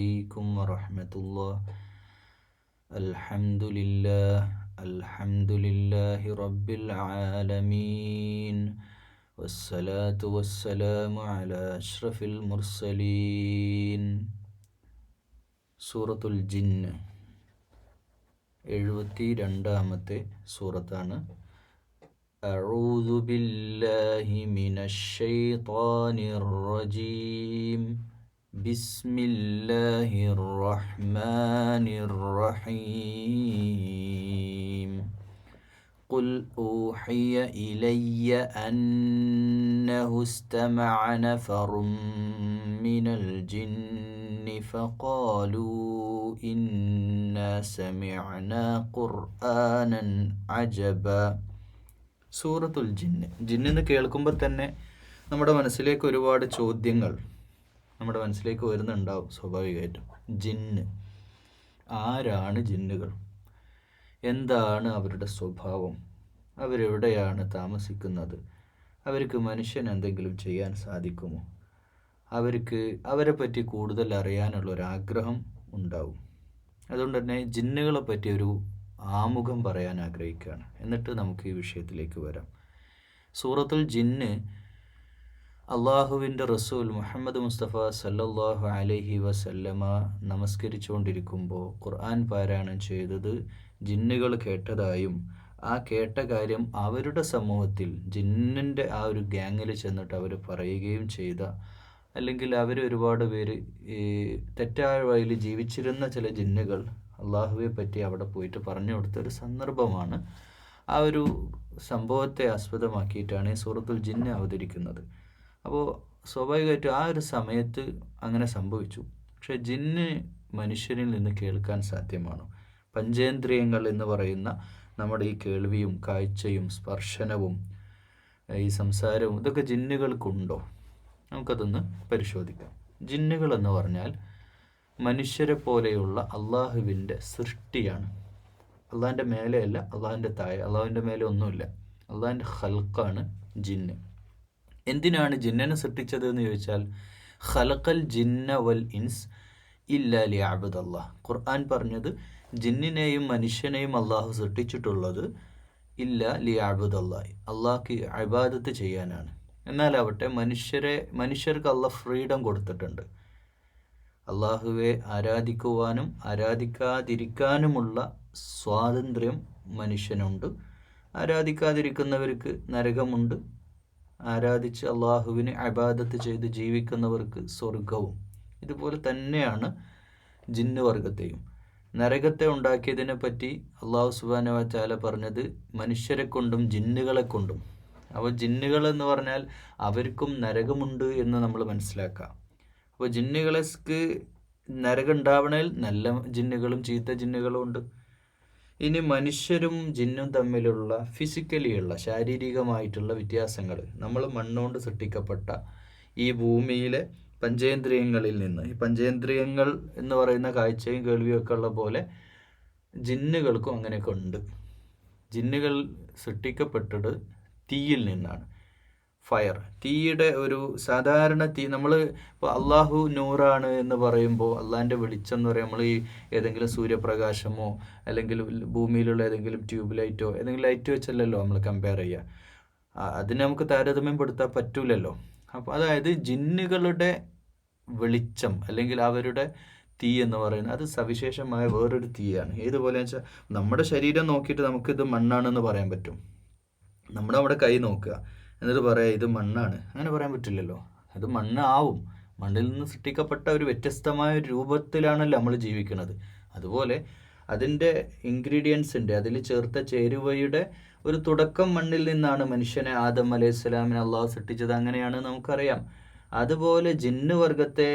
عليكم ورحمة الله. الحمد لله رب العالمين، والصلاة والسلام على أشرف المرسلين. സൂറത്തുൽ ജിന്ന് 72-ാമത്തെ സൂറത്താണ്. അഊദു ബില്ലാഹി മിനശ് ശൈത്വാനിർ റജീം. ബിസ്മില്ലാഹിർ റഹ്മാനിർ റഹീം. ഖുൽ ഊഹിയ ഇലയ്യ അന്നഹു ഇസ്തമഅ നഫറും മിനൽ ജിന്നി ഫഖാലൂ ഇന്നാ സമിഅനാ ഖുർആനൻ അജബ. സൂറത്തുൽ ജിന്ന്. ജിന്നെന്ന് കേൾക്കുമ്പോൾ തന്നെ നമ്മുടെ മനസ്സിലേക്ക് ഒരുപാട് ചോദ്യങ്ങൾ നമ്മുടെ മനസ്സിലേക്ക് വരുന്നുണ്ടാവും സ്വാഭാവികമായിട്ടും. ജിന്ന് ആരാണ്? ജിന്നുകൾ എന്താണ് അവരുടെ സ്വഭാവം? അവരെവിടെയാണ് താമസിക്കുന്നത്? അവർക്ക് മനുഷ്യൻ എന്തെങ്കിലും ചെയ്യാൻ സാധിക്കുമോ? അവരെ പറ്റി കൂടുതൽ അറിയാനുള്ളൊരാഗ്രഹം ഉണ്ടാവും. അതുകൊണ്ട് തന്നെ ജിന്നുകളെ പറ്റി ഒരു ആമുഖം പറയാൻ ആഗ്രഹിക്കുകയാണ്. എന്നിട്ട് നമുക്ക് ഈ വിഷയത്തിലേക്ക് വരാം. സൂറത്തുൽ ജിന്ന് അള്ളാഹുവിൻ്റെ റസൂൽ മുഹമ്മദ് മുസ്തഫ സല്ലല്ലാഹു അലൈഹി വസല്ലമ നമസ്കരിച്ചുകൊണ്ടിരിക്കുമ്പോൾ ഖുർആൻ പാരായണം ചെയ്തത് ജിന്നുകൾ കേട്ടതായും ആ കേട്ട കാര്യം അവരുടെ സമൂഹത്തിൽ ജിന്നിൻ്റെ ആ ഒരു ഗ്യാങ്ങിൽ ചെന്നിട്ട് അവർ പറയുകയും ചെയ്ത, അല്ലെങ്കിൽ ഒരുപാട് പേര് തെറ്റായ വഴിയിൽ ജീവിച്ചിരുന്ന ചില ജിന്നുകൾ അള്ളാഹുവെ പറ്റി അവിടെ പോയിട്ട് പറഞ്ഞു കൊടുത്തൊരു സന്ദർഭമാണ്. ആ ഒരു സംഭവത്തെ ആസ്പദമാക്കിയിട്ടാണ് ഈ സൂറത്തുൽ ജിന്ന് അവതരിക്കുന്നത്. അപ്പോൾ സ്വാഭാവികമായിട്ടും ആ ഒരു സമയത്ത് അങ്ങനെ സംഭവിച്ചു. പക്ഷേ ജിന്ന് മനുഷ്യരിൽ നിന്ന് കേൾക്കാൻ സാധ്യമാണോ? പഞ്ചേന്ദ്രിയങ്ങൾ എന്ന് പറയുന്ന നമ്മുടെ ഈ കേൾവിയും കാഴ്ചയും സ്പർശനവും ഈ സംസാരവും ഇതൊക്കെ ജിന്നുകൾക്കുണ്ടോ? നമുക്കതൊന്ന് പരിശോധിക്കാം. ജിന്നുകൾ എന്ന് പറഞ്ഞാൽ മനുഷ്യരെ പോലെയുള്ള അള്ളാഹുവിൻ്റെ സൃഷ്ടിയാണ്. അള്ളാഹിൻ്റെ മേലെയല്ല, അള്ളാഹിൻ്റെ താഴെ, അള്ളാഹുവിൻ്റെ മേലെ ഒന്നുമില്ല. അള്ളാഹിൻ്റെ ഖൽഖാണ് ജിന്ന്. എന്തിനാണ് ജിന്നിനെ സൃഷ്ടിച്ചത് എന്ന് ചോദിച്ചാൽ, ഖലഖൽ ജിന്ന വൽ ഇൻസ് ഇല്ലാ ലിയഅബ്ദുല്ലാഹ്. ഖുർആൻ പറഞ്ഞത് ജിന്നിനെയും മനുഷ്യനെയും അള്ളാഹു സൃഷ്ടിച്ചിട്ടുള്ളത് ഇല്ലാ ലിയഅബ്ദുല്ലാഹ്, അള്ളാഹ്ക്ക് ഇബാദത്ത് ചെയ്യാനാണ്. എന്നാലാവട്ടെ മനുഷ്യർക്ക് അള്ളാഹ് ഫ്രീഡം കൊടുത്തിട്ടുണ്ട്. അള്ളാഹുവെ ആരാധിക്കുവാനും ആരാധിക്കാതിരിക്കാനുമുള്ള സ്വാതന്ത്ര്യം മനുഷ്യനുണ്ട്. ആരാധിക്കാതിരിക്കുന്നവർക്ക് നരകമുണ്ട്. ആരാധിച്ച് അള്ളാഹുവിന് ഇബാദത്ത് ചെയ്ത് ജീവിക്കുന്നവർക്ക് സ്വർഗവും. ഇതുപോലെ തന്നെയാണ് ജിന്ന് വർഗത്തെയും. നരകത്തെ ഉണ്ടാക്കിയതിനെ പറ്റി അള്ളാഹു സുബ്ഹാനഹു വ തആല പറഞ്ഞത് മനുഷ്യരെ കൊണ്ടും ജിന്നുകളെ കൊണ്ടും. അപ്പോൾ ജിന്നുകൾ എന്ന് പറഞ്ഞാൽ അവർക്കും നരകമുണ്ട് എന്ന് നമ്മൾ മനസ്സിലാക്കാം. അപ്പോൾ ജിന്നുകൾക്ക് നരകം ഉണ്ടാവണേൽ നല്ല ജിന്നുകളും ചീത്ത ജിന്നുകളും ഉണ്ട്. ഇനി മനുഷ്യരും ജിന്നും തമ്മിലുള്ള ഫിസിക്കലിയുള്ള ശാരീരികമായിട്ടുള്ള വ്യത്യാസങ്ങൾ, നമ്മൾ മണ്ണുകൊണ്ട് സൃഷ്ടിക്കപ്പെട്ട ഈ ഭൂമിയിലെ പഞ്ചേന്ദ്രിയങ്ങളിൽ നിന്ന്, ഈ പഞ്ചേന്ദ്രിയങ്ങൾ എന്ന് പറയുന്ന കാഴ്ചയും കേൾവിയും ഒക്കെ ഉള്ള പോലെ ജിന്നുകൾക്കും അങ്ങനെയൊക്കെ ഉണ്ട്. ജിന്നുകൾ സൃഷ്ടിക്കപ്പെട്ടത് തീയിൽ നിന്നാണ്. ഫയർ, തീയുടെ ഒരു സാധാരണ തീ. നമ്മൾ ഇപ്പോൾ അള്ളാഹു നൂറാണ് എന്ന് പറയുമ്പോൾ അള്ളാഹിൻ്റെ വെളിച്ചം എന്ന് പറയുമ്പോൾ നമ്മൾ ഈ ഏതെങ്കിലും സൂര്യപ്രകാശമോ അല്ലെങ്കിൽ ഭൂമിയിലുള്ള ഏതെങ്കിലും ട്യൂബ് ലൈറ്റോ ഏതെങ്കിലും ലൈറ്റ് വെച്ചല്ലല്ലോ നമ്മൾ കമ്പയർ ചെയ്യുക. അതിനെ നമുക്ക് താരതമ്യപ്പെടുത്താൻ പറ്റൂലല്ലോ. അപ്പോൾ അതായത് ജിന്നുകളുടെ വെളിച്ചം അല്ലെങ്കിൽ അവരുടെ തീ എന്ന് പറയുന്നത് അത് സവിശേഷമായ വേറൊരു തീയാണ്. ഏതുപോലെയെന്ന് വെച്ചാൽ നമ്മുടെ ശരീരം നോക്കിയിട്ട് നമുക്കിത് മണ്ണാണെന്ന് പറയാൻ പറ്റും. നമ്മുടെ കൈ നോക്കുക, എന്നിട്ട് പറയാം ഇത് മണ്ണാണ്. അങ്ങനെ പറയാൻ പറ്റില്ലല്ലോ. അത് മണ്ണ് ആവും. മണ്ണിൽ നിന്ന് സൃഷ്ടിക്കപ്പെട്ട ഒരു വ്യത്യസ്തമായ ഒരു രൂപത്തിലാണല്ലോ നമ്മൾ ജീവിക്കുന്നത്. അതുപോലെ അതിൻ്റെ ഇൻഗ്രീഡിയൻസിൻ്റെ, അതിൽ ചേർത്ത ചേരുവയുടെ ഒരു തുടക്കം മണ്ണിൽ നിന്നാണ് മനുഷ്യനെ ആദം അലൈഹിസ്സലാമിനെ അള്ളാഹു സൃഷ്ടിച്ചത്. അങ്ങനെയാണ് നമുക്കറിയാം. അതുപോലെ ജിന്ന് വർഗത്തെ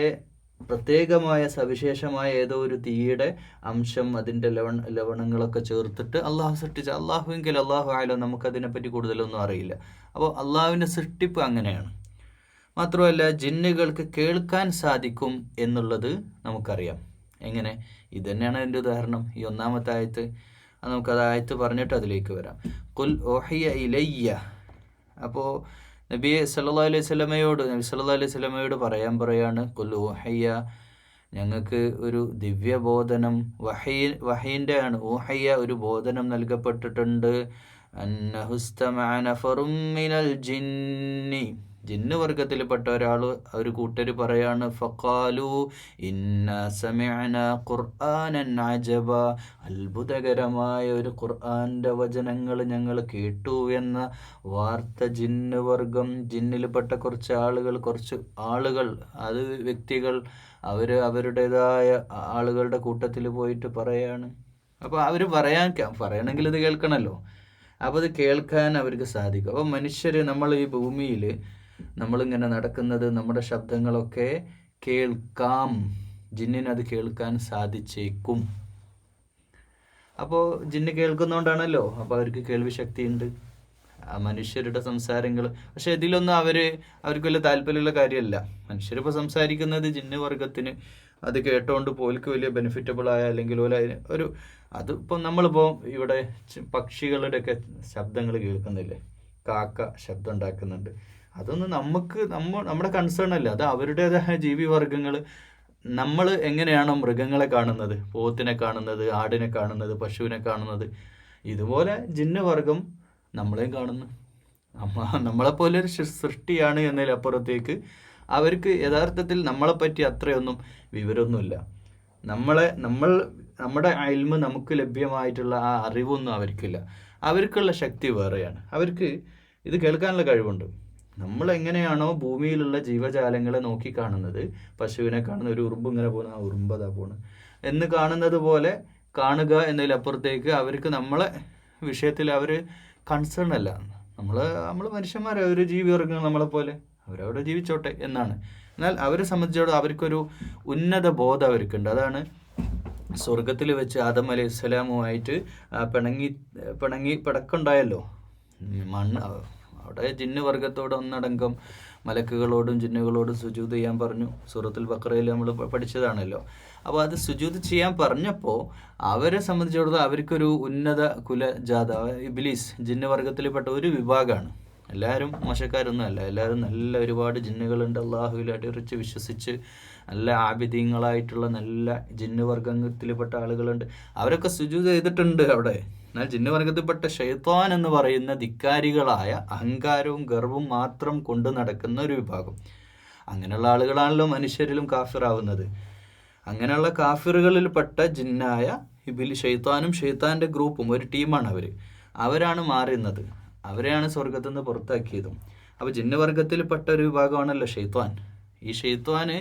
പ്രത്യേകമായ സവിശേഷമായ ഏതോ ഒരു തീയുടെ അംശം, അതിൻ്റെ ലവണങ്ങളൊക്കെ ചേർത്തിട്ട് അള്ളാഹു സൃഷ്ടിച്ച, അള്ളാഹുവെങ്കിൽ അള്ളാഹു ആയാലോ, നമുക്കതിനെപ്പറ്റി കൂടുതലൊന്നും അറിയില്ല. അപ്പോൾ അള്ളാഹുവിൻ്റെ സൃഷ്ടിപ്പ് അങ്ങനെയാണ്. മാത്രമല്ല ജിന്നുകൾക്ക് കേൾക്കാൻ സാധിക്കും എന്നുള്ളത് നമുക്കറിയാം. എങ്ങനെ? ഇത് തന്നെയാണ് അതിൻ്റെ ഉദാഹരണം. ഈ 1-ാമത്തെ ആയത്ത്, നമുക്കത് ആയത്ത് പറഞ്ഞിട്ട് അതിലേക്ക് വരാം. ഖുൽ ഊഹിയ ഇലയ്യ. അപ്പോൾ നബി സല്ലല്ലാഹു അലൈഹി വസല്ലമയോട് പറയാൻ പറയാണ്, ഖുൽ ഊഹിയ, ഞങ്ങൾക്ക് ഒരു ദിവ്യബോധനം വഹീൻ്റെ ആണ്, ഊഹയ്യ ഒരു ബോധനം നൽകപ്പെട്ടിട്ടുണ്ട്. അന്നഹുസ്തമഅ നഫറും മിനൽ ജിന്നി, ജിന്ന് വർഗത്തിൽപ്പെട്ട ഒരു കൂട്ടർ പറയാണ്, ഫഖാലു ഇന്നാ സമിഅനാ ഖുർആനൻ അജബ, അത്ഭുതകരമായ ഒരു ഖുർആന്റെ വചനങ്ങൾ ഞങ്ങൾ കേട്ടു എന്ന വാർത്ത ജിന്ന് വർഗം, ജിന്നിൽപ്പെട്ട കുറച്ച് ആളുകൾ അത് വ്യക്തികൾ അവരുടേതായ ആളുകളുടെ കൂട്ടത്തിൽ പോയിട്ട് പറയാണ്. അപ്പോൾ അവർ പറയണമെങ്കിൽ ഇത് കേൾക്കണമല്ലോ. അപ്പോൾ അത് കേൾക്കാൻ അവർക്ക് സാധിക്കും. അപ്പോൾ മനുഷ്യർ, നമ്മൾ ഈ ഭൂമിയിൽ നമ്മളിങ്ങനെ നടക്കുന്നത്, നമ്മുടെ ശബ്ദങ്ങളൊക്കെ കേൾക്കാം, ജിന്നിനത് കേൾക്കാൻ സാധിച്ചേക്കും. അപ്പോൾ ജിന്ന് കേൾക്കുന്നതുകൊണ്ടാണല്ലോ അപ്പോൾ അവർക്ക് കേൾവി ശക്തിയുണ്ട്, ആ മനുഷ്യരുടെ സംസാരങ്ങൾ. പക്ഷെ ഇതിലൊന്നും അവർക്ക് വലിയ താല്പര്യമുള്ള കാര്യമല്ല. മനുഷ്യരിപ്പോൾ സംസാരിക്കുന്നത് ജിന്ന് വർഗത്തിന് അത് കേട്ടോണ്ട് പോൽക്ക് വലിയ ബെനിഫിറ്റബിൾ ആയ, അല്ലെങ്കിൽ അതിപ്പോൾ നമ്മളിപ്പോൾ ഇവിടെ പക്ഷികളുടെയൊക്കെ ശബ്ദങ്ങൾ കേൾക്കുന്നില്ലേ, കാക്ക ശബ്ദം ഉണ്ടാക്കുന്നുണ്ട്, അതൊന്നും നമ്മുടെ കൺസേൺ അല്ല. അത് അവരുടേതായ ജീവിവർഗങ്ങൾ. നമ്മൾ എങ്ങനെയാണോ മൃഗങ്ങളെ കാണുന്നത്, പോത്തിനെ കാണുന്നത്, ആടിനെ കാണുന്നത്, പശുവിനെ കാണുന്നത്, ഇതുപോലെ ജിന്ന് വർഗം നമ്മളെയും കാണുന്നു. നമ്മളെപ്പോലെ ഒരു സൃഷ്ടിയാണ് എന്നതിലപ്പുറത്തേക്ക് അവർക്ക് യഥാർത്ഥത്തിൽ നമ്മളെപ്പറ്റി അത്രയൊന്നും വിവരമൊന്നുമില്ല. നമ്മുടെ ഇൽമ് നമുക്ക് ലഭ്യമായിട്ടുള്ള ആ അറിവൊന്നും അവർക്കില്ല. അവർക്കുള്ള ശക്തി വേറെയാണ്. അവർക്ക് ഇത് കേൾക്കാനുള്ള കഴിവുണ്ട്. നമ്മളെങ്ങനെയാണോ ഭൂമിയിലുള്ള ജീവജാലങ്ങളെ നോക്കി കാണുന്നത്, പശുവിനെ കാണുന്ന ഒരു ഉറുമ്പ് ഇങ്ങനെ പോകുന്ന, ആ ഉറുമ്പതാ പോണ് എന്ന് കാണുന്നത് പോലെ കാണുക എന്നതിലപ്പുറത്തേക്ക് അവർക്ക് നമ്മളെ വിഷയത്തിൽ അവർ കൺസേൺ അല്ല. നമ്മൾ മനുഷ്യന്മാരെ, ഒരു ജീവിവർഗങ്ങൾ നമ്മളെപ്പോലെ, അവരവിടെ ജീവിച്ചോട്ടെ എന്നാണ്. എന്നാൽ അവരെ സംബന്ധിച്ചിടത്തോളം അവർക്കൊരു ഉന്നത ബോധം അവർക്കുണ്ട്. അതാണ് സ്വർഗത്തിൽ വെച്ച് ആദം അലൈഹി സ്വലാമുമായിട്ട് പിടക്കുണ്ടായല്ലോ. അവിടെ ജിന്ന് വർഗത്തോട് ഒന്നടങ്കം മലക്കുകളോടും ജിന്നുകളോടും സുജൂദ് ചെയ്യാൻ പറഞ്ഞു. സൂറത്തുൽ ബഖറയിൽ നമ്മൾ പഠിച്ചതാണല്ലോ. അപ്പോൾ അത് സുജൂദ് ചെയ്യാൻ പറഞ്ഞപ്പോൾ അവരെ സംബന്ധിച്ചിടത്തോളം അവർക്കൊരു ഉന്നത കുലജാത, ഇബ്ലീസ് ജിന്ന് വർഗത്തിൽപ്പെട്ട ഒരു വിഭാഗമാണ്. എല്ലാവരും മോശക്കാരൊന്നും അല്ല. എല്ലാവരും നല്ല ഒരുപാട് ജിന്നുകളുണ്ട്. അള്ളാഹുവിൽ അടിയുറച്ച് വിശ്വസിച്ച് നല്ല ആബിദീങ്ങളായിട്ടുള്ള നല്ല ജിന്ന് വർഗത്തിൽപ്പെട്ട ആളുകളുണ്ട്. അവരൊക്കെ സുജൂദ് ചെയ്തിട്ടുണ്ട് അവിടെ. എന്നാൽ ജിന്ന് വർഗത്തിൽപ്പെട്ട ശൈത്താൻ എന്ന് പറയുന്ന ധിക്കാരികളായ അഹങ്കാരവും ഗർവവും മാത്രം കൊണ്ട് നടക്കുന്ന ഒരു വിഭാഗം, അങ്ങനെയുള്ള ആളുകളാണല്ലോ മനുഷ്യരിലും കാഫിറാവുന്നത്. അങ്ങനെയുള്ള കാഫിറുകളിൽപ്പെട്ട ജിന്നായ ശൈത്താനും ശൈത്താൻ്റെ ഗ്രൂപ്പും ഒരു ടീമാണ്. അവരാണ് മാറുന്നത്. അവരെയാണ് സ്വർഗത്തിൽ നിന്ന് പുറത്താക്കിയതും. അപ്പോൾ ജിന്ന് വർഗത്തിൽപ്പെട്ട ഒരു വിഭാഗമാണല്ലോ ശൈത്താൻ. ഈ ശൈത്താന്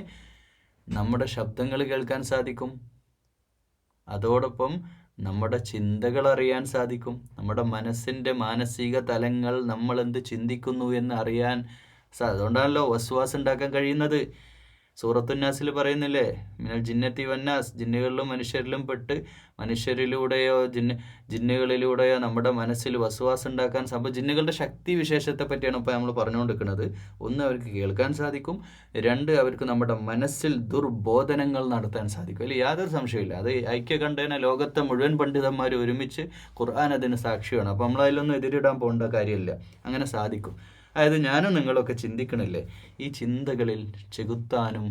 നമ്മുടെ ശബ്ദങ്ങൾ കേൾക്കാൻ സാധിക്കും. അതോടൊപ്പം നമ്മുടെ ചിന്തകൾ അറിയാൻ സാധിക്കും. നമ്മുടെ മനസ്സിൻ്റെ മാനസിക തലങ്ങൾ, നമ്മൾ എന്ത് ചിന്തിക്കുന്നു എന്ന് അറിയാൻ അതുകൊണ്ടാണല്ലോ വസ്വാസ് ഉണ്ടാക്കാൻ കഴിയുന്നത്. സൂറത്തുന്നാസിൽ പറയുന്നില്ലേ, മിനൽ ജിന്നത്തി വന്നാസ്, ജിന്നുകളിലും മനുഷ്യരിലും പെട്ട് മനുഷ്യരിലൂടെയോ ജിന്നുകളിലൂടെയോ നമ്മുടെ മനസ്സിൽ വസ്വാസ് ഉണ്ടാക്കാൻ ജിന്നുകളുടെ ശക്തി വിശേഷത്തെ പറ്റിയാണ് ഇപ്പോൾ നമ്മൾ പറഞ്ഞുകൊണ്ടിരിക്കുന്നത്. ഒന്ന്, അവർക്ക് കേൾക്കാൻ സാധിക്കും. രണ്ട്, അവർക്ക് നമ്മുടെ മനസ്സിൽ ദുർബോധനങ്ങൾ നടത്താൻ സാധിക്കും. അതിൽ യാതൊരു സംശയമില്ല. അത് ഐക്യകണ്ഠേന ലോകത്തെ മുഴുവൻ പണ്ഡിതന്മാർ ഒരുമിച്ച് ഖുർആൻ അതിന് സാക്ഷിയാണ്. അപ്പോൾ നമ്മളതിലൊന്നും എതിരിടാൻ പോകേണ്ട കാര്യമില്ല. അങ്ങനെ സാധിക്കും. അതായത് ഞാനും നിങ്ങളൊക്കെ ചിന്തിക്കണില്ലേ, ഈ ചിന്തകളിൽ ചെകുത്താനും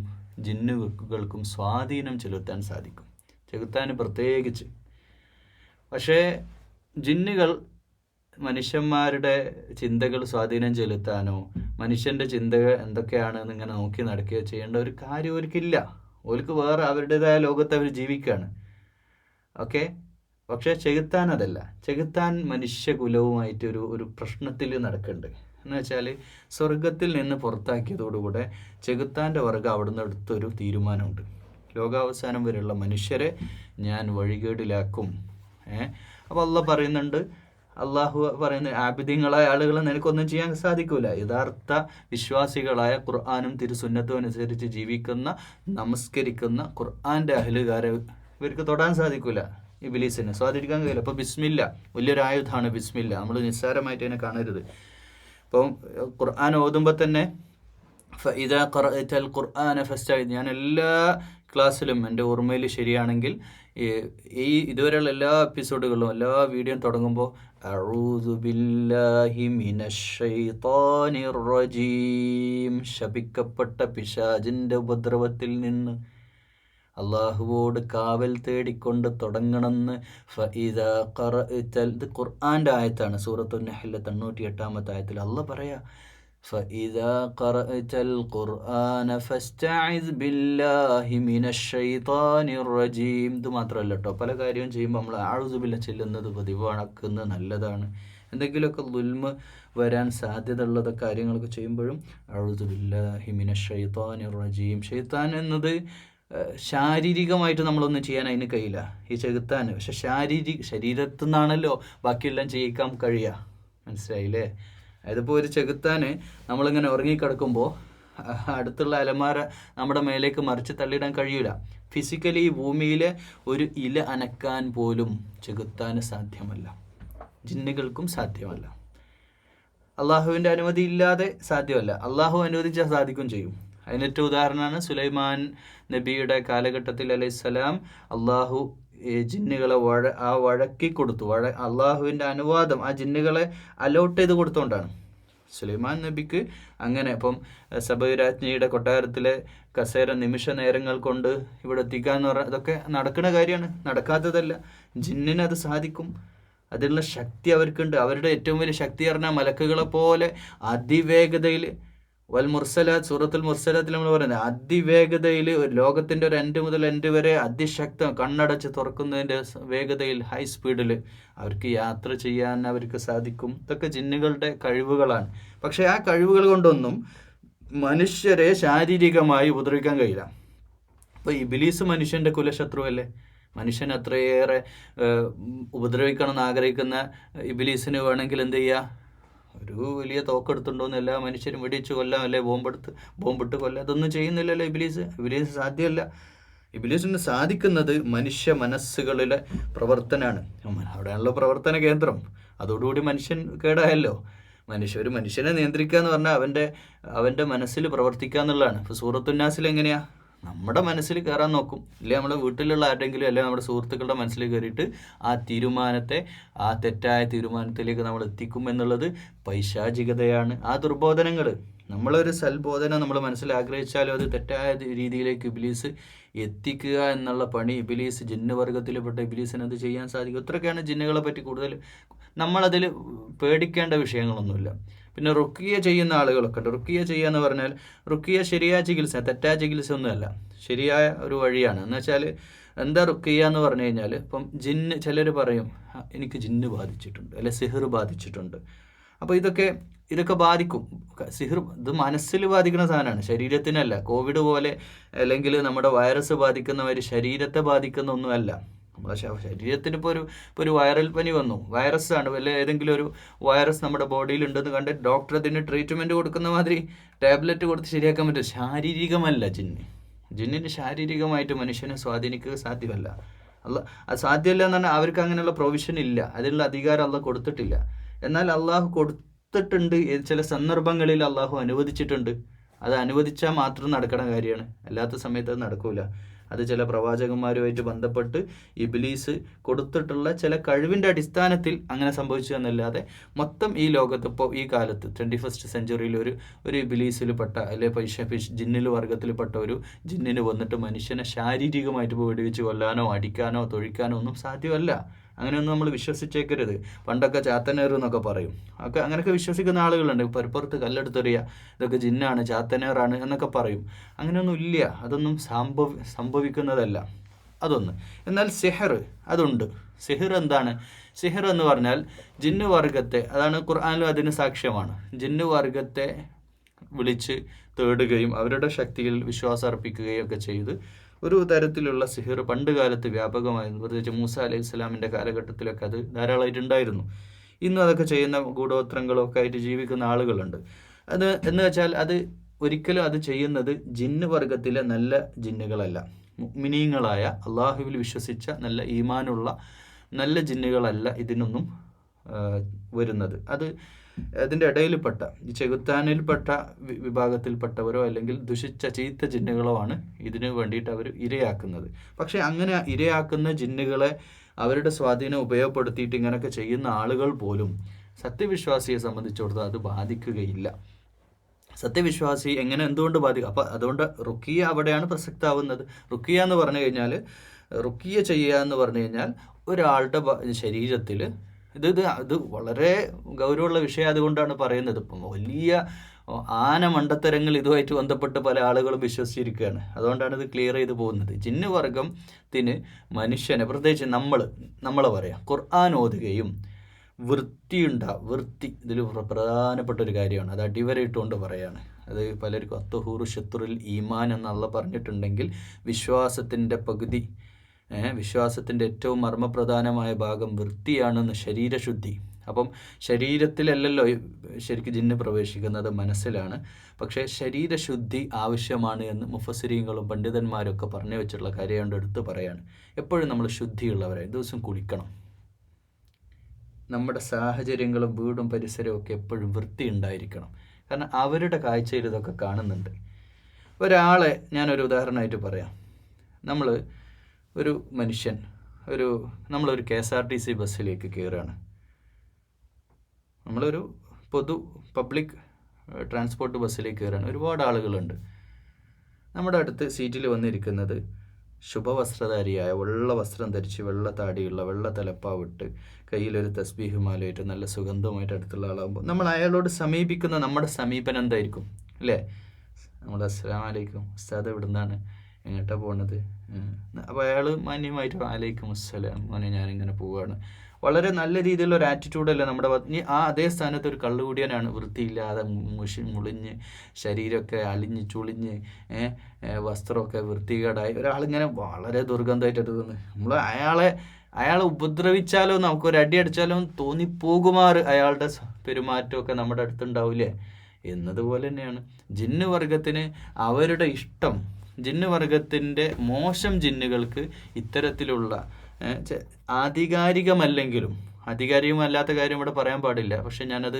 ജിന്നുകൾക്കും സ്വാധീനം ചെലുത്താൻ സാധിക്കും. ചെകുത്താന് പ്രത്യേകിച്ച്. പക്ഷേ ജിന്നുകൾ മനുഷ്യന്മാരുടെ ചിന്തകൾ സ്വാധീനം ചെലുത്താനോ മനുഷ്യൻ്റെ ചിന്തകൾ എന്തൊക്കെയാണെന്ന് ഇങ്ങനെ നോക്കി നടക്കുകയോ ചെയ്യേണ്ട ഒരു കാര്യം അവർക്കില്ല. ഓർക്ക് വേറെ അവരുടേതായ ലോകത്ത് അവർ ജീവിക്കുകയാണ്. ഓക്കെ. പക്ഷേ ചെകുത്താൻ അതല്ല. ചെകുത്താൻ മനുഷ്യകുലവുമായിട്ട് ഒരു പ്രശ്നത്തിൽ നടക്കുന്നുണ്ട്. എന്ന് വെച്ചാൽ സ്വർഗത്തിൽ നിന്ന് പുറത്താക്കിയതോടുകൂടെ ചെകുത്താൻ്റെ വർഗ്ഗം അവിടുന്ന് എടുത്തൊരു തീരുമാനമുണ്ട്. ലോകാവസാനം വരെയുള്ള മനുഷ്യരെ ഞാൻ വഴികേടിലാക്കും. അപ്പോൾ അള്ളാഹു പറയുന്ന ആബിദീങ്ങളായ ആളുകളെ നിനക്കൊന്നും ചെയ്യാൻ സാധിക്കില്ല. യഥാർത്ഥ വിശ്വാസികളായ ഖുർആനും തിരുസുന്നത്തും അനുസരിച്ച് ജീവിക്കുന്ന, നമസ്കരിക്കുന്ന ഖുർആൻ്റെ അഹ്ലുകാരെ ഇവർക്ക് തൊടാൻ സാധിക്കില്ല. ഇബ്ലീസിനെ സ്വാധീനിക്കാൻ കഴിയില്ല. അപ്പോൾ ബിസ്മില്ല വലിയൊരു ആയുധമാണ്. ബിസ്മില്ല നമ്മൾ നിസ്സാരമായിട്ട് അതിനെ കാണരുത്. ഇപ്പം ഖുർആൻ ഓതുമ്പോൾ തന്നെ ഫഇദാ ഖറഅതൽ ഖുർആന ഫസ്തഇദ്, ഞാൻ എല്ലാ ക്ലാസ്സിലും എൻ്റെ ഓർമ്മയിൽ ശരിയാണെങ്കിൽ ഇതുവരെയുള്ള എല്ലാ എപ്പിസോഡുകളിലും എല്ലാ വീഡിയോയും തുടങ്ങുമ്പോൾ അഊദു ബില്ലാഹി മിനശ് ശൈത്താനിർ റജീം, ശപിക്കപ്പെട്ട പിശാചിൻ്റെ ഉപദ്രവത്തിൽ നിന്ന്, അള്ളാഹുവോട് കാവൽ തേടിക്കൊണ്ട് തുടങ്ങണമെന്ന്. ഇത് ഖുർആൻ്റെ ആയത്താണ്. സൂറത്തുൻ നഹ്ൽ 98-ാമത്തെ ആയത്തിൽ അള്ളാഹ് പറയാ, فإذا قرأت القرآن فاستعذ بالله من الشيطان الرجيم. ഇത് മാത്രമല്ല കേട്ടോ, പല കാര്യവും ചെയ്യുമ്പോൾ നമ്മൾ അഊദു ബില്ലാഹ് ചെല്ലുന്നത് പതിവാക്കുന്നത് നല്ലതാണ്. എന്തെങ്കിലുമൊക്കെ ദുൽമ് വരാൻ സാധ്യത ഉള്ള കാര്യങ്ങളൊക്കെ ചെയ്യുമ്പോഴും അഊദു ബില്ലാഹി മിനശ് ശൈത്താനിർ റജീം. ഷെയ്ത്താൻ എന്നത് ശാരീരികമായിട്ട് നമ്മളൊന്നും ചെയ്യാൻ അതിന് കഴിയില്ല, ഈ ചെകുത്താൻ. പക്ഷെ ശരീരത്തു നിന്നാണല്ലോ ബാക്കിയെല്ലാം ചെയ്യിക്കാൻ കഴിയുക. മനസ്സിലായില്ലേ? അതിപ്പോൾ ഒരു ചെകുത്താന് നമ്മളിങ്ങനെ ഉറങ്ങിക്കിടക്കുമ്പോൾ അടുത്തുള്ള അലമാര നമ്മുടെ മേലേക്ക് മറിച്ച് തള്ളിയിടാൻ കഴിയില്ല. ഫിസിക്കലി ഈ ഭൂമിയിലെ ഒരു ഇല അനക്കാൻ പോലും ചെകുത്താന് സാധ്യമല്ല, ജിന്നുകൾക്കും സാധ്യമല്ല. അള്ളാഹുവിൻ്റെ അനുമതി ഇല്ലാതെ സാധ്യമല്ല, അള്ളാഹു അനുവദിച്ചാൽ സാധിക്കും ചെയ്യും. അതിനൊറ്റ ഉദാഹരണമാണ് സുലൈമാൻ നബിയുടെ കാലഘട്ടത്തിൽ അലൈഹിസ്സലാം അള്ളാഹു ജിന്നുകളെ വഴക്കി കൊടുത്തു. അള്ളാഹുവിൻ്റെ അനുവാദം ആ ജിന്നുകളെ അലോട്ട് ചെയ്ത് കൊടുത്തുകൊണ്ടാണ് സുലൈമാൻ നബിക്ക് അങ്ങനെ. അപ്പം സബൈരാജ്ഞിയുടെ കൊട്ടാരത്തിലെ കസേര നിമിഷ നേരങ്ങൾ കൊണ്ട് ഇവിടെ എത്തിക്കാന്ന് പറഞ്ഞാൽ ഇതൊക്കെ നടക്കുന്ന കാര്യമാണ്, നടക്കാത്തതല്ല. ജിന്നിന് അത് സാധിക്കും, അതിനുള്ള ശക്തി അവർക്കുണ്ട്. അവരുടെ ഏറ്റവും വലിയ ശക്തി പറഞ്ഞാൽ മലക്കുകളെ പോലെ അതിവേഗതയിൽ വൽ മുർസലാത്ത്, സൂറത്തുൽ മുർസലാത്തിൽ നമ്മൾ പറയുന്നത് അതിവേഗതയിൽ, ലോകത്തിൻ്റെ ഒരു എൻഡ് മുതൽ എൻഡ് വരെ അതിശക്തം കണ്ണടച്ച് തുറക്കുന്നതിൻ്റെ വേഗതയിൽ, ഹൈ സ്പീഡിൽ അവർക്ക് യാത്ര ചെയ്യാൻ അവർക്ക് സാധിക്കും. ഇതൊക്കെ ജിന്നുകളുടെ കഴിവുകളാണ്. പക്ഷേ ആ കഴിവുകൾ കൊണ്ടൊന്നും മനുഷ്യരെ ശാരീരികമായി ഉപദ്രവിക്കാൻ കഴിയില്ല. ഇപ്പോൾ ഇബ്ലീസ് മനുഷ്യൻ്റെ കുലശത്രുവല്ലേ? മനുഷ്യൻ അത്രയേറെ ഉപദ്രവിക്കണം എന്ന് ആഗ്രഹിക്കുന്ന ഇബ്ലീസിന് വേണമെങ്കിൽ എന്ത് ചെയ്യുക? ഒരു വലിയ തോക്കെടുത്തുണ്ടോന്ന് എല്ലാ മനുഷ്യരും വെടിച്ച് കൊല്ലാം, അല്ലെ ബോംബിട്ട് കൊല്ലാം. അതൊന്നും ചെയ്യുന്നില്ലല്ലോ ഇബ്ലീസ് സാധ്യമല്ല. ഇബ്ലീസിന് സാധിക്കുന്നത് മനുഷ്യ മനസ്സുകളിലെ പ്രവർത്തനമാണ്. അവിടെയാണല്ലോ പ്രവർത്തന കേന്ദ്രം. അതോടുകൂടി മനുഷ്യൻ കേടായല്ലോ. ഒരു മനുഷ്യനെ നിയന്ത്രിക്കുക എന്ന് പറഞ്ഞാൽ അവൻ്റെ മനസ്സിൽ പ്രവർത്തിക്കുക എന്നുള്ളതാണ്. ഇപ്പോൾ സൂറത്തുന്നാസിൽ എങ്ങനെയാ? നമ്മുടെ മനസ്സിൽ കയറാൻ നോക്കും, ഇല്ലേ നമ്മുടെ വീട്ടിലുള്ള ആരുടെങ്കിലും അല്ലെങ്കിൽ നമ്മുടെ സുഹൃത്തുക്കളുടെ മനസ്സിൽ കയറിയിട്ട് ആ തെറ്റായ തീരുമാനത്തിലേക്ക് നമ്മൾ എത്തിക്കും എന്നുള്ളത് പൈശാചികതയാണ്. ആ ദുർബോധനങ്ങൾ, നമ്മളൊരു സൽബോധന നമ്മൾ മനസ്സിൽ ആഗ്രഹിച്ചാലും അത് തെറ്റായ രീതിയിലേക്ക് ഇബ്ലീസ് എത്തിക്കുക എന്നുള്ള പണി ജിന്ന് വർഗത്തിൽപ്പെട്ട ഇബ്ലീസിന് അത് ചെയ്യാൻ സാധിക്കും. ഇത്രയൊക്കെയാണ് ജിന്നുകളെ പറ്റി കൂടുതൽ. നമ്മളതിൽ പേടിക്കേണ്ട വിഷയങ്ങളൊന്നുമില്ല. പിന്നെ റുക്കിയ ചെയ്യുന്ന ആളുകളൊക്കെ ഉണ്ട്. റുക്കിയ ചെയ്യുക എന്ന് പറഞ്ഞാൽ റുക്കിയ ശരിയായ ചികിത്സ, തെറ്റായ ചികിത്സ ഒന്നുമല്ല, ശരിയായ ഒരു വഴിയാണ്. എന്ന് വെച്ചാൽ എന്താ റുക്കിയ എന്ന് പറഞ്ഞു കഴിഞ്ഞാൽ, ഇപ്പം ചിലർ പറയും എനിക്ക് ജിന്ന് ബാധിച്ചിട്ടുണ്ട്, അല്ലെ സിഹിർ ബാധിച്ചിട്ടുണ്ട്. അപ്പോൾ ഇതൊക്കെ ബാധിക്കും. സിഹിർ ഇത് മനസ്സിൽ ബാധിക്കുന്ന സാധനമാണ്, ശരീരത്തിനല്ല. കോവിഡ് പോലെ അല്ലെങ്കിൽ നമ്മുടെ വൈറസ് ബാധിക്കുന്നവർ ശരീരത്തെ ബാധിക്കുന്ന ഒന്നുമല്ല. നമ്മുടെ ശരീരത്തിന് ഇപ്പോൾ ഒരു വൈറൽ പനി വന്നു, വൈറസാണ്, വല്ല ഏതെങ്കിലും ഒരു വൈറസ് നമ്മുടെ ബോഡിയിൽ ഉണ്ടെന്ന് കണ്ട് ഡോക്ടർ അതിന് ട്രീറ്റ്മെൻറ്റ് കൊടുക്കുന്ന മാതിരി ടാബ്ലറ്റ് കൊടുത്ത് ശരിയാക്കാൻ പറ്റും. ശാരീരികമല്ല ജിന്നിന് ശാരീരികമായിട്ട് മനുഷ്യനെ സ്വാധീനിക്കുക സാധ്യമല്ല. അത് സാധ്യമല്ല എന്ന് പറഞ്ഞാൽ അവർക്ക് അങ്ങനെയുള്ള പ്രൊവിഷൻ ഇല്ല, അതിനുള്ള അധികാരം അള്ളാഹ് കൊടുത്തിട്ടില്ല. എന്നാൽ അള്ളാഹു കൊടുത്തിട്ടുണ്ട്, ചില സന്ദർഭങ്ങളിൽ അള്ളാഹു അനുവദിച്ചിട്ടുണ്ട്. അത് അനുവദിച്ചാൽ മാത്രം നടക്കണ കാര്യമാണ്, അല്ലാത്ത സമയത്ത് അത് നടക്കൂല. അത് ചില പ്രവാചകന്മാരുമായിട്ട് ബന്ധപ്പെട്ട് ഇബ്ലീസ് കൊടുത്തിട്ടുള്ള ചില കഴിവിൻ്റെ അടിസ്ഥാനത്തിൽ അങ്ങനെ സംഭവിച്ചു എന്നല്ലാതെ മൊത്തം ഈ ലോകത്ത് ഇപ്പോൾ ഈ കാലത്ത് 21st സെഞ്ച്വറിയിൽ ഒരു ഇബ്ലീസിൽപ്പെട്ട അല്ലെ ജിന്നിൽ വർഗത്തിൽപ്പെട്ട ഒരു ജിന്നിന് വന്നിട്ട് മനുഷ്യനെ ശാരീരികമായിട്ട് വെടിവെച്ച് കൊല്ലാനോ അടിക്കാനോ തൊഴിക്കാനോ ഒന്നും സാധ്യമല്ല. അങ്ങനെയൊന്നും നമ്മൾ വിശ്വസിച്ചേക്കരുത്. പണ്ടൊക്കെ ചാത്തനേറ് എന്നൊക്കെ പറയും, അങ്ങനെയൊക്കെ വിശ്വസിക്കുന്ന ആളുകളുണ്ട്. പുറത്ത് കല്ലെടുത്തെറിയുക, ഇതൊക്കെ ജിന്നാണ്, ചാത്തനേറാണ് എന്നൊക്കെ പറയും. അങ്ങനെയൊന്നും ഇല്ല, അതൊന്നും സംഭവിക്കുന്നതല്ല അതൊന്ന്. എന്നാൽ സിഹർ അതുണ്ട്. സിഹർ എന്താണ്? സിഹർ എന്ന് പറഞ്ഞാൽ ജിന്ന് വർഗത്തെ, അതാണ് ഖുർആനിലും അതിന് സാക്ഷ്യമാണ്, ജിന്ന് വർഗത്തെ വിളിച്ച് തേടുകയും അവരുടെ ശക്തിയിൽ വിശ്വാസം അർപ്പിക്കുകയും ഒക്കെ ചെയ്ത് ഒരു തരത്തിലുള്ള സിഹിർ പണ്ട് കാലത്ത് വ്യാപകമായിരുന്നു. പ്രത്യേകിച്ച് മൂസ അലൈഹി സ്വലാമിൻ്റെ കാലഘട്ടത്തിലൊക്കെ അത് ധാരാളമായിട്ടുണ്ടായിരുന്നു. ഇന്നും അതൊക്കെ ചെയ്യുന്ന ഗൂഢോത്രങ്ങളൊക്കെ ആയിട്ട് ജീവിക്കുന്ന ആളുകളുണ്ട്. എന്ന് വെച്ചാൽ ഒരിക്കലും അത് ചെയ്യുന്നത് ജിന്ന് വർഗത്തിലെ നല്ല ജിന്നുകളല്ല, മുഅ്മിനീങ്ങളായ അള്ളാഹുവിൽ വിശ്വസിച്ച നല്ല ഈമാനുള്ള നല്ല ജിന്നുകളല്ല ഇതിനൊന്നും വരുന്നത്. അതിൻ്റെ ഇടയിൽപ്പെട്ട ഈ ചെകുത്താനിൽപ്പെട്ട വിഭാഗത്തിൽപ്പെട്ടവരോ അല്ലെങ്കിൽ ദുഷിച്ച ചീത്ത ജിന്നുകളോ ആണ് ഇതിനു വേണ്ടിയിട്ട് അവർ ഇരയാക്കുന്നത്. പക്ഷേ അങ്ങനെ ഇരയാക്കുന്ന ജിന്നുകളെ അവരുടെ സ്വാധീനം ഉപയോഗപ്പെടുത്തിയിട്ട് ഇങ്ങനെയൊക്കെ ചെയ്യുന്ന ആളുകൾ പോലും സത്യവിശ്വാസിയെ സംബന്ധിച്ചിടത്തോളം അത് ബാധിക്കുകയില്ല. സത്യവിശ്വാസി എങ്ങനെ എന്തുകൊണ്ട് ബാധിക്കും? അപ്പം അതുകൊണ്ട് റുക്കിയ അവിടെയാണ് പ്രസക്തമാവുന്നത്. റുക്കിയ എന്ന് പറഞ്ഞു കഴിഞ്ഞാൽ, റുക്കിയ ചെയ്യുക എന്ന് പറഞ്ഞു കഴിഞ്ഞാൽ ഒരാളുടെ ശരീരത്തിൽ ഇത് വളരെ ഗൗരവമുള്ള വിഷയം അതുകൊണ്ടാണ് പറയുന്നത്. ഇപ്പം വലിയ ആന മണ്ടത്തരങ്ങൾ ഇതുമായിട്ട് ബന്ധപ്പെട്ട് പല ആളുകളും വിശ്വസിച്ചിരിക്കുകയാണ്. അതുകൊണ്ടാണ് ഇത് ക്ലിയർ ചെയ്ത് പോകുന്നത്. ജിന്ന് വർഗത്തിന് മനുഷ്യനെ, പ്രത്യേകിച്ച് നമ്മളെ പറയാം, ഖുർആൻ ഓതുകയും വൃത്തി ഇതിൽ പ്രധാനപ്പെട്ട ഒരു കാര്യമാണ്. അത് അടിവരയിട്ടുകൊണ്ട് പറയാണ്. അത് പലർക്കും അത്തഹൂറു ഷത്തുറുൽ ഈമാൻ എന്നുള്ള പറഞ്ഞിട്ടുണ്ടെങ്കിൽ വിശ്വാസത്തിൻ്റെ പകുതി, വിശ്വാസത്തിൻ്റെ ഏറ്റവും മർമ്മപ്രധാനമായ ഭാഗം വൃത്തിയാണെന്ന്, ശരീരശുദ്ധി. അപ്പം ശരീരത്തിലല്ലല്ലോ ശരിക്കും ജിന്ന് പ്രവേശിക്കുന്നത്, മനസ്സിലാണ്. പക്ഷേ ശരീരശുദ്ധി ആവശ്യമാണ് എന്ന് മുഫസ്സിരീങ്ങളും പണ്ഡിതന്മാരൊക്കെ പറഞ്ഞു വെച്ചിട്ടുള്ള കാര്യം കൊണ്ട് എടുത്ത് പറയാണ്. എപ്പോഴും നമ്മൾ ശുദ്ധിയുള്ളവരായി ദിവസം കുളിക്കണം. നമ്മുടെ സാഹചര്യങ്ങളും വീടും പരിസരവും ഒക്കെ എപ്പോഴും വൃത്തി ഉണ്ടായിരിക്കണം. കാരണം അവരുടെ കാഴ്ചയിൽ ഇതൊക്കെ കാണുന്നുണ്ട്. ഒരാളെ ഞാനൊരു ഉദാഹരണമായിട്ട് പറയാം. ഒരു മനുഷ്യൻ നമ്മളൊരു KSRTC ബസ്സിലേക്ക് കയറുകയാണ്. നമ്മളൊരു പബ്ലിക് ട്രാൻസ്പോർട്ട് ബസ്സിലേക്ക് കയറുകയാണ്. ഒരുപാട് ആളുകളുണ്ട്. നമ്മുടെ അടുത്ത് സീറ്റിൽ വന്നിരിക്കുന്നത് ശുഭവസ്ത്രധാരിയായ, വെള്ള വസ്ത്രം ധരിച്ച്, വെള്ള താടിയുള്ള, വെള്ള തലപ്പാവിട്ട്, കയ്യിലൊരു തസ്ബീഹ് മാലയിട്ട്, നല്ല സുഗന്ധമായിട്ട് അടുത്തുള്ള ആളാകുമ്പോൾ നമ്മൾ അയാളോട് സമീപിക്കുന്ന നമ്മുടെ സമീപനം എന്തായിരിക്കും? അല്ലേ? നമ്മൾ അസ്സലാമു അലൈക്കും ഉസ്താദ് എവിടുന്നാണ്, എങ്ങോട്ടാണ് പോകുന്നത്? അപ്പോൾ അയാൾ മാന്യമായിട്ട് അലൈക്കും അസ്സലാം മോനെ ഞാനിങ്ങനെ പോവുകയാണ്. വളരെ നല്ല രീതിയിലുള്ള ഒരു ആറ്റിറ്റ്യൂഡല്ല നമ്മുടെ. ആ അതേ സ്ഥാനത്ത് ഒരു കള്ളുകൂടിയനാണ്, വൃത്തിയില്ലാതെ മുളിഞ്ഞ്, ശരീരമൊക്കെ അലിഞ്ഞ് ചുളിഞ്ഞ്, വസ്ത്രമൊക്കെ വൃത്തികേടായി ഒരാളിങ്ങനെ വളരെ ദുർഗന്ധമായിട്ട് എടുക്കുന്നത്. നമ്മൾ അയാളെ ഉപദ്രവിച്ചാലോ നമുക്കൊരു അടി അടിച്ചാലോ തോന്നിപ്പോകുമാറ് അയാളുടെ പെരുമാറ്റമൊക്കെ നമ്മുടെ അടുത്തുണ്ടാവില്ലേ? എന്നതുപോലെ തന്നെയാണ് ജിന്ന് വർഗത്തിന് അവരുടെ ഇഷ്ടം. ജിന്ന് വർഗത്തിൻ്റെ മോശം ജിന്നുകൾക്ക് ഇത്തരത്തിലുള്ള ആധികാരികമല്ലെങ്കിലും, ആധികാരികമല്ലാത്ത കാര്യം ഇവിടെ പറയാൻ പാടില്ല, പക്ഷെ ഞാനത്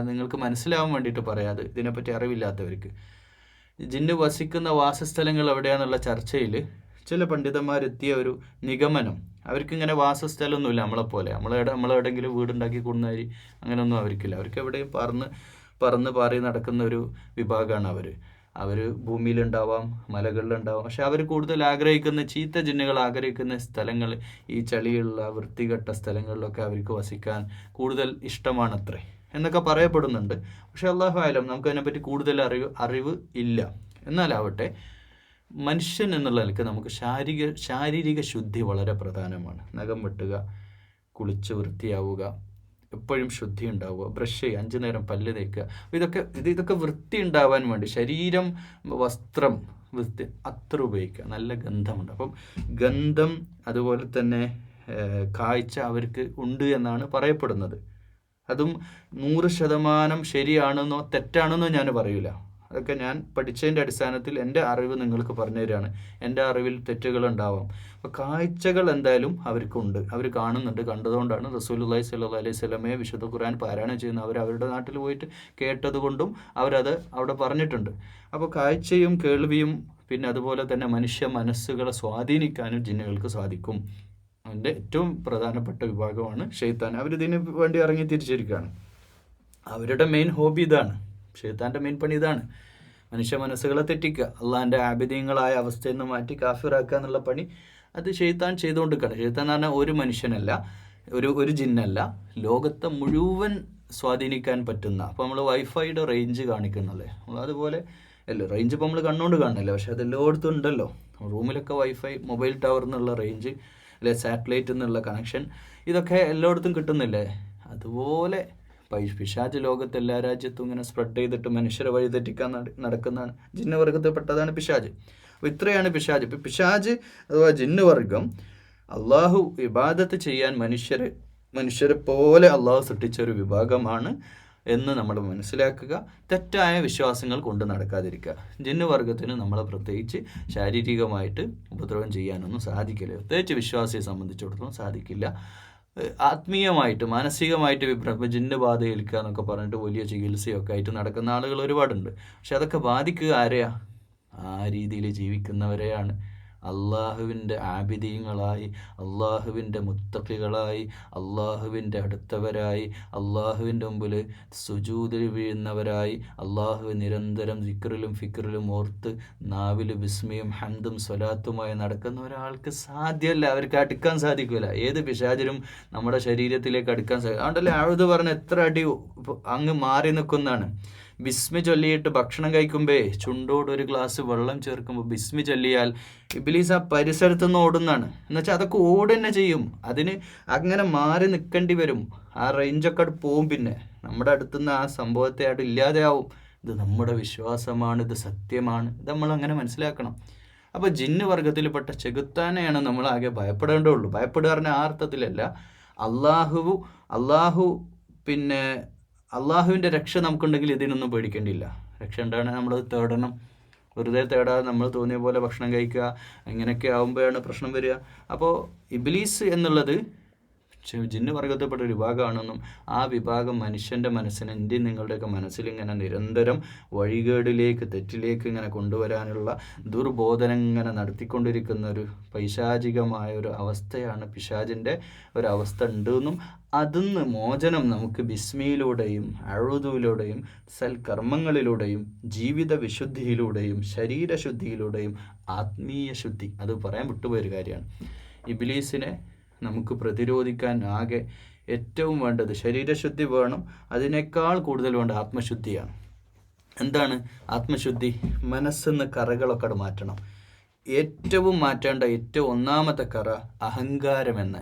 നിങ്ങൾക്ക് മനസ്സിലാവാൻ വേണ്ടിയിട്ട് പറയാം. അത് ഇതിനെപ്പറ്റി അറിവില്ലാത്തവർക്ക്. ജിന്ന് വസിക്കുന്ന വാസസ്ഥലങ്ങൾ എവിടെയാണെന്നുള്ള ചർച്ചയിൽ ചില പണ്ഡിതന്മാരെത്തിയ ഒരു നിഗമനം, അവർക്കിങ്ങനെ വാസസ്ഥലമൊന്നുമില്ല നമ്മളെപ്പോലെ. നമ്മളെവിടെയെങ്കിലും വീടുണ്ടാക്കി കൊടുന്നാരി അങ്ങനെയൊന്നും അവർക്കില്ല. അവർക്ക് എവിടെയും പറന്ന് പാറി നടക്കുന്ന ഒരു വിഭാഗമാണ് അവർ ഭൂമിയിലുണ്ടാവാം, മലകളിലുണ്ടാവാം. പക്ഷെ അവർ കൂടുതൽ ആഗ്രഹിക്കുന്ന, ചീത്ത ജിന്നുകൾ ആഗ്രഹിക്കുന്ന സ്ഥലങ്ങൾ, ഈ ചളിയുള്ള വൃത്തികെട്ട സ്ഥലങ്ങളിലൊക്കെ അവർക്ക് വസിക്കാൻ കൂടുതൽ ഇഷ്ടമാണത്രേ എന്നൊക്കെ പറയപ്പെടുന്നുണ്ട്. പക്ഷെ അല്ലാഹു ആലം, നമുക്ക് അതിനെപ്പറ്റി കൂടുതൽ അറിവ് ഇല്ല. എന്നാലാവട്ടെ, മനുഷ്യൻ എന്നുള്ള നിലയ്ക്ക് നമുക്ക് ശാരീരിക ശുദ്ധി വളരെ പ്രധാനമാണ്. നഖം വെട്ടുക, കുളിച്ച് വൃത്തിയാവുക, എപ്പോഴും ശുദ്ധി ഉണ്ടാവുക, ബ്രഷ് ചെയ്യുക, 5 നേരം പല്ല് തേക്കുക. ഇതൊക്കെ വൃത്തി ഉണ്ടാവാൻ വേണ്ടി, ശരീരം, വസ്ത്രം വൃത്തി അത്ര ഉപയോഗിക്കുക. നല്ല ഗന്ധമുണ്ട്. അപ്പം ഗന്ധം, അതുപോലെ തന്നെ കാഴ്ച അവർക്ക് ഉണ്ട് എന്നാണ് പറയപ്പെടുന്നത്. അതും 100% ശരിയാണെന്നോ തെറ്റാണെന്നോ ഞാൻ പറയൂല. അതൊക്കെ ഞാൻ പഠിച്ചതിൻ്റെ അടിസ്ഥാനത്തിൽ എൻ്റെ അറിവ് നിങ്ങൾക്ക് പറഞ്ഞു തരികയാണ്. എൻ്റെ അറിവിൽ തെറ്റുകളുണ്ടാവാം. അപ്പോൾ കാഴ്ചകൾ എന്തായാലും അവർക്കുണ്ട്, അവർ കാണുന്നുണ്ട്. കണ്ടതുകൊണ്ടാണ് റസൂലുള്ളാഹി സ്വല്ലല്ലാഹു അലൈഹി വസല്ലമയെ വിശുദ്ധ ഖുർആൻ പാരായണം ചെയ്യുന്ന അവരുടെ നാട്ടിൽ പോയിട്ട് കേട്ടതുകൊണ്ടും അവരത് അവിടെ പറഞ്ഞിട്ടുണ്ട്. അപ്പോൾ കാഴ്ചയും കേൾവിയും പിന്നെ അതുപോലെ തന്നെ മനുഷ്യ മനസ്സുകളെ സ്വാധീനിക്കാനും ജിന്നുകൾക്ക് സാധിക്കും. അതിൻ്റെ ഏറ്റവും പ്രധാനപ്പെട്ട വിഭാഗമാണ് ഷെയ്ത്താൻ. അവരിതിന് വേണ്ടി ഇറങ്ങി തിരിച്ചിരിക്കുകയാണ്. അവരുടെ മെയിൻ ഹോബി ഇതാണ്. ഷെയ്ത്താൻ്റെ മെയിൻ പണി ഇതാണ്. മനുഷ്യ മനസ്സുകളെ തെറ്റിക്കുക, അള്ളാഹിൻ്റെ ആബിദീങ്ങളായ അവസ്ഥയിൽ നിന്ന് മാറ്റി കാഫിറാക്കുക എന്നുള്ള പണി അത് ഷെയ്ത്താൻ ചെയ്തുകൊണ്ടിരിക്കുകയാണ്. ഷെയ്ത്താൻ എന്ന് പറഞ്ഞാൽ ഒരു മനുഷ്യനല്ല, ഒരു ജിന്നല്ല, ലോകത്തെ മുഴുവൻ സ്വാധീനിക്കാൻ പറ്റുന്ന. അപ്പോൾ നമ്മൾ വൈഫൈയുടെ റേഞ്ച് കാണിക്കുന്നല്ലേ, നമ്മൾ അതുപോലെ അല്ല, റേഞ്ച് ഇപ്പോൾ നമ്മൾ കണ്ണുകൊണ്ട് കാണുന്നില്ല, പക്ഷെ അത് എല്ലായിടത്തും ഉണ്ടല്ലോ. റൂമിലൊക്കെ വൈഫൈ, മൊബൈൽ ടവർ എന്നുള്ള റേഞ്ച്, അല്ലെ സാറ്റലൈറ്റ് എന്നുള്ള കണക്ഷൻ, ഇതൊക്കെ എല്ലായിടത്തും കിട്ടുന്നില്ലേ? അതുപോലെ പിശാച് ലോകത്ത് എല്ലാ രാജ്യത്തും ഇങ്ങനെ സ്പ്രെഡ് ചെയ്തിട്ട് മനുഷ്യരെ വഴിതെറ്റിക്കാൻ നടക്കുന്നതാണ്. ജിന്നവർഗത്തിൽപ്പെട്ടതാണ് പിശാച്. അപ്പോൾ ഇത്രയാണ് പിശാച്. ഇപ്പം പിശാച് അഥവാ ജിന്നുവർഗം അള്ളാഹു ഇബാദത്ത് ചെയ്യാൻ മനുഷ്യരെ പോലെ അള്ളാഹു സൃഷ്ടിച്ച ഒരു വിഭാഗമാണ് എന്ന് നമ്മൾ മനസ്സിലാക്കുക. തെറ്റായ വിശ്വാസങ്ങൾ കൊണ്ട് നടക്കാതിരിക്കുക. ജിന്നുവർഗത്തിന് നമ്മളെ പ്രത്യേകിച്ച് ശാരീരികമായിട്ട് ഉപദ്രവം ചെയ്യാനൊന്നും സാധിക്കില്ല. പ്രത്യേകിച്ച് വിശ്വാസിയെ സംബന്ധിച്ചിടത്തോളം സാധിക്കില്ല. ആത്മീയമായിട്ട്, മാനസികമായിട്ട് ജിന്ന് ബാധ ഏൽക്കുക എന്നൊക്കെ പറഞ്ഞിട്ട് വലിയ ചികിത്സയൊക്കെ ആയിട്ട് നടക്കുന്ന ആളുകൾ ഒരുപാടുണ്ട്. പക്ഷെ അതൊക്കെ ബാധിക്കുക ആരെയാ? ആ രീതിയിൽ ജീവിക്കുന്നവരെയാണ്. അള്ളാഹുവിൻ്റെ ആബിദീങ്ങളായി, അള്ളാഹുവിൻ്റെ മുത്തഖികളായി, അള്ളാഹുവിൻ്റെ അടുത്തവരായി, അള്ളാഹുവിൻ്റെ മുമ്പിൽ സുജൂദിൽ വീഴുന്നവരായി, അള്ളാഹു നിരന്തരം ദിക്റിലും ഫിക്റിലും ഓർത്ത് നാവിൽ ബിസ്മിയും ഹംദും സ്വലാത്തുമായി നടക്കുന്ന ഒരാൾക്ക് സാധ്യമല്ല, അവർക്ക് അടുക്കാൻ സാധിക്കില്ല. ഏത് പിശാചിനും നമ്മുടെ ശരീരത്തിലേക്ക് അടുക്കാൻ സാധിക്കും. അതുകൊണ്ടല്ലേ അഴുത് പറഞ്ഞ എത്ര അടി അങ്ങ് മാറി നിൽക്കുന്നതാണ്. ബിസ്മി ചൊല്ലിയിട്ട് ഭക്ഷണം കഴിക്കുമ്പേ ചുണ്ടോട് ഒരു ഗ്ലാസ് വെള്ളം ചേർക്കുമ്പോൾ ബിസ്മി ചൊല്ലിയാൽ ഇബ്ലീസ് ആ പരിസരത്ത് നിന്ന് ഓടുന്നതാണ്. എന്നുവെച്ചാൽ അതൊക്കെ ഓടുതന്നെ ചെയ്യും. അതിന് അങ്ങനെ മാറി നിൽക്കേണ്ടി വരും. ആ റേഞ്ചൊക്കെ അവിടെ പോവും. പിന്നെ നമ്മുടെ അടുത്തുനിന്ന് ആ സംഭവത്തെ അവിടെ ഇല്ലാതെയാവും. ഇത് നമ്മുടെ വിശ്വാസമാണ്, ഇത് സത്യമാണ്, ഇത് നമ്മൾ അങ്ങനെ മനസ്സിലാക്കണം. അപ്പോൾ ജിന്ന് വർഗത്തിൽപ്പെട്ട ചെകുത്താനെയാണ് നമ്മൾ ആകെ ഭയപ്പെടേണ്ടതുള്ളൂ. ഭയപ്പെടുക പറഞ്ഞാൽ ആ അർത്ഥത്തിലല്ല. പിന്നെ അള്ളാഹുവിൻ്റെ രക്ഷ നമുക്കുണ്ടെങ്കിൽ ഇതിനൊന്നും പേടിക്കേണ്ടിയില്ല. രക്ഷ ഉണ്ടാകണേ നമ്മളത് തേടണം. വെറുതെ തേടാതെ നമ്മൾ തോന്നിയ പോലെ ഭക്ഷണം കഴിക്കുക, ഇങ്ങനെയൊക്കെ ആകുമ്പോഴാണ് പ്രശ്നം വരിക. അപ്പോൾ ഇബ്ലീസ് എന്നുള്ളത് ജിന്ന് വർഗത്തിൽപ്പെട്ട ഒരു വിഭാഗമാണെന്നും ആ വിഭാഗം മനുഷ്യൻ്റെ മനസ്സിനെ എൻ്റെ നിങ്ങളുടെയൊക്കെ മനസ്സിലിങ്ങനെ നിരന്തരം വഴികേടിലേക്ക്, തെറ്റിലേക്ക് ഇങ്ങനെ കൊണ്ടുവരാനുള്ള ദുർബോധനം ഇങ്ങനെ നടത്തിക്കൊണ്ടിരിക്കുന്ന ഒരു പൈശാചികമായ ഒരു അവസ്ഥയാണ്, പിശാചിൻ്റെ ഒരവസ്ഥ ഉണ്ടെന്നും അതിന്ന് മോചനം നമുക്ക് ബിസ്മിയിലൂടെയും അഴുതുവിലൂടെയും സൽക്കർമ്മങ്ങളിലൂടെയും ജീവിത വിശുദ്ധിയിലൂടെയും ശരീരശുദ്ധിയിലൂടെയും ആത്മീയ ശുദ്ധി, അത് പറയാൻ വിട്ടുപോയൊരു കാര്യമാണ്. ഇബ്ലീസിനെ നമുക്ക് പ്രതിരോധിക്കാൻ ആകെ ഏറ്റവും വേണ്ടത് ശരീരശുദ്ധി വേണം. അതിനേക്കാൾ കൂടുതൽ വേണ്ട ആത്മശുദ്ധിയാണ്. എന്താണ് ആത്മശുദ്ധി? മനസ്സിന്ന് കറകളൊക്കെ മാറ്റണം. ഏറ്റവും മാറ്റേണ്ട ഏറ്റവും ഒന്നാമത്തെ കറ അഹങ്കാരം എന്ന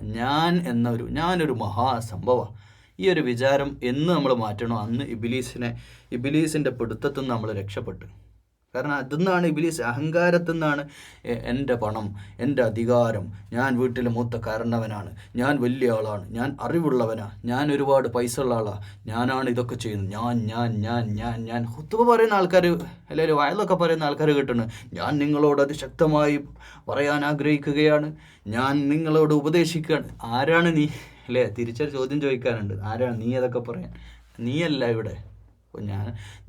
ഞാനൊരു മഹാസംഭവം, ഈ ഒരു വിചാരം എന്ന് നമ്മൾ മാറ്റണോ അന്ന് ഇബ്ലീസിൻ്റെ പിടുത്തത്തിൽ നിന്ന് നമ്മൾ രക്ഷപ്പെട്ടു. കാരണം അതിൽ ഇബ്ലീസ്, അഹങ്കാരത്തിൽ നിന്നാണ് എൻ്റെ പണം, എൻ്റെ അധികാരം, ഞാൻ വീട്ടിലെ മൂത്ത കാരണവനാണ്, ഞാൻ വലിയ ആളാണ്, ഞാൻ അറിവുള്ളവനാണ്, ഞാൻ ഒരുപാട് പൈസ ഉള്ള ആളാണ്, ഞാനാണ് ഇതൊക്കെ ചെയ്യുന്നത്, ഞാൻ ഖുത്ബ പറയുന്ന ആൾക്കാർ, അല്ലെങ്കിൽ വയലൊക്കെ പറയുന്ന ആൾക്കാർ കേട്ടാണ്, ഞാൻ നിങ്ങളോട് അതിശക്തമായി പറയാൻ ആഗ്രഹിക്കുകയാണ്, ഞാൻ നിങ്ങളോട് ഉപദേശിക്കുകയാണ്. ആരാണ് നീ? അല്ലേ, തിരിച്ചൊരു ചോദ്യം ചോദിക്കാനുണ്ട്. ആരാണ് നീ അതൊക്കെ പറയാൻ? നീയല്ല ഇവിടെ. അപ്പോൾ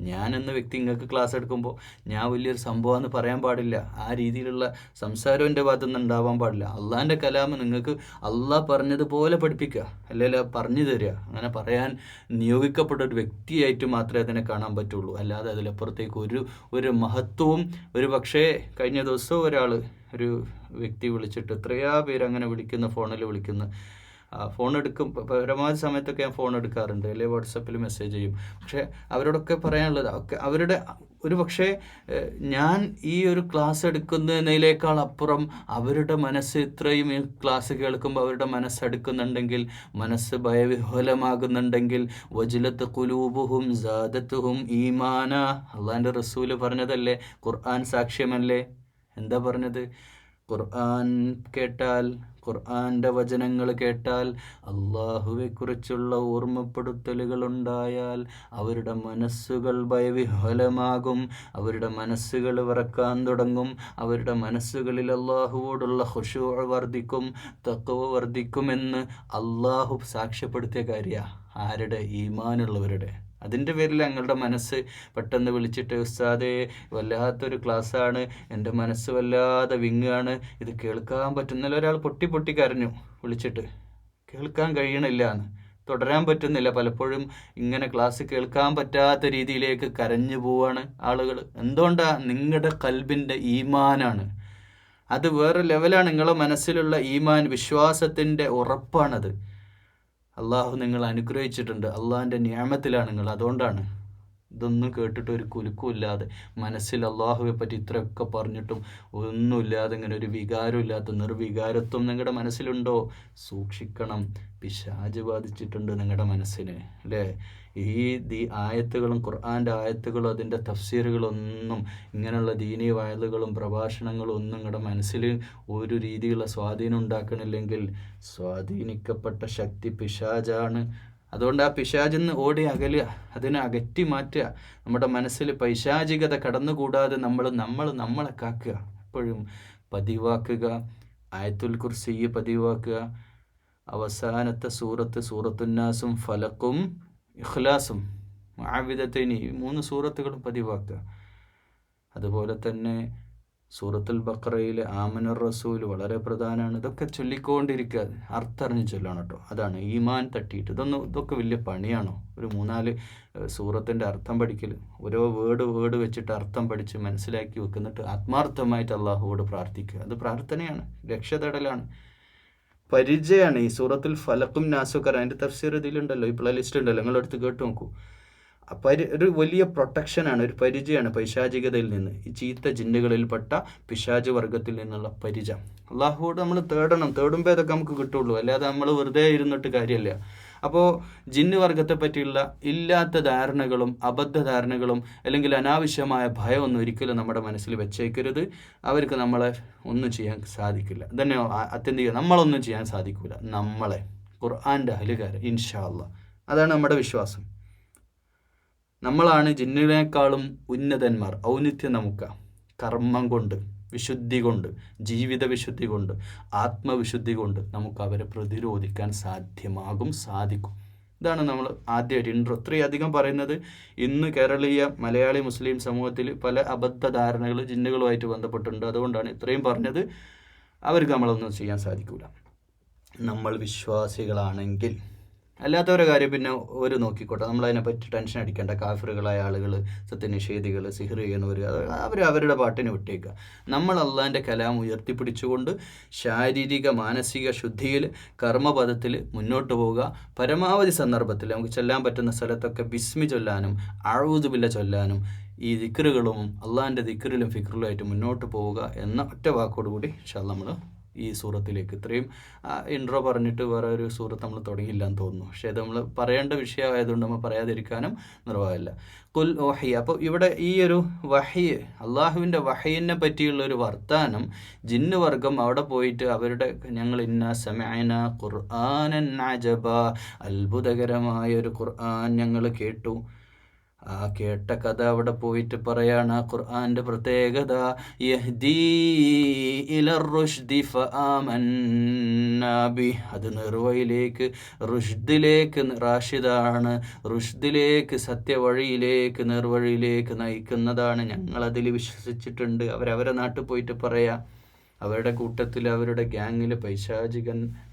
ഞാനെന്ന വ്യക്തി നിങ്ങൾക്ക് ക്ലാസ് എടുക്കുമ്പോൾ ഞാൻ വലിയൊരു സംഭവമെന്ന് പറയാൻ പാടില്ല. ആ രീതിയിലുള്ള സംസാരം എൻ്റെ ഭാഗത്തു നിന്ന് ഉണ്ടാവാൻ പാടില്ല. അള്ളാഹിൻ്റെ കലാമ് നിങ്ങൾക്ക് അള്ളാഹ് പറഞ്ഞതുപോലെ പഠിപ്പിക്കുക, അല്ലെങ്കിൽ പറഞ്ഞു തരിക. അങ്ങനെ പറയാൻ നിയോഗിക്കപ്പെട്ട ഒരു വ്യക്തിയായിട്ട് മാത്രമേ അതിനെ കാണാൻ പറ്റുള്ളൂ. അല്ലാതെ അതിലപ്പുറത്തേക്ക് ഒരു മഹത്വവും, ഒരു പക്ഷേ കഴിഞ്ഞ ദിവസം ഒരു വ്യക്തി വിളിച്ചിട്ട്, എത്രയാ പേര് അങ്ങനെ ഫോണിൽ വിളിക്കുന്ന, ഫോൺ എടുക്കും. പരമാവധി സമയത്തൊക്കെ ഞാൻ ഫോൺ എടുക്കാറുണ്ട്, അല്ലെങ്കിൽ വാട്സപ്പിൽ മെസ്സേജ് ചെയ്യും. പക്ഷേ അവരോടൊക്കെ പറയാനുള്ളത്, അവരുടെ ഒരു പക്ഷേ ഞാൻ ഈ ഒരു ക്ലാസ് എടുക്കുന്നതിനേക്കാൾ അപ്പുറം അവരുടെ മനസ്സ് ഇത്രയും ഈ ക്ലാസ് കേൾക്കുമ്പോൾ അവരുടെ മനസ്സെടുക്കുന്നുണ്ടെങ്കിൽ, മനസ്സ് ഭയവിഹ്വലമാകുന്നുണ്ടെങ്കിൽ, വജിലത്ത് ഖുലൂബുഹും സാദത്തുഹും ഈമാന, അള്ളാഹിൻ്റെ റസൂല് പറഞ്ഞതല്ലേ, ഖുർആൻ സാക്ഷ്യമല്ലേ. എന്താ പറഞ്ഞത്? ഖുർആൻ്റെ വചനങ്ങൾ കേട്ടാൽ, അള്ളാഹുവെക്കുറിച്ചുള്ള ഓർമ്മപ്പെടുത്തലുകൾ ഉണ്ടായാൽ അവരുടെ മനസ്സുകൾ ഭയവിഹ്വലമാകും, അവരുടെ മനസ്സുകൾ വിറക്കാൻ തുടങ്ങും, അവരുടെ മനസ്സുകളിൽ അള്ളാഹുവോടുള്ള ഖുശൂഅ് വർദ്ധിക്കും, തഖ്വ വർദ്ധിക്കുമെന്ന് അള്ളാഹു സാക്ഷ്യപ്പെടുത്തിയ കാര്യമാണ്. ആരുടെ? ഈമാനുള്ളവരുടെ. അതിൻ്റെ പേരിൽ ഞങ്ങളുടെ മനസ്സ് പെട്ടെന്ന് വിളിച്ചിട്ട്, ഉസ്താദേ വല്ലാത്തൊരു ക്ലാസ്സാണ്, എൻ്റെ മനസ്സ് വല്ലാതെ വിങ്ങാണ്, ഇത് കേൾക്കാൻ പറ്റുന്നില്ല. ഒരാൾ പൊട്ടി കരഞ്ഞു വിളിച്ചിട്ട്, കേൾക്കാൻ കഴിയണില്ല എന്ന്, തുടരാൻ പറ്റുന്നില്ല. പലപ്പോഴും ഇങ്ങനെ ക്ലാസ് കേൾക്കാൻ പറ്റാത്ത രീതിയിലേക്ക് കരഞ്ഞു പോവാണ് ആളുകൾ. എന്തുകൊണ്ടാണ്? നിങ്ങളുടെ ഖൽബിൻ്റെ ഈമാനാണ് അത്, വേറെ ലെവലാണ്. നിങ്ങളുടെ മനസ്സിലുള്ള ഈമാൻ, വിശ്വാസത്തിൻ്റെ ഉറപ്പാണത്. അള്ളാഹു നിങ്ങൾ അനുഗ്രഹിച്ചിട്ടുണ്ട്, അള്ളാഹിൻ്റെ നിഅമത്തിലാണ് നിങ്ങൾ. അതുകൊണ്ടാണ് ഇതൊന്നും കേട്ടിട്ട് ഒരു കുലുക്കുമില്ലാതെ, മനസ്സിൽ അള്ളാഹുവെ പറ്റി ഇത്രയൊക്കെ പറഞ്ഞിട്ടും ഒന്നുമില്ലാതെ, ഇങ്ങനെ ഒരു വികാരമില്ലാത്ത നിർവികാരത്വം നിങ്ങളുടെ മനസ്സിലുണ്ടോ? സൂക്ഷിക്കണം. പിശാച് ബാധിച്ചിട്ടുണ്ട് നിങ്ങളുടെ മനസ്സിന്, അല്ലേ? ഈ ആയത്തുകളും ഖുർആൻ്റെ ആയത്തുകളും അതിൻ്റെ തഫ്സീറുകളൊന്നും, ഇങ്ങനെയുള്ള ദീനീ വയലുകളും പ്രഭാഷണങ്ങളും ഒന്നും നിങ്ങളുടെ മനസ്സിൽ ഒരു രീതിയിലുള്ള സ്വാധീനം ഉണ്ടാക്കണില്ലെങ്കിൽ, സ്വാധീനിക്കപ്പെട്ട ശക്തി പിശാചാണ്. അതുകൊണ്ട് ആ പിശാചിന്ന് ഓടി അകലുക, അതിനെ അകറ്റി മാറ്റുക. നമ്മുടെ മനസ്സിൽ പൈശാചികത കടന്നുകൂടാതെ നമ്മളെ കാക്കുക. എപ്പോഴും പതിവാക്കുക. ആയത്തുൽ കുർസി പതിവാക്കുക. അവസാനത്തെ സൂറത്തുന്നാസും ഫലക്കും ഇഖ്ലാസും മുഅവ്വിദത്തൈനി, 3 സൂറത്തുകളും പതിവാക്കുക. അതുപോലെ തന്നെ സൂറത്തുൽ ബഖറയിൽ ആമനർ റസൂൽ വളരെ പ്രധാനമാണ്. ഇതൊക്കെ ചൊല്ലിക്കൊണ്ടിരിക്കുക, അർത്ഥറിഞ്ഞ് ചൊല്ലണം കേട്ടോ. അതാണ് ഈമാൻ തട്ടിയിട്ട്. ഇതൊക്കെ വലിയ പണിയാണോ? ഒരു 3-4 സൂറത്തിൻ്റെ അർത്ഥം പഠിക്കൽ, ഓരോ വേർഡ് വെച്ചിട്ട് അർത്ഥം പഠിച്ച് മനസ്സിലാക്കി വെക്കുന്നിട്ട് ആത്മാർത്ഥമായിട്ട് അള്ളാഹുവോട് പ്രാർത്ഥിക്കുക. അത് പ്രാർത്ഥനയാണ്, രക്ഷതടലാണ്, പരിചയമാണ്. ഈ സൂറത്തുൽ ഫലക്കും നാസുക്കർ അതിൻ്റെ തഫ്സീർ ഇതിലുണ്ടല്ലോ, ഈ പ്ലേലിസ്റ്റ് ഉണ്ടല്ലോ, നിങ്ങളെടുത്ത് കേട്ട് നോക്കൂ. ഒരു വലിയ പ്രൊട്ടക്ഷനാണ്, ഒരു പരിചയമാണ് പൈശാചികതയിൽ നിന്ന്, ഈ ചീത്ത ജിന്നുകളിൽപ്പെട്ട പിശാച് വർഗത്തിൽ നിന്നുള്ള പരിചയം. അള്ളാഹുവോട് നമ്മൾ തേടുമ്പോൾ ഇതൊക്കെ നമുക്ക് കിട്ടുള്ളൂ, അല്ലാതെ നമ്മൾ വെറുതെ ഇരുന്നിട്ട് കാര്യമില്ല. അപ്പോൾ ജിന്ന് വർഗത്തെ പറ്റിയുള്ള ഇല്ലാത്ത ധാരണകളും അബദ്ധധാരണകളും അല്ലെങ്കിൽ അനാവശ്യമായ ഭയമൊന്നും ഒരിക്കലും നമ്മുടെ മനസ്സിൽ വെച്ചേക്കരുത്. അവർക്ക് നമ്മളെ ഒന്നും ചെയ്യാൻ സാധിക്കില്ല, തന്നെ അത്യന്തിക നമ്മളൊന്നും ചെയ്യാൻ സാധിക്കില്ല. നമ്മളെ ഖുർആൻ്റെ അഹ്ലുകാർ ഇൻഷാ അല്ലാഹ്, അതാണ് നമ്മുടെ വിശ്വാസം. നമ്മളാണ് ജിന്നിനേക്കാളും ഉന്നതന്മാർ. ഔന്നിത്യം നമുക്ക് കർമ്മം കൊണ്ട്, വിശുദ്ധി കൊണ്ട്, ജീവിത വിശുദ്ധി കൊണ്ട്, ആത്മവിശുദ്ധി കൊണ്ട് നമുക്ക് അവരെ പ്രതിരോധിക്കാൻ സാധിക്കും. ഇതാണ് നമ്മൾ ആദ്യമായിട്ട് ഇത്രയധികം പറയുന്നത്. ഇന്ന് കേരളീയ മലയാളി മുസ്ലിം സമൂഹത്തിൽ പല അബദ്ധധാരണകൾ ജിന്നുകളുമായിട്ട് ബന്ധപ്പെട്ടുണ്ട്. അതുകൊണ്ടാണ് ഇത്രയും പറഞ്ഞത്. അവർക്ക് നമ്മളൊന്നും ചെയ്യാൻ സാധിക്കില്ല, നമ്മൾ വിശ്വാസികളാണെങ്കിൽ. അല്ലാത്തവരെ കാര്യം പിന്നെ ഒരു നോക്കിക്കോട്ടെ, നമ്മളതിനെപ്പറ്റി ടെൻഷൻ അടിക്കേണ്ട. കാഫിറുകളായ ആളുകൾ, സത്യനിഷേധികൾ, സിഹർ ചെയ്യുന്നവർ, അവർ അവരുടെ പാട്ടിന് വിട്ടേക്കുക. നമ്മൾ അള്ളാഹിൻ്റെ കലാം ഉയർത്തിപ്പിടിച്ചുകൊണ്ട് ശാരീരിക മാനസിക ശുദ്ധിയിൽ കർമ്മപദത്തിൽ മുന്നോട്ട് പോവുക. പരമാവധി സന്ദർഭത്തിൽ നമുക്ക് ചൊല്ലാൻ പറ്റുന്ന സ്ഥലത്തൊക്കെ ബിസ്മി ചൊല്ലാനും അഊദു ബില്ല ചൊല്ലാനും ഈ ദിക്റുകളും അള്ളാഹിൻ്റെ ദിക്റിലും ഫിക്റിലുമായിട്ട് മുന്നോട്ട് പോവുക എന്ന ഒറ്റ വാക്കോടുകൂടി ഇൻഷാ അല്ലാഹ് നമ്മൾ ഈ സൂറത്തിലേക്ക്, ഇത്രയും ഇൻട്രോ പറഞ്ഞിട്ട് വേറെ ഒരു സൂറത്ത് നമ്മൾ തുടങ്ങിയില്ല എന്ന് തോന്നുന്നു. പക്ഷേ അത് നമ്മൾ പറയേണ്ട വിഷയമായതുകൊണ്ട് നമ്മൾ പറയാതിരിക്കാനും നിർവാഹമില്ല. കുൽ വഹി. അപ്പോൾ ഇവിടെ ഈ ഒരു വഹി, അള്ളാഹുവിൻ്റെ വഹയിനെ പറ്റിയുള്ളൊരു വർത്താനം ജിന്ന് വർഗം അവിടെ പോയിട്ട് അവരുടെ ഞങ്ങൾ ഇന്ന സമഅന ഖുർആനൻ അജബ, അത്ഭുതകരമായ ഒരു ഖുർആൻ ഞങ്ങൾ കേട്ടു. ആ കേട്ട കഥ അവിടെ പോയിട്ട് പറയാണ്. ഖുർആന്റെ പ്രത്യേകത യഹ്ദീ ഇലർ റുഷ്ദി ഫആമന്നാ ബിഹി, അത് നിർവയിലേക്ക്, റുഷ്ദിലേക്ക്, റാഷിദാണ്, റുഷ്ദിലേക്ക്, സത്യവഴിയിലേക്ക്, നേർവഴിയിലേക്ക് നയിക്കുന്നതാണ്. ഞങ്ങളതിൽ വിശ്വസിച്ചിട്ടുണ്ട്. അവരവരെ നാട്ടിൽ പോയിട്ട് പറയാം. അവരുടെ കൂട്ടത്തിൽ, അവരുടെ ഗ്യാങ്ങിൽ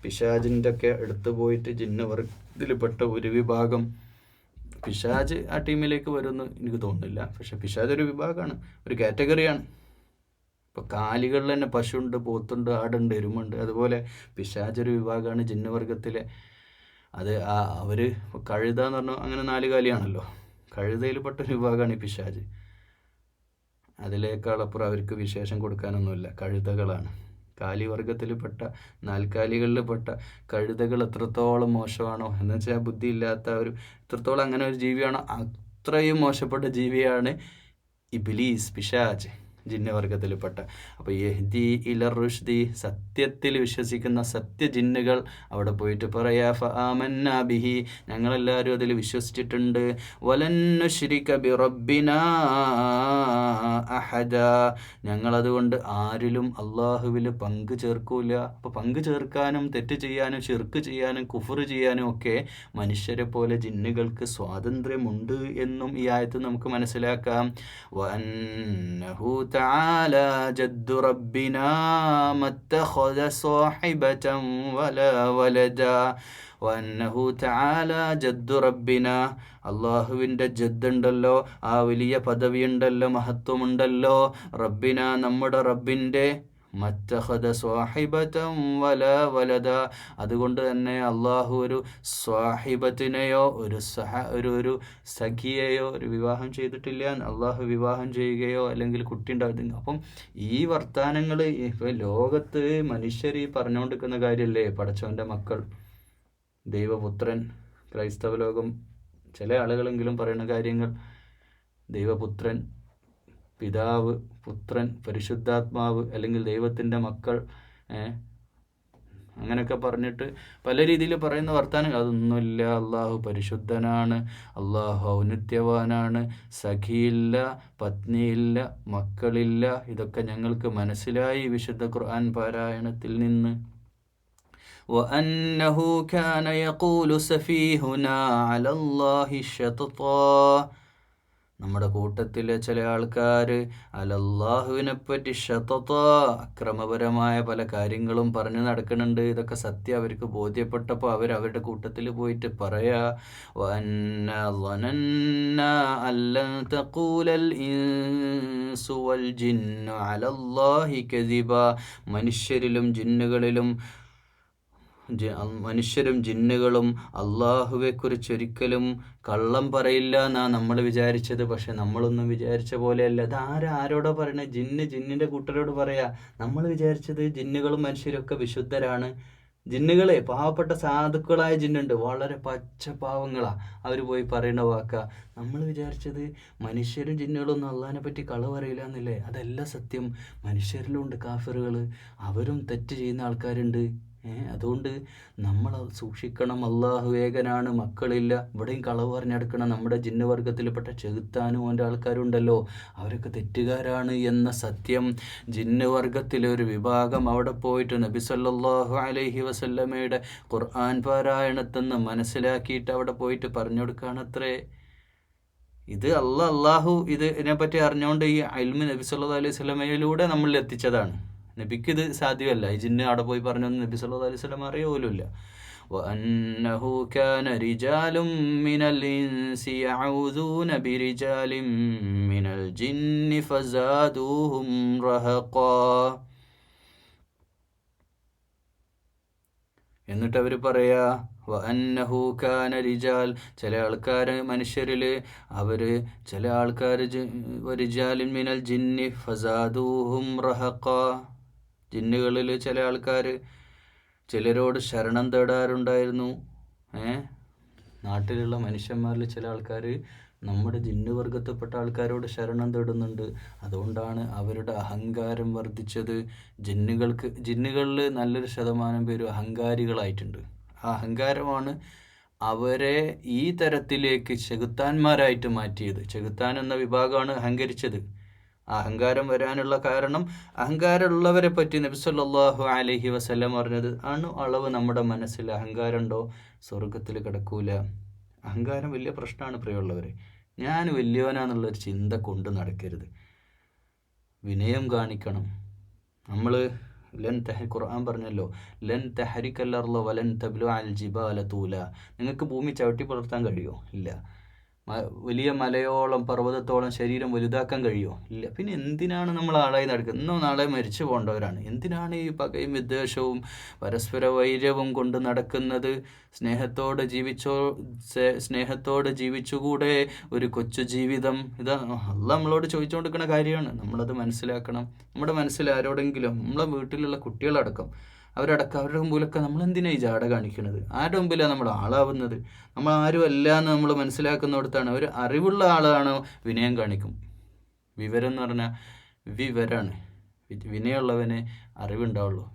പിശാചിൻ്റെ ഒക്കെ എടുത്തു പോയിട്ട് ജിന്നവർഗത്തിൽപ്പെട്ട ഒരു വിഭാഗം പിശാജ് ആ ടീമിലേക്ക് വരുമെന്ന് എനിക്ക് തോന്നുന്നില്ല. പക്ഷെ പിശാജ് ഒരു വിഭാഗമാണ്, ഒരു കാറ്റഗറിയാണ്. ഇപ്പോൾ കാലികളിൽ തന്നെ പശുണ്ട്, പോത്തുണ്ട്, ആടുണ്ട്, എരുമുണ്ട്. അതുപോലെ പിശാജ് ഒരു വിഭാഗമാണ് ജിന്നവർഗത്തിലെ. അത് അവർ കഴുത എന്ന് പറഞ്ഞാൽ അങ്ങനെ 4 കാലിയാണല്ലോ, കഴുതയിൽപ്പെട്ട ഒരു വിഭാഗമാണ് ഈ പിശാജ്. അതിലേക്കാളപ്പുറം അവർക്ക് വിശേഷം കൊടുക്കാനൊന്നുമില്ല, കഴുതകളാണ്. കാലിവർഗത്തിൽപ്പെട്ട, 4 കാലികളിൽപ്പെട്ട കഴുതകൾ എത്രത്തോളം മോശമാണോ എന്ന് വെച്ചാൽ ബുദ്ധിയില്ലാത്ത എത്രത്തോളം അങ്ങനെ ഒരു ജീവിയാണോ അത്രയും മോശപ്പെട്ട ജീവിയാണ് ഇബ്ലീസ്, പിശാച്, ജിന്നവർഗത്തിൽപ്പെട്ട. അപ്പോൾ യഹ്ദി ഇലർ റുഷ്ദി, സത്യത്തിൽ വിശ്വസിക്കുന്ന സത്യജിന്നുകൾ അവിടെ പോയിട്ട് പറയാ ഫആമന്നാ ബിഹി, ഞങ്ങളെല്ലാവരും അതിൽ വിശ്വസിച്ചിട്ടുണ്ട്. വലൻ നുശ്രിക ബിറബ്ബിനാ അഹദ, ഞങ്ങളതുകൊണ്ട് ആരിലും അള്ളാഹുവിൽ പങ്കു ചേർക്കൂല. അപ്പോൾ പങ്കു ചേർക്കാനും തെറ്റ് ചെയ്യാനും ശിർക്ക് ചെയ്യാനും കുഫർ ചെയ്യാനും ഒക്കെ മനുഷ്യരെ പോലെ ജിന്നുകൾക്ക് സ്വാതന്ത്ര്യമുണ്ട് എന്നും ഈ ആയത്ത് നമുക്ക് മനസ്സിലാക്കാം. വഅന്നഹു തആല ജദ്ദു റബ്ബിനാ മത്തഖദ സാഹിബതൻ വലാ വലദ. വഅന്നഹു തആല ജദ്ദു റബ്ബിനാ, അള്ളാഹുവിൻ്റെ ജദ്ദുണ്ടല്ലോ, ആ വലിയ പദവിയുണ്ടല്ലോ, മഹത്വമുണ്ടല്ലോ. റബ്ബിന, നമ്മുടെ റബ്ബിൻ്റെ, മത്തഖദ സ്വാഹിബതൻ വലാ വലദ, അതുകൊണ്ട് തന്നെ അള്ളാഹു ഒരു സ്വാഹിബത്തിനെയോ ഒരു സഖിയെയോ ഒരു വിവാഹം ചെയ്തിട്ടില്ല. അള്ളാഹു വിവാഹം ചെയ്യുകയോ അല്ലെങ്കിൽ കുട്ടി ഉണ്ടാകുന്ന. അപ്പം ഈ വർത്താനങ്ങൾ ഇപ്പോൾ ലോകത്ത് മനുഷ്യർ ഈ പറഞ്ഞുകൊണ്ടിരിക്കുന്ന കാര്യമല്ലേ, പടച്ചവൻ്റെ മക്കൾ, ദൈവപുത്രൻ, ക്രൈസ്തവ ലോകം ചില ആളുകളെങ്കിലും പറയുന്ന കാര്യങ്ങൾ, ദൈവപുത്രൻ, പിതാവ്, പുത്രൻ, പരിശുദ്ധാത്മാവ്, അല്ലെങ്കിൽ ദൈവത്തിൻ്റെ മക്കൾ, അങ്ങനെയൊക്കെ പറഞ്ഞിട്ട് പല രീതിയിൽ പറയുന്ന വർത്താനം, അതൊന്നുമില്ല. അള്ളാഹു പരിശുദ്ധനാണ്, അള്ളാഹു ഔന്നത്യവാനാണ്, സഖിയില്ല, പത്നിയില്ല, മക്കളില്ല. ഇതൊക്കെ ഞങ്ങൾക്ക് മനസ്സിലായി വിശുദ്ധ ഖുർആൻ പാരായണത്തിൽ നിന്ന്. وأنه كان يقول سفيهنا على الله شططا, നമ്മുടെ കൂട്ടത്തിലെ ചില ആൾക്കാർ അലല്ലാഹുവിനെ പറ്റി അക്രമപരമായ പല കാര്യങ്ങളും പറഞ്ഞു നടക്കുന്നുണ്ട്. ഇതൊക്കെ സത്യം അവർക്ക് ബോധ്യപ്പെട്ടപ്പോൾ അവരുടെ കൂട്ടത്തിൽ പോയിട്ട് പറയാ, വഅന്നാ ളനന്നാ അല്ലൻ തഖൂലൽ ഇൻസു വൽ ജിന്നു അലല്ലാഹി കദിബാ. മനുഷ്യരും ജിന്നുകളും അള്ളാഹുവെക്കുറിച്ചൊരിക്കലും കള്ളം പറയില്ല എന്നാ നമ്മൾ വിചാരിച്ചത്. പക്ഷെ നമ്മളൊന്നും വിചാരിച്ച പോലെയല്ല. ഇത് ആരോടാ പറയണേ? ജിന്നിൻ്റെ കൂട്ടരോട് പറയാ. നമ്മൾ വിചാരിച്ചത് ജിന്നുകളും മനുഷ്യരൊക്കെ വിശുദ്ധരാണ്. ജിന്നുകളെ പാവപ്പെട്ട സാധുക്കളായ ജിന്നുണ്ട്, വളരെ പച്ച പാവങ്ങളാ. അവർ പോയി പറയുന്ന വാക്ക. നമ്മൾ വിചാരിച്ചത് മനുഷ്യരും ജിന്നുകളൊന്നും അള്ളാഹിനെ പറ്റി കള പറയില്ല എന്നല്ലേ. അതല്ല സത്യം. മനുഷ്യരിലും ഉണ്ട് കാഫിറുകൾ, അവരും തെറ്റ് ചെയ്യുന്ന ആൾക്കാരുണ്ട്. അതുകൊണ്ട് നമ്മൾ സൂക്ഷിക്കണം. അള്ളാഹു ഏകനാണ്, മക്കളില്ല. ഇവിടെയും കളവ് പറഞ്ഞെടുക്കണം. നമ്മുടെ ജിന്ന് വർഗത്തിൽപ്പെട്ട ചെകുത്താനും അവൻ്റെ ആൾക്കാരുണ്ടല്ലോ, അവരൊക്കെ തെറ്റുകാരാണ് എന്ന സത്യം ജിന്ന് വർഗത്തിലെ ഒരു വിഭാഗം അവിടെ പോയിട്ട് നബി സല്ലല്ലാഹു അലൈഹി വസല്ലമയുടെ ഖുർആൻ പാരായണത്തെന്ന് മനസ്സിലാക്കിയിട്ട് അവിടെ പോയിട്ട് പറഞ്ഞു കൊടുക്കുകയാണത്രേ. ഇത് അള്ളാഹു ഇതിനെപ്പറ്റി അറിഞ്ഞുകൊണ്ട് ഈ ഇൽമ് നബി സല്ലല്ലാഹു അലൈഹി വസല്ലമയിലൂടെ നമ്മളിൽ എത്തിച്ചതാണ്. നബിക്ക് ഇത് സാധ്യമല്ല. ഈ ജിന്ന് അവിടെ പോയി പറഞ്ഞൊന്നും നബി സല്ലല്ലാഹു അലൈഹി വസല്ലം അറിയുപോലുമില്ല. وأنه كان رجال من الإنس يعوذون برجال من الجن فزادوهم رهقا. എന്നിട്ട് അവർ പറയാ, വഅന്നഹു കാന റിജാൽ, ചില ആൾക്കാർ മനുഷ്യരിൽ ചില ആൾക്കാർ റിജാലിൻ മിനൽ ജിന്നി ഫസാദൂഹും റഹഖ. ജിന്നുകളിൽ ചില ആൾക്കാർ ചിലരോട് ശരണം തേടാറുണ്ടായിരുന്നു. നാട്ടിലുള്ള മനുഷ്യന്മാരിൽ ചില ആൾക്കാർ നമ്മുടെ ജിന്നുവർഗത്തിൽപ്പെട്ട ആൾക്കാരോട് ശരണം തേടുന്നുണ്ട്. അതുകൊണ്ടാണ് അവരുടെ അഹങ്കാരം വർദ്ധിച്ചത്. ജിന്നുകളിൽ നല്ലൊരു ശതമാനം പേരും അഹങ്കാരികളായിട്ടുണ്ട്. ആ അഹങ്കാരമാണ് അവരെ ഈ തരത്തിലേക്ക് ചെകുത്താന്മാരായിട്ട് മാറ്റിയത്. ചെകുത്താൻ എന്ന വിഭാഗമാണ് അഹങ്കരിച്ചത്. അഹങ്കാരം വരാനുള്ള കാരണം, അഹങ്കാരമുള്ളവരെ പറ്റി നബി സല്ലല്ലാഹു അലൈഹി വസല്ലം പറഞ്ഞത് ആണ്, അളവ് നമ്മുടെ മനസ്സിൽ അഹങ്കാരം ഉണ്ടോ സ്വർഗത്തിൽ കിടക്കൂല. അഹങ്കാരം വലിയ പ്രശ്നമാണ് പ്രിയമുള്ളവരെ. ഞാൻ വലിയവനാന്നുള്ളൊരു ചിന്ത കൊണ്ട് നടക്കരുത്. വിനയം കാണിക്കണം. നമ്മൾ ഖുർആൻ പറഞ്ഞല്ലോ, ലൻ തഹരിക്കൽ അർള വലൻ തബ്ലു അൽ ജിബാല തൂല. നിങ്ങൾക്ക് ഭൂമി ചവിട്ടി പുലർത്താൻ കഴിയുമോ? ഇല്ല. വലിയ മലയോളം പർവ്വതത്തോളം ശരീരം വലുതാക്കാൻ കഴിയുമോ? ഇല്ല. പിന്നെ എന്തിനാണ് നമ്മൾ ആളായി നടക്കുന്നത്? ഇന്നോ നാളെ മരിച്ചു പോകേണ്ടവരാണ്. എന്തിനാണ് ഈ പകയും വിദ്വേഷവും പരസ്പര വൈര്യവും കൊണ്ട് നടക്കുന്നത്? സ്നേഹത്തോട് ജീവിച്ചുകൂടെ ഒരു കൊച്ചു ജീവിതം? ഇതാ അള്ളാഹ് നമ്മളോട് ചോദിച്ചുകൊണ്ടിരിക്കുന്ന കാര്യമാണ്. നമ്മളത് മനസ്സിലാക്കണം. നമ്മുടെ മനസ്സിൽ ആരോടെങ്കിലും, നമ്മളെ വീട്ടിലുള്ള കുട്ടികളടക്കം, അവരുടെ മുമ്പിലൊക്കെ നമ്മൾ എന്തിനാണ് ഈ ജാട കാണിക്കുന്നത്? ആരുടെ മുമ്പിലാണ് നമ്മൾ ആളാവുന്നത്? നമ്മൾ ആരും അല്ല എന്ന് നമ്മൾ മനസ്സിലാക്കുന്നിടത്താണ്. ഒരു അറിവുള്ള ആളാണോ വിനയം കാണിക്കും. വിവരം എന്ന് പറഞ്ഞാൽ വിവരാണ്. വിനയമുള്ളവന് അറിവുണ്ടാവുള്ളൂ.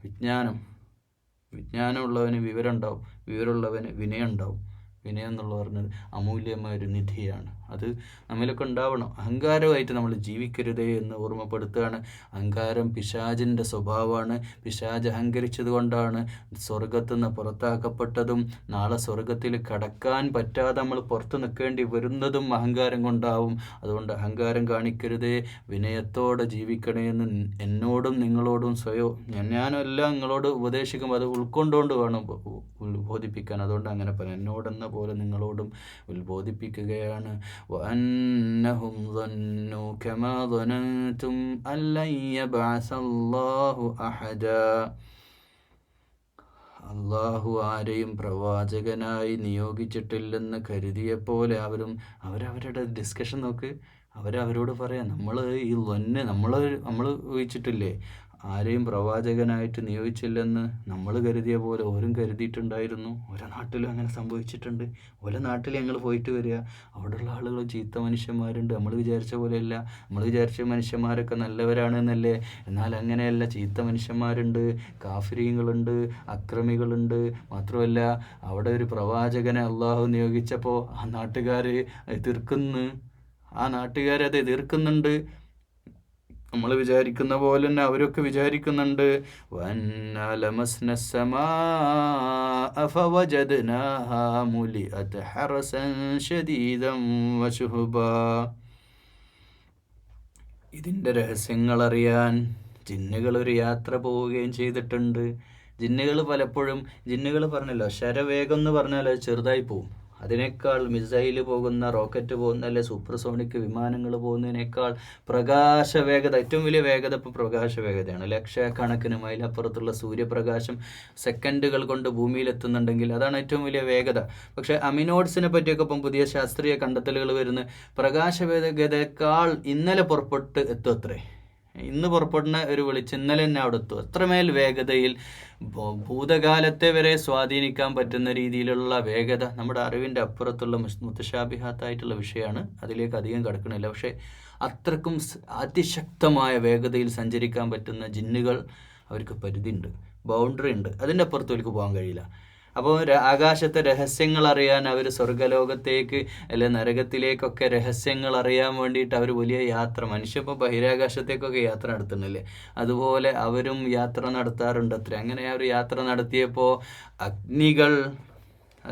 വിജ്ഞാനമുള്ളവന് വിവരം ഉണ്ടാവും. വിവരമുള്ളവന് വിനയം ഉണ്ടാവും. വിനയം എന്നുള്ള പറഞ്ഞത് അമൂല്യമായ ഒരു നിധിയാണ്. അത് നമ്മിലൊക്കെ ഉണ്ടാവണം. അഹങ്കാരമായിട്ട് നമ്മൾ ജീവിക്കരുതേ എന്ന് ഓർമ്മപ്പെടുത്തുകയാണ്. അഹങ്കാരം പിശാചിൻ്റെ സ്വഭാവമാണ്. പിശാച് അഹങ്കരിച്ചത് കൊണ്ടാണ് സ്വർഗത്തു നിന്ന് പുറത്താക്കപ്പെട്ടതും നാളെ സ്വർഗത്തിൽ കടക്കാൻ പറ്റാതെ നമ്മൾ പുറത്ത് നിൽക്കേണ്ടി വരുന്നതും അഹങ്കാരം കൊണ്ടാവും. അതുകൊണ്ട് അഹങ്കാരം കാണിക്കരുതേ, വിനയത്തോടെ ജീവിക്കണേ എന്ന് എന്നോടും നിങ്ങളോടും ഞാനെല്ലാം നിങ്ങളോട് ഉപദേശിക്കും. അത് ഉൾക്കൊണ്ടുകൊണ്ട് വേണം ഉത്ബോധിപ്പിക്കാൻ. അതുകൊണ്ട് അങ്ങനെ പറയാം. എന്നോടെന്ന പോലെ നിങ്ങളോടും ഉത്ബോധിപ്പിക്കുകയാണ്. وأنهم ظنوا كما ظننتم أن لن يبعث الله أحدا. അള്ളാഹു ആരെയും പ്രവാചകനായി നിയോഗിച്ചിട്ടില്ലെന്ന് കരുതിയപ്പോലെ അവരവരുടെ ഡിസ്കഷൻ നോക്ക്. അവരോട് പറയാം, നമ്മൾ ഊഹിച്ചിട്ടില്ലേ, ആരെയും പ്രവാചകനായിട്ട് നിയോഗിച്ചില്ലെന്ന് നമ്മൾ കരുതിയ പോലെ ഓരും കരുതിയിട്ടുണ്ടായിരുന്നു. ഓരോ നാട്ടിലും അങ്ങനെ സംഭവിച്ചിട്ടുണ്ട്. ഓരോ നാട്ടിൽ ഞങ്ങൾ പോയിട്ട് വരിക, അവിടെയുള്ള ആളുകൾ ചീത്ത മനുഷ്യന്മാരുണ്ട്. നമ്മൾ വിചാരിച്ച പോലെയല്ല. നമ്മൾ വിചാരിച്ച മനുഷ്യന്മാരൊക്കെ നല്ലവരാണെന്നല്ലേ. എന്നാൽ അങ്ങനെയല്ല. ചീത്ത മനുഷ്യന്മാരുണ്ട്, കാഫിരീങ്ങളുണ്ട്, അക്രമികളുണ്ട്. മാത്രമല്ല അവിടെ ഒരു പ്രവാചകനെ അള്ളാഹു നിയോഗിച്ചപ്പോൾ ആ നാട്ടുകാരത് എതിർക്കുന്നുണ്ട്. നമ്മൾ വിചാരിക്കുന്ന പോലെ തന്നെ അവരൊക്കെ വിചാരിക്കുന്നുണ്ട്. ഇതിൻ്റെ രഹസ്യങ്ങളറിയാൻ ജിന്നുകളൊരു യാത്ര പോവുകയും ചെയ്തിട്ടുണ്ട്. ജിന്നുകൾ പലപ്പോഴും, ജിന്നുകൾ പറഞ്ഞല്ലോ, ശരവേഗം എന്ന് പറഞ്ഞാൽ അത് ചെറുതായി പോവും. അതിനേക്കാൾ മിസൈൽ പോകുന്ന, റോക്കറ്റ് പോകുന്ന, അല്ലെ സൂപ്പർസോണിക് വിമാനങ്ങൾ പോകുന്നതിനേക്കാൾ പ്രകാശവേഗത, ഏറ്റവും വലിയ വേഗത ഇപ്പോൾ പ്രകാശവേഗതയാണ്. ലക്ഷക്കണക്കിന് മൈലപ്പുറത്തുള്ള സൂര്യപ്രകാശം സെക്കൻഡുകൾ കൊണ്ട് ഭൂമിയിലെത്തുന്നുണ്ടെങ്കിൽ അതാണ് ഏറ്റവും വലിയ വേഗത. പക്ഷേ അമിനോഡ്സിനെ പറ്റിയൊക്കെ ഇപ്പം പുതിയ ശാസ്ത്രീയ കണ്ടെത്തലുകൾ വരുന്ന പ്രകാശവേഗതയേക്കാൾ ഇന്നലെ പുറപ്പെട്ട് എത്തും അത്രേ. ഇന്ന് പുറപ്പെടുന്ന ഒരു ഇന്നലെ തന്നെ അവിടെ എത്തും. അത്രമേൽ വേഗതയിൽ ഭൂതകാലത്തെ വരെ സ്വാധീനിക്കാൻ പറ്റുന്ന രീതിയിലുള്ള വേഗത നമ്മുടെ അറിവിൻ്റെ അപ്പുറത്തുള്ള മുത്തശാബിഹാത്തായിട്ടുള്ള വിഷയമാണ്. അതിലേക്ക് അധികം കിടക്കണില്ല. പക്ഷേ അത്രക്കും അതിശക്തമായ വേഗതയിൽ സഞ്ചരിക്കാൻ പറ്റുന്ന ജിന്നുകൾ അവർക്ക് പരിധിയുണ്ട്, ബൗണ്ടറി ഉണ്ട്. അതിൻ്റെ അപ്പുറത്ത് അവർക്ക് പോകാൻ കഴിയില്ല. അപ്പോൾ ആകാശത്തെ രഹസ്യങ്ങൾ അറിയാൻ അവർ സ്വർഗലോകത്തേക്ക് അല്ലെ നരകത്തിലേക്കൊക്കെ രഹസ്യങ്ങൾ അറിയാൻ വേണ്ടിയിട്ട് അവർ വലിയ യാത്ര, മനുഷ്യ ഇപ്പോൾ ബഹിരാകാശത്തേക്കൊക്കെ യാത്ര നടത്തുന്നില്ലേ, അതുപോലെ അവരും യാത്ര നടത്താറുണ്ട് അത്ര. അങ്ങനെ അവർ യാത്ര നടത്തിയപ്പോൾ അഗ്നികൾ,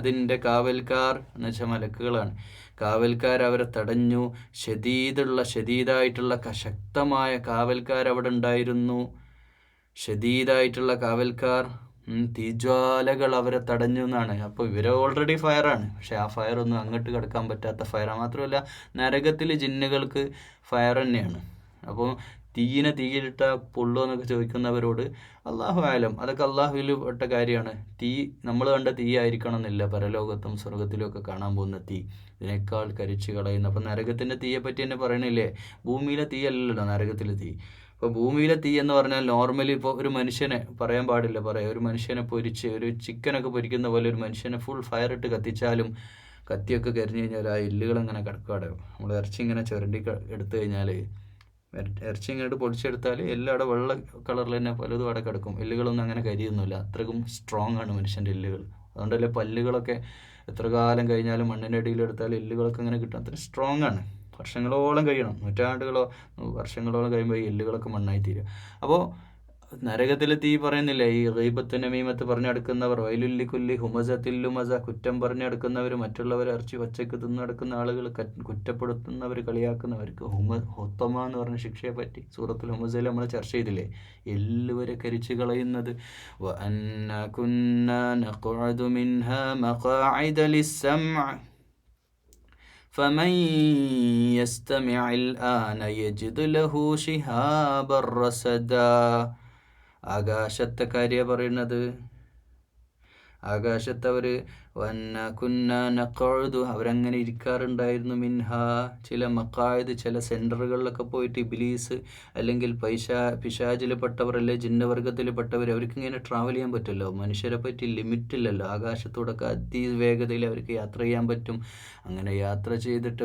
അതിൻ്റെ കാവൽക്കാർ എന്ന് വെച്ചാൽ മലക്കുകളാണ്, കാവൽക്കാർ അവരെ തടഞ്ഞു. ഷദീദായിട്ടുള്ള ശക്തമായ കാവൽക്കാർ അവിടെ ഉണ്ടായിരുന്നു. ഷദീദായിട്ടുള്ള കാവൽക്കാർ, തീജ്വാലകൾ അവരെ തടഞ്ഞു എന്നാണ്. അപ്പോൾ ഇവർ ഓൾറെഡി ഫയറാണ്, പക്ഷേ ആ ഫയറൊന്നും അങ്ങോട്ട് കിടക്കാൻ പറ്റാത്ത ഫയറാണ്. മാത്രമല്ല നരകത്തിൽ ജിന്നുകൾക്ക് ഫയർ തന്നെയാണ്. അപ്പോൾ തീയിലിട്ട പൊള്ളോ എന്നൊക്കെ ചോദിക്കുന്നവരോട് അള്ളാഹു ആലം, അതൊക്കെ അള്ളാഹുവിൽ പെട്ട കാര്യമാണ്. തീ നമ്മൾ കണ്ട തീ ആയിരിക്കണം എന്നില്ല, പരലോകത്തും സ്വർഗത്തിലും ഒക്കെ കാണാൻ പോകുന്ന തീ ഇതിനേക്കാൾ കരിച്ചു കളയുന്നു. അപ്പം നരകത്തിൻ്റെ തീയെ പറ്റി തന്നെ പറയണില്ലേ, ഭൂമിയിലെ തീ അല്ലല്ലോ നരകത്തിലെ തീ. ഇപ്പോൾ ഭൂമിയിലെ തീ എന്ന് പറഞ്ഞാൽ നോർമലി ഇപ്പോൾ ഒരു മനുഷ്യനെ പറയാൻ പാടില്ല, ഒരു മനുഷ്യനെ പൊരിച്ച്, ഒരു ചിക്കനൊക്കെ പൊരിക്കുന്ന പോലെ ഒരു മനുഷ്യനെ ഫുൾ ഫയർ ഇട്ട് കത്തിച്ചാലും കത്തിയൊക്കെ കരിഞ്ഞു കഴിഞ്ഞാൽ ആ എല്ലുകളങ്ങനെ കിടക്കാടെ. നമ്മൾ ഇറച്ചി ഇങ്ങനെ ചുരണ്ടി എടുത്തു കഴിഞ്ഞാൽ, ഇറച്ചി ഇങ്ങോട്ട് പൊടിച്ചെടുത്താൽ എല്ലാം അവിടെ വെള്ള കളറിൽ തന്നെ പലതും അവിടെ കിടക്കും. എല്ലുകളൊന്നും അങ്ങനെ കരിയൊന്നുമില്ല. അത്രക്കും സ്ട്രോങ് ആണ് മനുഷ്യൻ്റെ എല്ലുകൾ. അതുകൊണ്ടല്ലേ പല്ലുകളൊക്കെ എത്ര കാലം കഴിഞ്ഞാലും മണ്ണിൻ്റെ അടിയിലെടുത്താൽ എല്ലുകളൊക്കെ അങ്ങനെ കിട്ടും. അത്ര സ്ട്രോങ് ആണ്. വർഷങ്ങളോളം കഴിയണം, വർഷങ്ങളോളം കഴിയുമ്പോൾ ഈ എല്ലുകളൊക്കെ മണ്ണായി തീരും. അപ്പോൾ നരകത്തിൽ തീ പറയുന്നില്ല, ഈ ഗീബത്ത് നമീമത്ത് പറഞ്ഞെടുക്കുന്നവർ, വൈലുല്ലിക്കുല്ലി ഹുമസത്തിൽ ലുമസ, കുറ്റം പറഞ്ഞെടുക്കുന്നവർ, മറ്റുള്ളവരെ ഇറച്ചി പച്ചക്ക് തിന്നെടുക്കുന്ന ആളുകൾ, കുറ്റപ്പെടുത്തുന്നവർ, കളിയാക്കുന്നവർക്ക് ഹുത്തമ എന്ന് പറഞ്ഞ ശിക്ഷയെ പറ്റി സൂറത്തുൽ ഹുമസയിൽ നമ്മൾ ചർച്ച ചെയ്തില്ലേ, എല്ലുവരെ കരിച്ചു കളയുന്നത്. فمن يستمع الآن يجد له شهابا رصدا. ആകാശത്തെ കാര്യ പറയുന്നത്. ആകാശത്തവർ അവരങ്ങനെ ഇരിക്കാറുണ്ടായിരുന്നു. മിൻഹ, ചില മക്കായത്, ചില സെൻറ്ററുകളിലൊക്കെ പോയിട്ട് ഇബ്ലീസ് അല്ലെങ്കിൽ പിശാചിൽപ്പെട്ടവർ അല്ലെ ജിന്നവർഗത്തിൽപ്പെട്ടവർ, അവർക്ക് ഇങ്ങനെ ട്രാവൽ ചെയ്യാൻ പറ്റുമല്ലോ. മനുഷ്യരെ പറ്റി ലിമിറ്റില്ലല്ലോ. ആകാശത്തൂടൊക്കെ അതിവേഗതയിൽ അവർക്ക് യാത്ര ചെയ്യാൻ പറ്റും. അങ്ങനെ യാത്ര ചെയ്തിട്ട്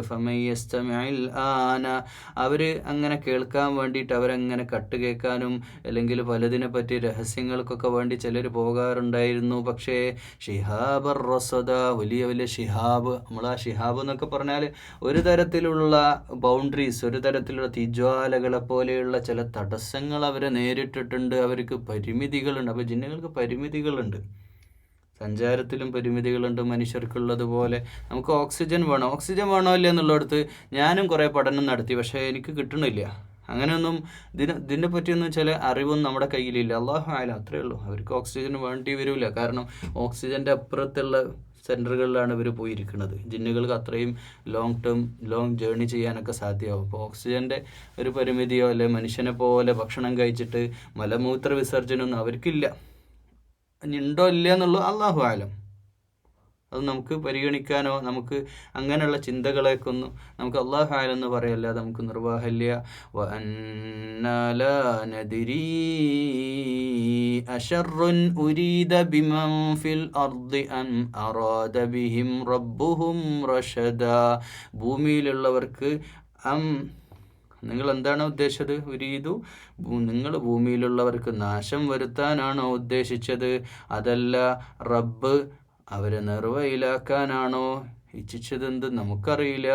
അവർ അങ്ങനെ കേൾക്കാൻ വേണ്ടിയിട്ട് അവരങ്ങനെ കട്ട് കേൾക്കാനും അല്ലെങ്കിൽ പലതിനെ പറ്റി രഹസ്യങ്ങൾക്കൊക്കെ വേണ്ടി ചിലർ പോകാറുണ്ടായിരുന്നു. പക്ഷേ ഷിഹാബർ റസദ, വലിയ വലിയ ഷിഹാബ്, നമ്മൾ ആ ഷിഹാബ് എന്നൊക്കെ പറഞ്ഞാൽ ഒരു തരത്തിലുള്ള ബൗണ്ടറീസ്, ഒരു തരത്തിലുള്ള തീജ്വാലകളെ പോലെയുള്ള ചില തടസ്സങ്ങൾ അവരെ നേരിട്ടിട്ടുണ്ട്. അവർക്ക് പരിമിതികളുണ്ട്. അപ്പോൾ ജിന്നുകൾക്ക് പരിമിതികളുണ്ട്, സഞ്ചാരത്തിലും പരിമിതികളുണ്ട് മനുഷ്യർക്കുള്ളതുപോലെ. നമുക്ക് ഓക്സിജൻ വേണോ ഇല്ല എന്നുള്ളിടത്ത് ഞാനും കുറേ പഠനം നടത്തി, പക്ഷേ എനിക്ക് കിട്ടണില്ല. അങ്ങനെയൊന്നും ഇതിനെ പറ്റിയൊന്നും ചില അറിവൊന്നും നമ്മുടെ കയ്യിലില്ല. അള്ളാഹു ആയാലും അത്രയേ ഉള്ളൂ. അവർക്ക് ഓക്സിജൻ വേണ്ടി വരില്ല. കാരണം ഓക്സിജൻ്റെ അപ്പുറത്തുള്ള സെൻറ്ററുകളിലാണ് ഇവർ പോയിരിക്കുന്നത്. ജിന്നുകൾക്ക് അത്രയും ലോങ് ജേർണി ചെയ്യാനൊക്കെ സാധ്യമാവും. അപ്പോൾ ഓക്സിജൻ്റെ ഒരു പരിമിതിയോ അല്ലെ മനുഷ്യനെ പോലെ ഭക്ഷണം കഴിച്ചിട്ട് മലമൂത്ര വിസർജനമൊന്നും അവർക്കില്ല. ഉണ്ടോ ഇല്ല എന്നുള്ളത് അള്ളാഹു ആലം. അത് നമുക്ക് പരിഗണിക്കാനോ നമുക്ക് അങ്ങനെയുള്ള ചിന്തകളേക്കൊന്നും നമുക്ക് അള്ളാഹു ആലം എന്ന് പറയല്ലാതെ നമുക്ക് നിർവാഹമില്ല. അശർറുൻ ഉരീദ ബിമൻ ഫിൽ അർദി അൻ അറാദ ബിഹിം റബ്ബുഹും റഷദാ. ഭൂമിയിലുള്ളവർക്ക് നിങ്ങൾ എന്താണ് ഉദ്ദേശിച്ചത്? ഉരീദു, നിങ്ങൾ ഭൂമിയിലുള്ളവർക്ക് നാശം വരുത്താനാണോ ഉദ്ദേശിച്ചത്? അതല്ല റബ്ബ് അവരെ നിർവയിലാക്കാനാണോ ഇച്ഛിച്ചതെന്ത് നമുക്കറിയില്ല.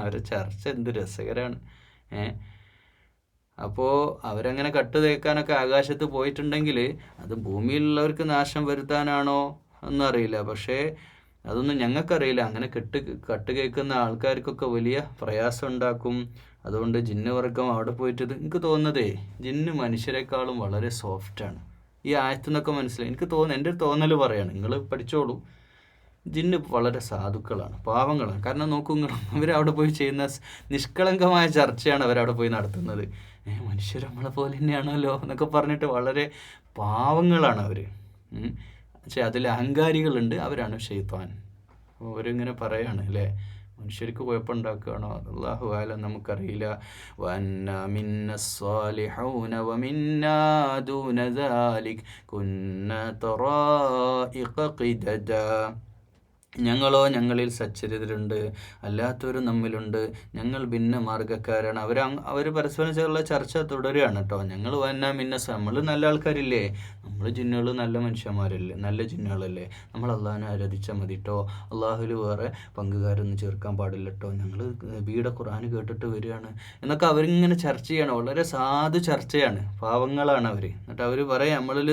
അവരെ ചർച്ച എന്ത് രസകരമാണ്. അപ്പോൾ അവരങ്ങനെ കട്ട് തേക്കാനൊക്കെ ആകാശത്ത് പോയിട്ടുണ്ടെങ്കിൽ അത് ഭൂമിയിലുള്ളവർക്ക് നാശം വരുത്താനാണോ എന്നറിയില്ല. പക്ഷേ അതൊന്നും ഞങ്ങൾക്കറിയില്ല. അങ്ങനെ കട്ട് കേൾക്കുന്ന ആൾക്കാർക്കൊക്കെ വലിയ പ്രയാസം ഉണ്ടാക്കും. അതുകൊണ്ട് ജിന്ന് വർഗം അവിടെ പോയിട്ട് എനിക്ക് തോന്നുന്നതേ ജിന്ന് മനുഷ്യരെക്കാളും വളരെ സോഫ്റ്റാണ്. ഈ ആയത്തു നിന്നൊക്കെ മനസ്സിലായി. എനിക്ക് തോന്നുന്നു, എൻ്റെ ഒരു തോന്നൽ പറയാണ്, നിങ്ങൾ പഠിച്ചോളൂ. ജിന്ന് വളരെ സാധുക്കളാണ്, പാവങ്ങളാണ്. കാരണം നോക്കൂ, അവരവിടെ പോയി ചെയ്യുന്ന നിഷ്കളങ്കമായ ചർച്ചയാണ് അവരവിടെ പോയി നടത്തുന്നത്. മനുഷ്യർ നമ്മളെ പോലെ തന്നെയാണല്ലോ എന്നൊക്കെ പറഞ്ഞിട്ട് വളരെ പാവങ്ങളാണ് അവർ. പക്ഷെ അതിൽ അഹങ്കാരികളുണ്ട്, അവരാണ് ശൈത്താൻ. അവരിങ്ങനെ പറയാണ് അല്ലേ, മനുഷ്യർക്ക് കുഴപ്പമുണ്ടാക്കുകയാണോ? അല്ലാഹു ആലം, നമുക്കറിയില്ല. വഅന്നാ മിന്നസ്സാലിഹൂന വമിന്നാ ദൂന ദാലിക് കുന്നാ തറായിഖ ഖിദദാ. ഞങ്ങളോ, ഞങ്ങളിൽ സച്ചരിതരുണ്ട്, അല്ലാത്തവരും നമ്മിലുണ്ട്, ഞങ്ങൾ ഭിന്ന മാർഗ്ഗക്കാരാണ്. അവർ പരസ്പരം ചേർന്നുള്ള ചർച്ച തുടരുകയാണ് കേട്ടോ. ഞങ്ങൾ വന്നാ മിന്നസ്, നമ്മൾ നല്ല ആൾക്കാരില്ലേ, നമ്മൾ ജിന്നുകൾ നല്ല മനുഷ്യന്മാരല്ലേ, നല്ല ജിന്നുകളല്ലേ, നമ്മൾ അള്ളാഹിനെ ആരാധിച്ചാൽ മതി കേട്ടോ, അള്ളാഹുൽ വേറെ പങ്കുകാരൊന്നും ചേർക്കാൻ പാടില്ല കേട്ടോ, ഞങ്ങൾ ബീയുടെ ഖുർആൻ കേട്ടിട്ട് വരികയാണ് എന്നൊക്കെ അവരിങ്ങനെ ചർച്ച ചെയ്യണം. വളരെ സാധു ചർച്ചയാണ്, പാവങ്ങളാണ് അവർ. എന്നിട്ട് അവർ പറയാം, നമ്മളിൽ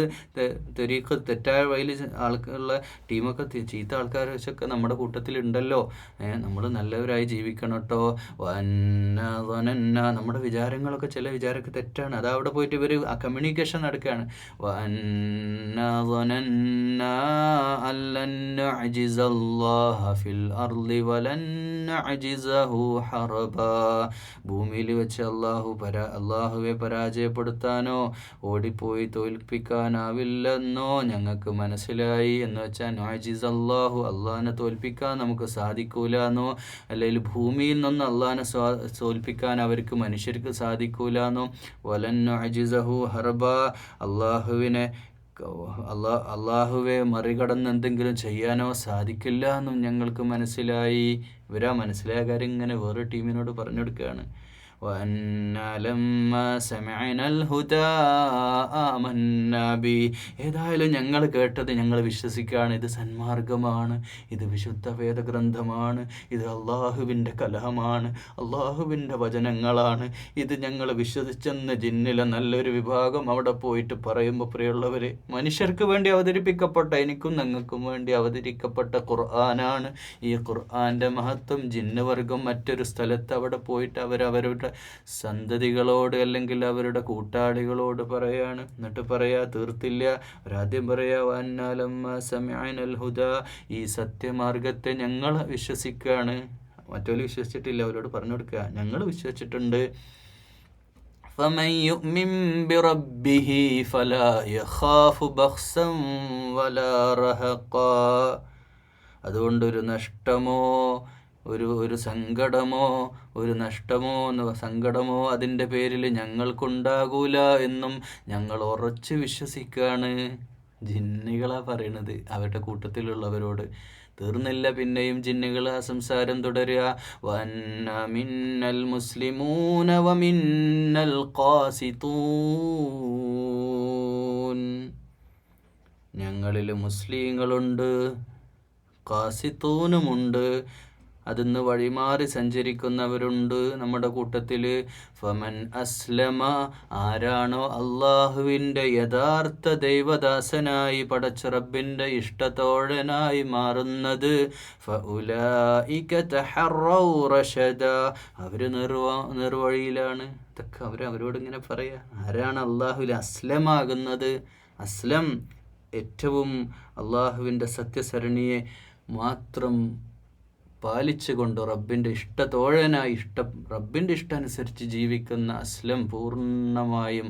തെറ്റായ വഴിയിൽ ആൾക്കുള്ള ടീമൊക്കെ ചീത്ത ആൾക്കാർ ഒക്കെ നമ്മുടെ കൂട്ടത്തിലുണ്ടല്ലോ, നമ്മൾ നല്ലവരായി ജീവിക്കണം കേട്ടോ. നമ്മുടെ വിചാരങ്ങളൊക്കെ, ചില വിചാരമൊക്കെ തെറ്റാണ്, അത് അവിടെ പോയിട്ട് ഇവർ കമ്മ്യൂണിക്കേഷൻ നടക്കുകയാണ്. ഭൂമിയിൽ വെച്ച് അള്ളാഹുവെ പരാജയപ്പെടുത്താനോ ഓടിപ്പോയി തോൽപ്പിക്കാനാവില്ലെന്നോ ഞങ്ങൾക്ക് മനസ്സിലായി എന്ന് വെച്ചാൽ നാജിസ് അള്ളാഹു, അള്ളാഹിനെ തോൽപ്പിക്കാൻ നമുക്ക് സാധിക്കൂല എന്നോ, അല്ലെങ്കിൽ ഭൂമിയിൽ നിന്ന് അള്ളാഹിനെ തോൽപ്പിക്കാൻ അവർക്ക് മനുഷ്യർക്ക് സാധിക്കൂല എന്നോ, വലൻ അജിസഹു ഹർബ, അള്ളാഹുവെ മറികടന്ന് എന്തെങ്കിലും ചെയ്യാനോ സാധിക്കില്ല എന്നും ഞങ്ങൾക്ക് മനസ്സിലായി. ഇവരാ മനസ്സിലായ കാര്യം ഇങ്ങനെ വേറെ ടീമിനോട് പറഞ്ഞു കൊടുക്കുകയാണ്. ഏതായാലും ഞങ്ങൾ കേട്ടത് ഞങ്ങൾ വിശ്വസിക്കുകയാണ്, ഇത് സന്മാർഗമാണ്, ഇത് വിശുദ്ധ വേദഗ്രന്ഥമാണ്, ഇത് അള്ളാഹുവിൻ്റെ കലാമാണ്, അള്ളാഹുവിൻ്റെ വചനങ്ങളാണ്, ഇത് ഞങ്ങൾ വിശ്വസിച്ചെന്ന് ജിന്നിലെ നല്ലൊരു വിഭാഗം അവിടെ പോയിട്ട് പറയുമ്പോൾ, പ്രിയമുള്ളവർ, മനുഷ്യർക്ക് വേണ്ടി അവതരിപ്പിക്കപ്പെട്ട, എനിക്കും ഞങ്ങൾക്കും വേണ്ടി അവതരിക്കപ്പെട്ട ഖുർആനാണ്. ഈ ഖുർആൻ്റെ മഹത്വം ജിന്ന് വർഗം മറ്റൊരു സ്ഥലത്ത് അവിടെ പോയിട്ട് അവരവരുടെ സന്തതികളോട് അല്ലെങ്കിൽ അവരുടെ കൂട്ടാളികളോട് പറയാണ്. എന്നിട്ട് പറയാ, തീർത്തില്ല. ഒരാദ്യം പറയാ, വഅന്നാലമ്മ സമിഅനൽ ഹുദാ, ഈ സത്യമാർഗത്തെ ഞങ്ങൾ വിശ്വസിക്കുകയാണ്. മറ്റൊരു വിശ്വസിച്ചിട്ടില്ല, അവരോട് പറഞ്ഞു കൊടുക്കുക, ഞങ്ങൾ വിശ്വസിച്ചിട്ടുണ്ട്. فمن يؤمن بربه فلا يخاف بخسا ولا رهقا. അതുകൊണ്ടൊരു നഷ്ടമോ ഒരു സങ്കടമോ സങ്കടമോ അതിൻ്റെ പേരിൽ ഞങ്ങൾക്കുണ്ടാകൂല എന്നും ഞങ്ങൾ ഉറച്ചു വിശ്വസിക്കുകയാണ്. ജിന്നുകളാ പറയണത് അവരുടെ കൂട്ടത്തിലുള്ളവരോട്. തീർന്നില്ല, പിന്നെയും ജിന്നുകൾ ആ സംസാരം തുടരുക. വന്ന മിന്നൽ മുസ്ലിമൂന വമിന്നൽ ഖാസിതൂൻ. ഞങ്ങളിൽ മുസ്ലിങ്ങളുണ്ട്, ഖാസിതൂനുമുണ്ട്, അതിന്ന് വഴിമാറി സഞ്ചരിക്കുന്നവരുണ്ട് നമ്മുടെ കൂട്ടത്തിൽ. ഫമൻ അസ്ലമ, ആരാണോ അള്ളാഹുവിൻ്റെ യഥാർത്ഥ ദൈവദാസനായി പടച്ച റബ്ബിൻ്റെ ഇഷ്ടത്തോഴനായി മാറുന്നത്, ഫഉലൈക തഹറൗ റശദ, അവർ നിർവഴിയിലാണ്. ഇതൊക്കെ അവരോട് ഇങ്ങനെ പറയാ, ആരാണ് അള്ളാഹുവിൽ അസ്ലമാകുന്നത്. അസ്ലം ഏറ്റവും അള്ളാഹുവിൻ്റെ സത്യസരണിയെ മാത്രം പാലിച്ചുകൊണ്ട് റബ്ബിൻ്റെ ഇഷ്ടത്തോഴനായി റബ്ബിൻ്റെ ഇഷ്ടമനുസരിച്ച് ജീവിക്കുന്ന അസ്ലം പൂർണ്ണമായും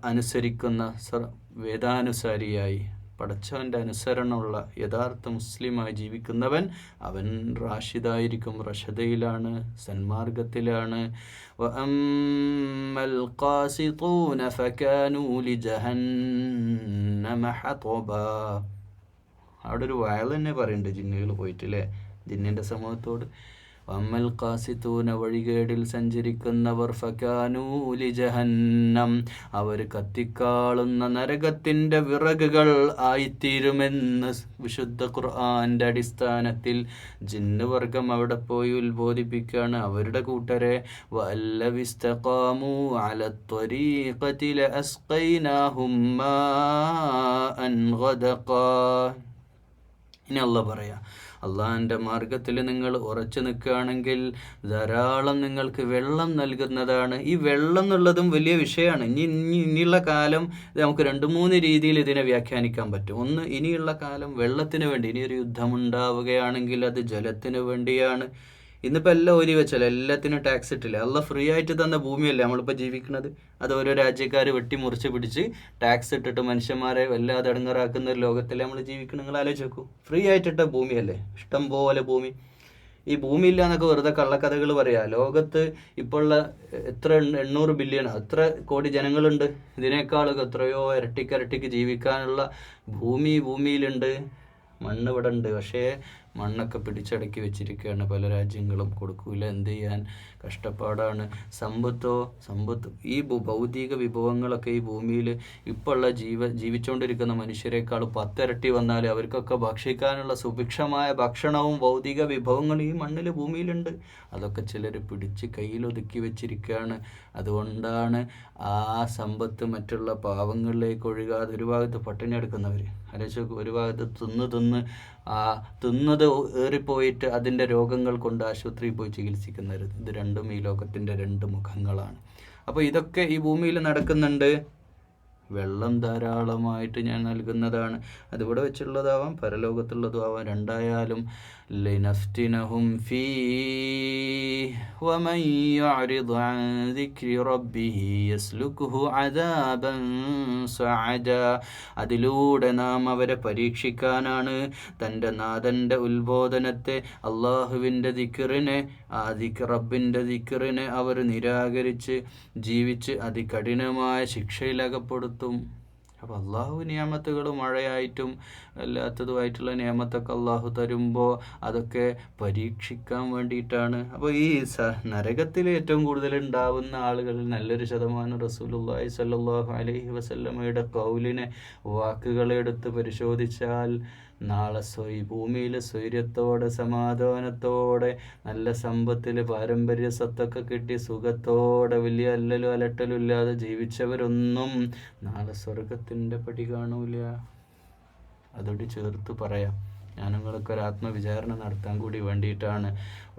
അനുസരിക്കുന്ന വേദാനുസാരിയായി പടച്ചവൻ്റെ അനുസരണമുള്ള യഥാർത്ഥ മുസ്ലിമായി ജീവിക്കുന്നവൻ അവൻ റാഷിദായിരിക്കും, റഷദയിലാണ്, സന്മാർഗത്തിലാണ്. വഅമ്മൽ ഖാസിതൂന ഫകാനൂ ലിജഹന്നമ ഹതബാ. അവിടെ ഒരു വയൽ തന്നെ പറയുന്നുണ്ട് ജിന്നുകൾ പോയിട്ടില്ലേ, ജിന്നിൻ്റെ സമൂഹത്തോട്. വഅമ്മൽ ഖാസിതൂന, വഴികേടിൽ സഞ്ചരിക്കുന്നവർ, ഫകാനൂ ലിജഹന്നം, അവർ കത്തിക്കാളുന്ന നരകത്തിൻ്റെ വിറകുകൾ ആയിത്തീരുമെന്ന് വിശുദ്ധ ഖുർആന്റെ അടിസ്ഥാനത്തിൽ ജിന്നുവർഗം അവിടെ പോയി ഉത്ബോധിപ്പിക്കുകയാണ് അവരുടെ കൂട്ടരെ. വഅല്ലവിസ്തഖാമൂ അലത്വരീഖതി ലഅസ്ഖൈനാഹും മാഅൻ ഗദഖാ. ഇനി അള്ളാഹ് പറയാം, അള്ളാഹിൻ്റെ മാർഗത്തിൽ നിങ്ങൾ ഉറച്ചു നിൽക്കുകയാണെങ്കിൽ ധാരാളം നിങ്ങൾക്ക് വെള്ളം നൽകുന്നതാണ്. ഈ വെള്ളം എന്നുള്ളതും വലിയ വിഷയമാണ്. ഇനിയുള്ള കാലം നമുക്ക് 2-3 രീതിയിൽ ഇതിനെ വ്യാഖ്യാനിക്കാൻ പറ്റും. ഒന്ന്, ഇനിയുള്ള കാലം വെള്ളത്തിന് വേണ്ടി, ഇനിയൊരു യുദ്ധമുണ്ടാവുകയാണെങ്കിൽ അത് ജലത്തിന് വേണ്ടിയാണ്. ഇന്നിപ്പോൾ എല്ലാം ഒരു വെച്ചല്ല, എല്ലാത്തിനും ടാക്സ് ഇട്ടില്ല. അല്ല ഫ്രീ ആയിട്ട് തന്ന ഭൂമിയല്ലേ നമ്മളിപ്പോൾ ജീവിക്കുന്നത്. അത് ഓരോ രാജ്യക്കാർ വെട്ടിമുറിച്ച് പിടിച്ച് ടാക്സ് ഇട്ടിട്ട് മനുഷ്യന്മാരെ വല്ലാതെ അടങ്ങറാക്കുന്ന ഒരു ലോകത്തല്ലേ നമ്മൾ ജീവിക്കണം. നിങ്ങൾ ആലോചിച്ച് നോക്കൂ, ഫ്രീ ആയിട്ടിട്ട ഭൂമിയല്ലേ, ഇഷ്ടം പോലെ ഭൂമി. ഈ ഭൂമിയില്ല എന്നൊക്കെ വെറുതെ കള്ളക്കഥകൾ പറയാ. ലോകത്ത് ഇപ്പോൾ ഉള്ള എത്ര 800 ബില്യൺ എത്ര കോടി ജനങ്ങളുണ്ട്. ഇതിനേക്കാളൊക്കെ എത്രയോ ഇരട്ടിക്ക് ജീവിക്കാനുള്ള ഭൂമിയിലുണ്ട്. മണ്ണ് ഇവിടെ ഉണ്ട്, പക്ഷേ മണ്ണൊക്കെ പിടിച്ചടക്കി വെച്ചിരിക്കുകയാണ് പല രാജ്യങ്ങളും. കൊടുക്കൂല, എന്ത് ചെയ്യാൻ, കഷ്ടപ്പാടാണ്. സമ്പത്ത് ഈ ഭൗതിക വിഭവങ്ങളൊക്കെ ഈ ഭൂമിയിൽ ഇപ്പോൾ ഉള്ള ജീവിച്ചുകൊണ്ടിരിക്കുന്ന മനുഷ്യരെക്കാൾ 10 ഇരട്ടി വന്നാൽ അവർക്കൊക്കെ ഭക്ഷിക്കാനുള്ള സുഭിക്ഷമായ ഭക്ഷണവും ഭൗതിക വിഭവങ്ങളും ഈ മണ്ണിൽ ഭൂമിയിലുണ്ട്. അതൊക്കെ ചിലർ പിടിച്ച് കയ്യിലൊതുക്കി വെച്ചിരിക്കുകയാണ്. അതുകൊണ്ടാണ് ആ സമ്പത്ത് മറ്റുള്ള പാവങ്ങളിലേക്ക് ഒഴുകാതെ ഒരു ഭാഗത്ത് പട്ടിണി എടുക്കുന്നവർ. ആലോചിച്ച്, ഒരു ഭാഗത്ത് തിന്നത് ഏറിപ്പോയിട്ട് അതിൻ്റെ രോഗങ്ങൾ കൊണ്ട് ആശുപത്രിയിൽ പോയി ചികിത്സിക്കുന്നവർ. ഇത് രണ്ടും ഈ ലോകത്തിൻ്റെ 2 മുഖങ്ങളാണ്. അപ്പോൾ ഇതൊക്കെ ഈ ഭൂമിയിൽ നടക്കുന്നുണ്ട്. വെള്ളം ധാരാളമായിട്ട് ഞാൻ നൽകുന്നതാണ്. അതിവിടെ വെച്ചുള്ളതാവാം, പരലോകത്തുള്ളതും ആവാം, രണ്ടായാലും. ലിനഫ്തിനഹും ഫീഹി വമൻ യഅ്രിദ് അൻ ദിക്രി റബ്ബിഹി യസ്ലുക്ഹു അദാബൻ സഅദാ. അതിലൂടെ നാം അവരെ പരീക്ഷിക്കാനാണ്. തൻ്റെ നാഥൻ്റെ ഉത്ബോധനത്തെ, അള്ളാഹുവിൻ്റെ ദിക്റിനെ, റബ്ബിൻ്റെ ദിക്റിനെ അവർ നിരാകരിച്ച് ജീവിച്ച് അതികഠിനമായ ശിക്ഷയിലകപ്പെടുത്തും. അപ്പോൾ അള്ളാഹു നിയമത്തുകൾ മഴയായിട്ടും അല്ലാത്തതുമായിട്ടുള്ള നിയമത്തൊക്കെ അള്ളാഹു തരുമ്പോൾ അതൊക്കെ പരീക്ഷിക്കാൻ വേണ്ടിയിട്ടാണ്. അപ്പോൾ ഈ നരകത്തിൽ ഏറ്റവും കൂടുതൽ ഉണ്ടാവുന്ന ആളുകളിൽ നല്ലൊരു ശതമാനം റസൂലുള്ളാഹി സ്വല്ലല്ലാഹു അലൈഹി വസല്ലമയുടെ ഖൗലിനെ, വാക്കുകളെ എടുത്ത് പരിശോധിച്ചാൽ നാളെ ഭൂമിയിൽ സ്വൈര്യത്തോടെ സമാധാനത്തോടെ നല്ല സമ്പത്തിൽ പാരമ്പര്യ സ്വത്തൊക്കെ കിട്ടി സുഖത്തോടെ വലിയ അല്ലലും അലട്ടലും ഇല്ലാതെ ജീവിച്ചവരൊന്നും നാളെ സ്വർഗത്തിൻ്റെ പടി കാണൂല. അതോട് ചേർത്ത് പറയാം, ഞാൻ നിങ്ങൾക്ക് ഒരു ആത്മവിചാരണ നടത്താൻ കൂടി വേണ്ടിയിട്ടാണ്.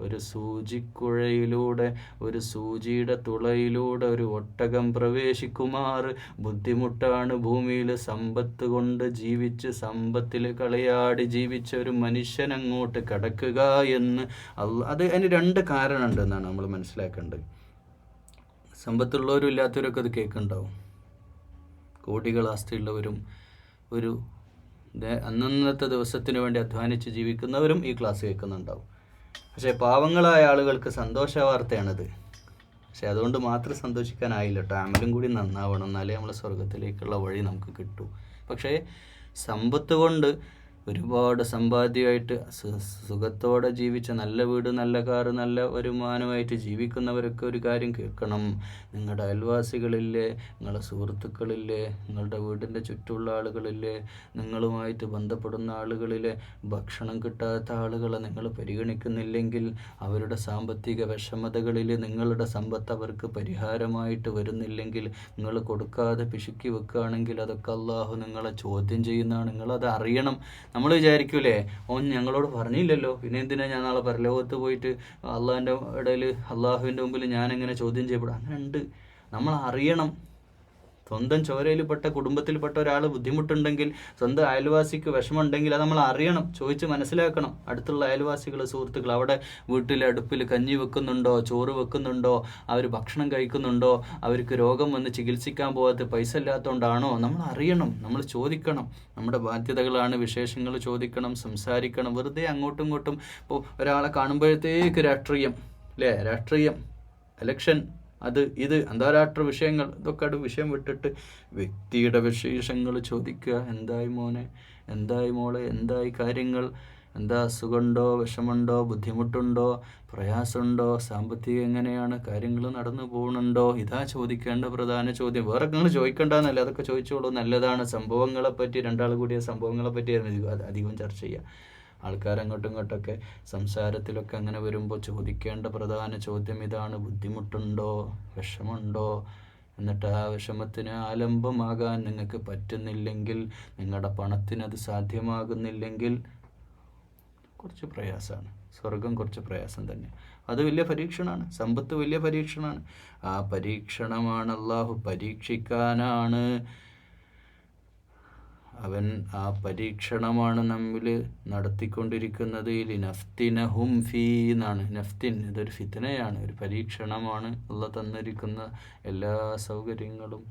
ഒരു സൂചിക്കുഴയിലൂടെ, ഒരു സൂചിയുടെ തുളയിലൂടെ ഒരു ഒട്ടകം പ്രവേശിക്കുമാർ ബുദ്ധിമുട്ടാണ് ഭൂമിയിൽ സമ്പത്ത് കൊണ്ട് ജീവിച്ച് സമ്പത്തിൽ കളിയാടി ജീവിച്ച ഒരു മനുഷ്യൻ അങ്ങോട്ട് കടക്കുക എന്ന്. അതിന് 2 കാരണമുണ്ട് എന്നാണ് നമ്മൾ മനസ്സിലാക്കേണ്ടത്. സമ്പത്തുള്ളവരും ഇല്ലാത്തവരൊക്കെ അത് കേൾക്കുന്നുണ്ടാവും. കോടികൾ ആസ്തിയുള്ളവരും ഒരു അന്നന്നത്തെ ദിവസത്തിന് വേണ്ടി അധ്വാനിച്ച് ജീവിക്കുന്നവരും ഈ ക്ലാസ് കേൾക്കുന്നുണ്ടാവും. പക്ഷേ പാവങ്ങളായ ആളുകൾക്ക് സന്തോഷ വാർത്തയാണത്. പക്ഷെ അതുകൊണ്ട് മാത്രം സന്തോഷിക്കാനായില്ല കേട്ടോ, അമലും കൂടി നന്നാവണം, എന്നാലേ നമ്മളെ സ്വർഗത്തിലേക്കുള്ള വഴി നമുക്ക് കിട്ടൂ. പക്ഷേ സമ്പത്ത് കൊണ്ട് ഒരുപാട് സമ്പാദ്യമായിട്ട് സുഖത്തോടെ ജീവിച്ച, നല്ല വീട്, നല്ല കാറ്, നല്ല വരുമാനമായിട്ട് ജീവിക്കുന്നവരൊക്കെ ഒരു കാര്യം കേൾക്കണം. നിങ്ങളുടെ അയൽവാസികളില്ലേ, നിങ്ങളുടെ സുഹൃത്തുക്കളില്ലേ, നിങ്ങളുടെ വീടിൻ്റെ ചുറ്റുമുള്ള ആളുകളില്ലേ, നിങ്ങളുമായിട്ട് ബന്ധപ്പെടുന്ന ആളുകളിലെ ഭക്ഷണം കിട്ടാത്ത ആളുകളെ നിങ്ങൾ പരിഗണിക്കുന്നില്ലെങ്കിൽ, അവരുടെ സാമ്പത്തിക വിഷമതകളിൽ നിങ്ങളുടെ സമ്പത്ത് അവർക്ക് പരിഹാരമായിട്ട് വരുന്നില്ലെങ്കിൽ, നിങ്ങൾ കൊടുക്കാതെ പിശുക്കി വെക്കുകയാണെങ്കിൽ അതൊക്കെ അള്ളാഹു നിങ്ങളെ ചോദ്യം ചെയ്യുന്നതാണ്. നിങ്ങളത് അറിയണം. നമ്മൾ വിചാരിക്കൂലേ, ഓൻ ഞങ്ങളോട് പറഞ്ഞില്ലല്ലോ, പിന്നെ എന്തിനാ ഞാൻ നാളെ പരലോകത്ത് പോയിട്ട് അള്ളാഹുവിൻ്റെ മുമ്പിൽ ഞാനെങ്ങനെ ചോദ്യം ചെയ്യപ്പെടും? അങ്ങനെ ഉണ്ട്. നമ്മൾ അറിയണം. സ്വന്തം ചോരയിൽപ്പെട്ട കുടുംബത്തിൽപ്പെട്ട ഒരാൾ ബുദ്ധിമുട്ടുണ്ടെങ്കിൽ, സ്വന്തം അയൽവാസിക്ക് വിഷമമുണ്ടെങ്കിൽ അത് നമ്മൾ അറിയണം, ചോദിച്ച് മനസ്സിലാക്കണം. അടുത്തുള്ള അയൽവാസികൾ, സുഹൃത്തുക്കൾ, അവിടെ വീട്ടിൽ അടുപ്പിൽ കഞ്ഞി വെക്കുന്നുണ്ടോ, ചോറ് വെക്കുന്നുണ്ടോ, അവർ ഭക്ഷണം കഴിക്കുന്നുണ്ടോ, അവർക്ക് രോഗം വന്ന് ചികിത്സിക്കാൻ പോകാത്ത പൈസ ഇല്ലാത്തതുകൊണ്ടാണോ, നമ്മൾ അറിയണം, നമ്മൾ ചോദിക്കണം. നമ്മുടെ ബാധ്യതകളാണ്, വിശേഷങ്ങൾ ചോദിക്കണം, സംസാരിക്കണം. വെറുതെ അങ്ങോട്ടും ഇങ്ങോട്ടും ഇപ്പോൾ ഒരാളെ കാണുമ്പോഴത്തേക്ക് രാഷ്ട്രീയം, ഇലക്ഷൻ, ഇത് അന്താരാഷ്ട്ര വിഷയങ്ങൾ, ഇതൊക്കെ വിഷയം വിട്ടിട്ട് വ്യക്തിയുടെ വിശേഷങ്ങൾ ചോദിക്കുക. എന്തായി മോനെ, എന്തായി മോളെ, എന്തായി കാര്യങ്ങൾ, എന്താ അസുഖമുണ്ടോ, വിഷമുണ്ടോ, ബുദ്ധിമുട്ടുണ്ടോ, പ്രയാസമുണ്ടോ, സാമ്പത്തികം എങ്ങനെയാണ്, കാര്യങ്ങൾ നടന്നു പോകുന്നുണ്ടോ? ഇതാ ചോദിക്കേണ്ട പ്രധാന ചോദ്യം. വേറെ നിങ്ങൾ ചോദിക്കേണ്ടെന്നല്ല, അതൊക്കെ ചോദിച്ചോളൂ, നല്ലതാണ്. സംഭവങ്ങളെപ്പറ്റി, 2 ആൾ കൂടിയ സംഭവങ്ങളെപ്പറ്റി അധികം ചർച്ച ചെയ്യുക. ആൾക്കാരങ്ങോട്ടും ഇങ്ങോട്ടൊക്കെ സംസാരത്തിലൊക്കെ അങ്ങനെ വരുമ്പോൾ ചോദിക്കേണ്ട പ്രധാന ചോദ്യം ഇതാണ്: ബുദ്ധിമുട്ടുണ്ടോ, വിഷമമുണ്ടോ? എന്നിട്ട് ആ വിഷമത്തിന് ആലംബമാകാൻ നിങ്ങൾക്ക് പറ്റുന്നില്ലെങ്കിൽ, നിങ്ങളുടെ പണത്തിനത് സാധ്യമാകുന്നില്ലെങ്കിൽ, കുറച്ച് പ്രയാസമാണ്. സ്വർഗം കുറച്ച് പ്രയാസം തന്നെ. അത് വലിയ പരീക്ഷണമാണ്. സമ്പത്ത് വലിയ പരീക്ഷണമാണ്. ആ പരീക്ഷണമാണ് അള്ളാഹു പരീക്ഷിക്കാനാണ്. അവൻ ആ പരീക്ഷണമാണ് നമ്മിൽ നടത്തിക്കൊണ്ടിരിക്കുന്നത്. നഫ്തിനഹും ഫീ എന്നാണ്. നഫ്തിൻ ഇതൊരു ഫിത്നയാണ്, ഒരു പരീക്ഷണമാണ്. അള്ളാഹ് തന്നിരിക്കുന്ന എല്ലാ സൗകര്യങ്ങളും.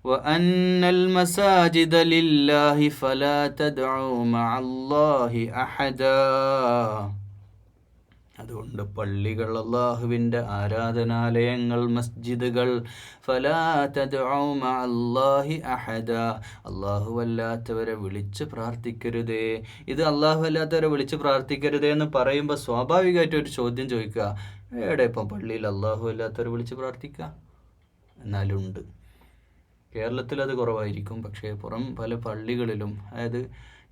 وَأَنَّ الْمَسَاجِدَ لِلَّهِ فَلَا تَدْعُوا مَعَ اللَّهِ أَحَدًا. അതുകൊണ്ട് പള്ളികൾ, അള്ളാഹുവിൻ്റെ ആരാധനാലയങ്ങൾ, മസ്ജിദുകൾ, ഫലാ തദ്ഉ മഅ അല്ലാഹി അഹദ, അല്ലാഹുവല്ലാത്തവരെ വിളിച്ച് പ്രാർത്ഥിക്കരുതേ. ഇത് അല്ലാഹുവല്ലാത്തവരെ വിളിച്ച് പ്രാർത്ഥിക്കരുതേ എന്ന് പറയുമ്പോൾ സ്വാഭാവികമായിട്ട് ഒരു ചോദ്യം ചോദിക്കുക, എവിടെ ഇപ്പം പള്ളിയിൽ അല്ലാഹുവല്ലാത്തവരെ വിളിച്ച് പ്രാർത്ഥിക്കുക? എന്നാലുണ്ട്. കേരളത്തിൽ അത് കുറവായിരിക്കും, പക്ഷേ പുറം പല പള്ളികളിലും, അതായത്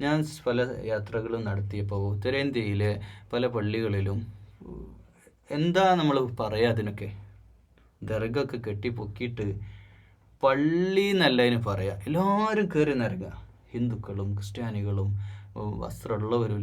ഞാൻ പല യാത്രകളും നടത്തിയപ്പോൾ ഉത്തരേന്ത്യയിലെ പല പള്ളികളിലും എന്താ നമ്മൾ പറയുക, അതിനൊക്കെ ദർഗൊക്കെ കെട്ടി പൊക്കിയിട്ട് പള്ളി എന്നല്ലതിന് പറയാം. എല്ലാവരും കയറി നിറങ്ങുക. ഹിന്ദുക്കളും ക്രിസ്ത്യാനികളും വസ്ത്രമുള്ളവരും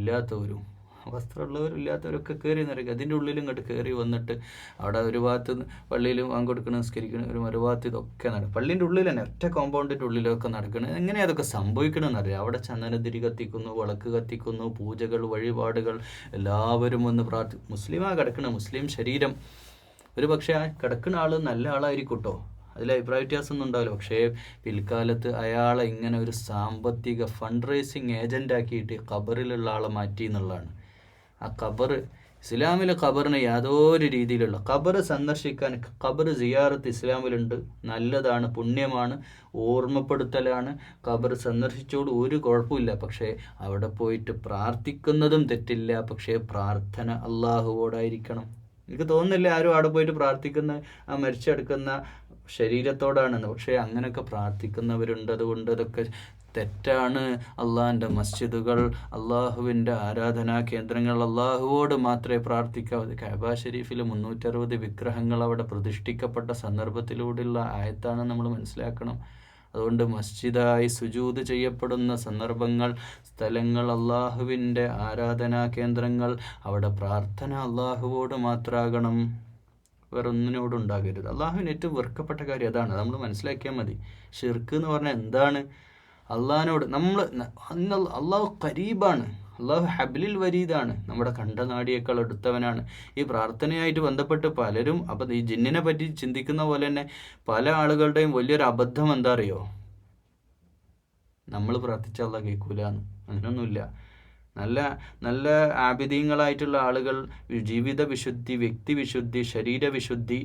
ഇല്ലാത്തവരൊക്കെ കയറി നിറങ്ങുക. അതിൻ്റെ ഉള്ളിലും ഇങ്ങോട്ട് കയറി വന്നിട്ട് അവിടെ ഒരു ഭാഗത്ത് പള്ളിയിലും കൊടുക്കണം, നിസ്കരിക്കണം, ഒരു മറുഭാഗത്ത് ഇതൊക്കെ നടക്കും. പള്ളീൻ്റെ ഉള്ളിൽ തന്നെ ഒറ്റ കോമ്പൗണ്ടിൻ്റെ ഉള്ളിലൊക്കെ നടക്കണം. എങ്ങനെ അതൊക്കെ സംഭവിക്കണമെന്നറിയാം. അവിടെ ചന്ദനത്തിരി കത്തിക്കുന്നു, വിളക്ക് കത്തിക്കുന്നു, പൂജകൾ, വഴിപാടുകൾ, എല്ലാവരും ഒന്ന് മുസ്ലിമാണ് കിടക്കണം. മുസ്ലിം ശരീരം ഒരു പക്ഷേ ആ കിടക്കുന്ന ആൾ നല്ല ആളായിരിക്കും കേട്ടോ, അതിൽ അഭിപ്രായ വ്യത്യാസമൊന്നും ഉണ്ടാവില്ല. പക്ഷേ പിൽക്കാലത്ത് അയാളെ ഇങ്ങനെ ഒരു സാമ്പത്തിക ഫണ്ട് റേസിങ് ഏജൻ്റാക്കിയിട്ട് ഖബറിലുള്ള ആളെ മാറ്റി എന്നുള്ളതാണ്. ആ ഖബർ, ഇസ്ലാമിലെ ഖബറിന് യാതൊരു രീതിയിലുള്ള ഖബർ സന്ദർശിക്കാൻ, ഖബർ സിയാറത്ത് ഇസ്ലാമിലുണ്ട്, നല്ലതാണ്, പുണ്യമാണ്, ഓർമ്മപ്പെടുത്തലാണ്. ഖബർ സന്ദർശിച്ചോട് ഒരു കുഴപ്പമില്ല. പക്ഷേ അവിടെ പോയിട്ട് പ്രാർത്ഥിക്കുന്നതും തെറ്റില്ല. പക്ഷേ പ്രാർത്ഥന അള്ളാഹുവോടായിരിക്കണം. എനിക്ക് തോന്നുന്നില്ല ആരും അവിടെ പോയിട്ട് പ്രാർത്ഥിക്കുന്ന ആ മരിച്ചെടുക്കുന്ന ശരീരത്തോടാണെന്ന്. പക്ഷേ അങ്ങനെയൊക്കെ പ്രാർത്ഥിക്കുന്നവരുണ്ട്. അതുകൊണ്ട് അതൊക്കെ തെറ്റാണ്. അള്ളാഹിൻ്റെ മസ്ജിദുകൾ, അള്ളാഹുവിൻ്റെ ആരാധനാ കേന്ദ്രങ്ങൾ, അള്ളാഹുവോട് മാത്രമേ പ്രാർത്ഥിക്കാവൂ. കഅബ ഷരീഫിൽ 360 വിഗ്രഹങ്ങൾ അവിടെ പ്രതിഷ്ഠിക്കപ്പെട്ട സന്ദർഭത്തിലൂടെയുള്ള ആയത്താണ് നമ്മൾ മനസ്സിലാക്കണം. അതുകൊണ്ട് മസ്ജിദായി സുജൂദ് ചെയ്യപ്പെടുന്ന സന്ദർഭങ്ങൾ, സ്ഥലങ്ങൾ, അള്ളാഹുവിൻ്റെ ആരാധനാ കേന്ദ്രങ്ങൾ, അവിടെ പ്രാർത്ഥന അള്ളാഹുവോട് മാത്രമാകണം, വേറൊന്നിനോടുണ്ടാകരുത്. അള്ളാഹുവിന് ഏറ്റവും വെറുക്കപ്പെട്ട കാര്യം അതാണ്. നമ്മൾ മനസ്സിലാക്കിയാൽ മതി. ഷിർക്ക് എന്ന് പറഞ്ഞാൽ എന്താണ്? അള്ളാഹിനോട് അള്ളാഹു കരീബാണ്, അള്ളാഹു ഹബ്ലിൽ വരീദാണ്, നമ്മുടെ കണ്ടനാടിയേക്കാൾ അടുത്തവനാണ്. ഈ പ്രാർത്ഥനയായിട്ട് ബന്ധപ്പെട്ട് പലരും അപ്പം ഈ ജിന്നിനെ പറ്റി ചിന്തിക്കുന്ന പോലെ തന്നെ പല ആളുകളുടെയും വലിയൊരു അബദ്ധം എന്താ അറിയോ? നമ്മൾ പ്രാർത്ഥിച്ച അള്ളാഹ് കേൾക്കൂലെന്ന്. അങ്ങനെയൊന്നുമില്ല. നല്ല നല്ല ആബിദീങ്ങളായിട്ടുള്ള ആളുകൾ ജീവിത വിശുദ്ധി, വ്യക്തിവിശുദ്ധി, ശരീരവിശുദ്ധി,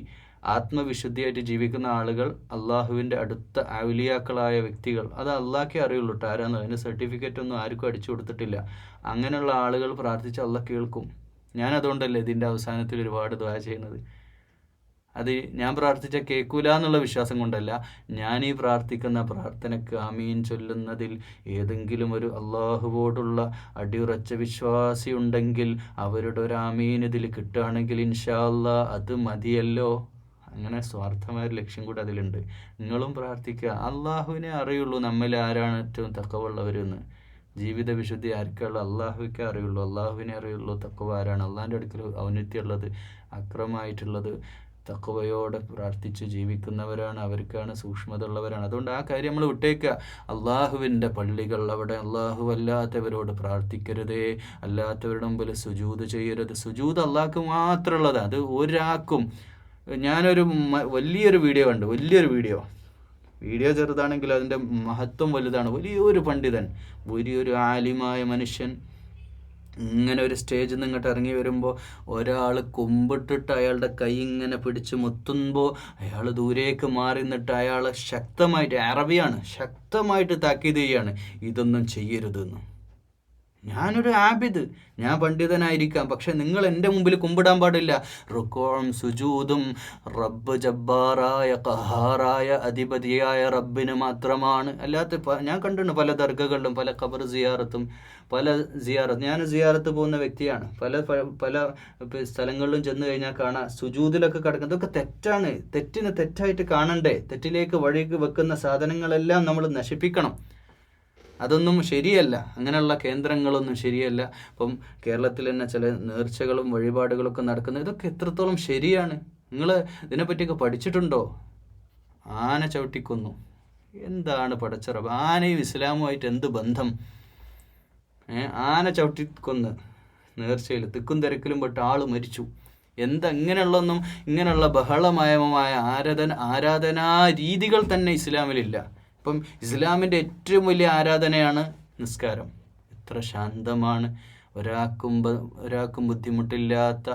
ആത്മവിശുദ്ധിയായിട്ട് ജീവിക്കുന്ന ആളുകൾ, അള്ളാഹുവിൻ്റെ അടുത്ത ഔലിയാക്കളായ വ്യക്തികൾ, അത് അള്ളാഹ്ക്കേ അറിയുള്ളൂ കേട്ടോ ആരാന്ന്. അതിന് സർട്ടിഫിക്കറ്റ് ഒന്നും ആർക്കും അടിച്ചു കൊടുത്തിട്ടില്ല. അങ്ങനെയുള്ള ആളുകൾ പ്രാർത്ഥിച്ച് അള്ളാഹ് കേൾക്കും. ഞാനതുകൊണ്ടല്ലേ ഇതിൻ്റെ അവസാനത്തിൽ ഒരുപാട് ദുആ ചെയ്യുന്നത്. അത് ഞാൻ പ്രാർത്ഥിച്ച കേൾക്കൂല എന്നുള്ള വിശ്വാസം കൊണ്ടല്ല. ഞാൻ ഈ പ്രാർത്ഥിക്കുന്ന പ്രാർത്ഥനയ്ക്ക് ആമീൻ ചൊല്ലുന്നതിൽ ഏതെങ്കിലും ഒരു അള്ളാഹുവോടുള്ള അടിയുറച്ച വിശ്വാസി ഉണ്ടെങ്കിൽ അവരുടെ ഒരു ആമീൻ ഇതിൽ കിട്ടുകയാണെങ്കിൽ ഇൻഷാ അല്ലാ അത് മതിയല്ലോ. അങ്ങനെ സ്വാർത്ഥമായ ഒരു ലക്ഷ്യം കൂടെ അതിലുണ്ട്. നിങ്ങളും പ്രാർത്ഥിക്കുക. അള്ളാഹുവിനെ അറിയുള്ളൂ നമ്മിൽ ആരാണ് ഏറ്റവും തഖ്വയുള്ളവരെന്ന്. ജീവിത വിശുദ്ധി ആർക്കുള്ള അള്ളാഹുവിനെ അറിയുള്ളൂ. അള്ളാഹുവിനെ അറിയുള്ളൂ തഖ്വ ആരാണ്. അള്ളാഹിൻ്റെ അടുക്കൽ ഔന്നത്യമുള്ളത്, അക്രമമായിട്ടുള്ളത് തഖ്വയോടെ പ്രാർത്ഥിച്ച് ജീവിക്കുന്നവരാണ്, അവർക്കാണ് സൂക്ഷ്മത ഉള്ളവരാണ്. അതുകൊണ്ട് ആ കാര്യം നമ്മൾ വിട്ടേക്കുക. അള്ളാഹുവിൻ്റെ പള്ളികൾ, അവിടെ അള്ളാഹു അല്ലാത്തവരോട് പ്രാർത്ഥിക്കരുതേ, അല്ലാത്തവരുടെ മുമ്പിൽ സുജൂദ് ചെയ്യരുത്. സുജൂദ് അള്ളാഹ്ക്ക് മാത്രമുള്ളതാണ്, അത് ഒരാൾക്കും. ഞാനൊരു വലിയൊരു വീഡിയോ കണ്ടു, വീഡിയോ ചെറുതാണെങ്കിൽ അതിൻ്റെ മഹത്വം വലുതാണ്. വലിയൊരു പണ്ഡിതൻ, വലിയൊരു ആലിമായ മനുഷ്യൻ ഇങ്ങനെ ഒരു സ്റ്റേജിൽ നിന്ന് ഇങ്ങോട്ട് ഇറങ്ങി വരുമ്പോൾ ഒരാൾ കുമ്പിട്ടിട്ട് അയാളുടെ കൈ ഇങ്ങനെ പിടിച്ച് മുത്തുമ്പോൾ അയാൾ ദൂരേക്ക് മാറി നിന്നിട്ട് അയാൾ ശക്തമായിട്ട്, അറബിയാണ്, ശക്തമായിട്ട് താക്കീത് ചെയ്യാണ്, ഇതൊന്നും ചെയ്യരുതെന്ന്. ഞാനൊരു ആബിദ്, ഞാൻ പണ്ഡിതനായിരിക്കാം, പക്ഷെ നിങ്ങൾ എൻ്റെ മുമ്പിൽ കുമ്പിടാൻ പാടില്ല. റുക്കോം സുജൂദും റബ്ബ് ജബ്ബാറായ ഖഹാറായ അധിപതിയായ റബ്ബിന് മാത്രമാണ്. അല്ലാത്ത ഞാൻ കണ്ടിട്ടുണ്ട് പല ദർഗകളിലും, പല ഖബർ സിയാറത്തും, ഞാൻ സിയാറത്ത് പോകുന്ന വ്യക്തിയാണ്. പല സ്ഥലങ്ങളിലും ചെന്ന് കഴിഞ്ഞാൽ കാണാം സുജൂദിലൊക്കെ കിടക്കുന്നത്. ഇതൊക്കെ തെറ്റാണ്. തെറ്റിന് തെറ്റായിട്ട് കാണണ്ടേ? തെറ്റിലേക്ക് വഴി വെക്കുന്ന സാധനങ്ങളെല്ലാം നമ്മൾ നശിപ്പിക്കണം. അതൊന്നും ശരിയല്ല. അങ്ങനെയുള്ള കേന്ദ്രങ്ങളൊന്നും ശരിയല്ല. ഇപ്പം കേരളത്തിൽ തന്നെ ചില നേർച്ചകളും വഴിപാടുകളൊക്കെ നടക്കുന്നത്, ഇതൊക്കെ എത്രത്തോളം ശരിയാണ്? നിങ്ങൾ ഇതിനെപ്പറ്റിയൊക്കെ പഠിച്ചിട്ടുണ്ടോ? ആന ചവിട്ടിക്കൊന്നു. എന്താണ് പടച്ചറബ്? ആനയും ഇസ്ലാമുമായിട്ട് എന്ത് ബന്ധം? ആന ചവിട്ടിക്കൊന്ന് നേർച്ചയിൽ തിക്കും തിരക്കിലും പെട്ട് ആൾ മരിച്ചു. ഇങ്ങനെയുള്ളൊന്നും, ഇങ്ങനെയുള്ള ബഹളമയമായ ആരാധനാ രീതികൾ തന്നെ ഇസ്ലാമിലില്ല. ഇപ്പം ഇസ്ലാമിൻ്റെ ഏറ്റവും വലിയ ആരാധനയാണ് നിസ്കാരം. എത്ര ശാന്തമാണ്, ഒരാൾക്കും ബുദ്ധിമുട്ടില്ലാത്ത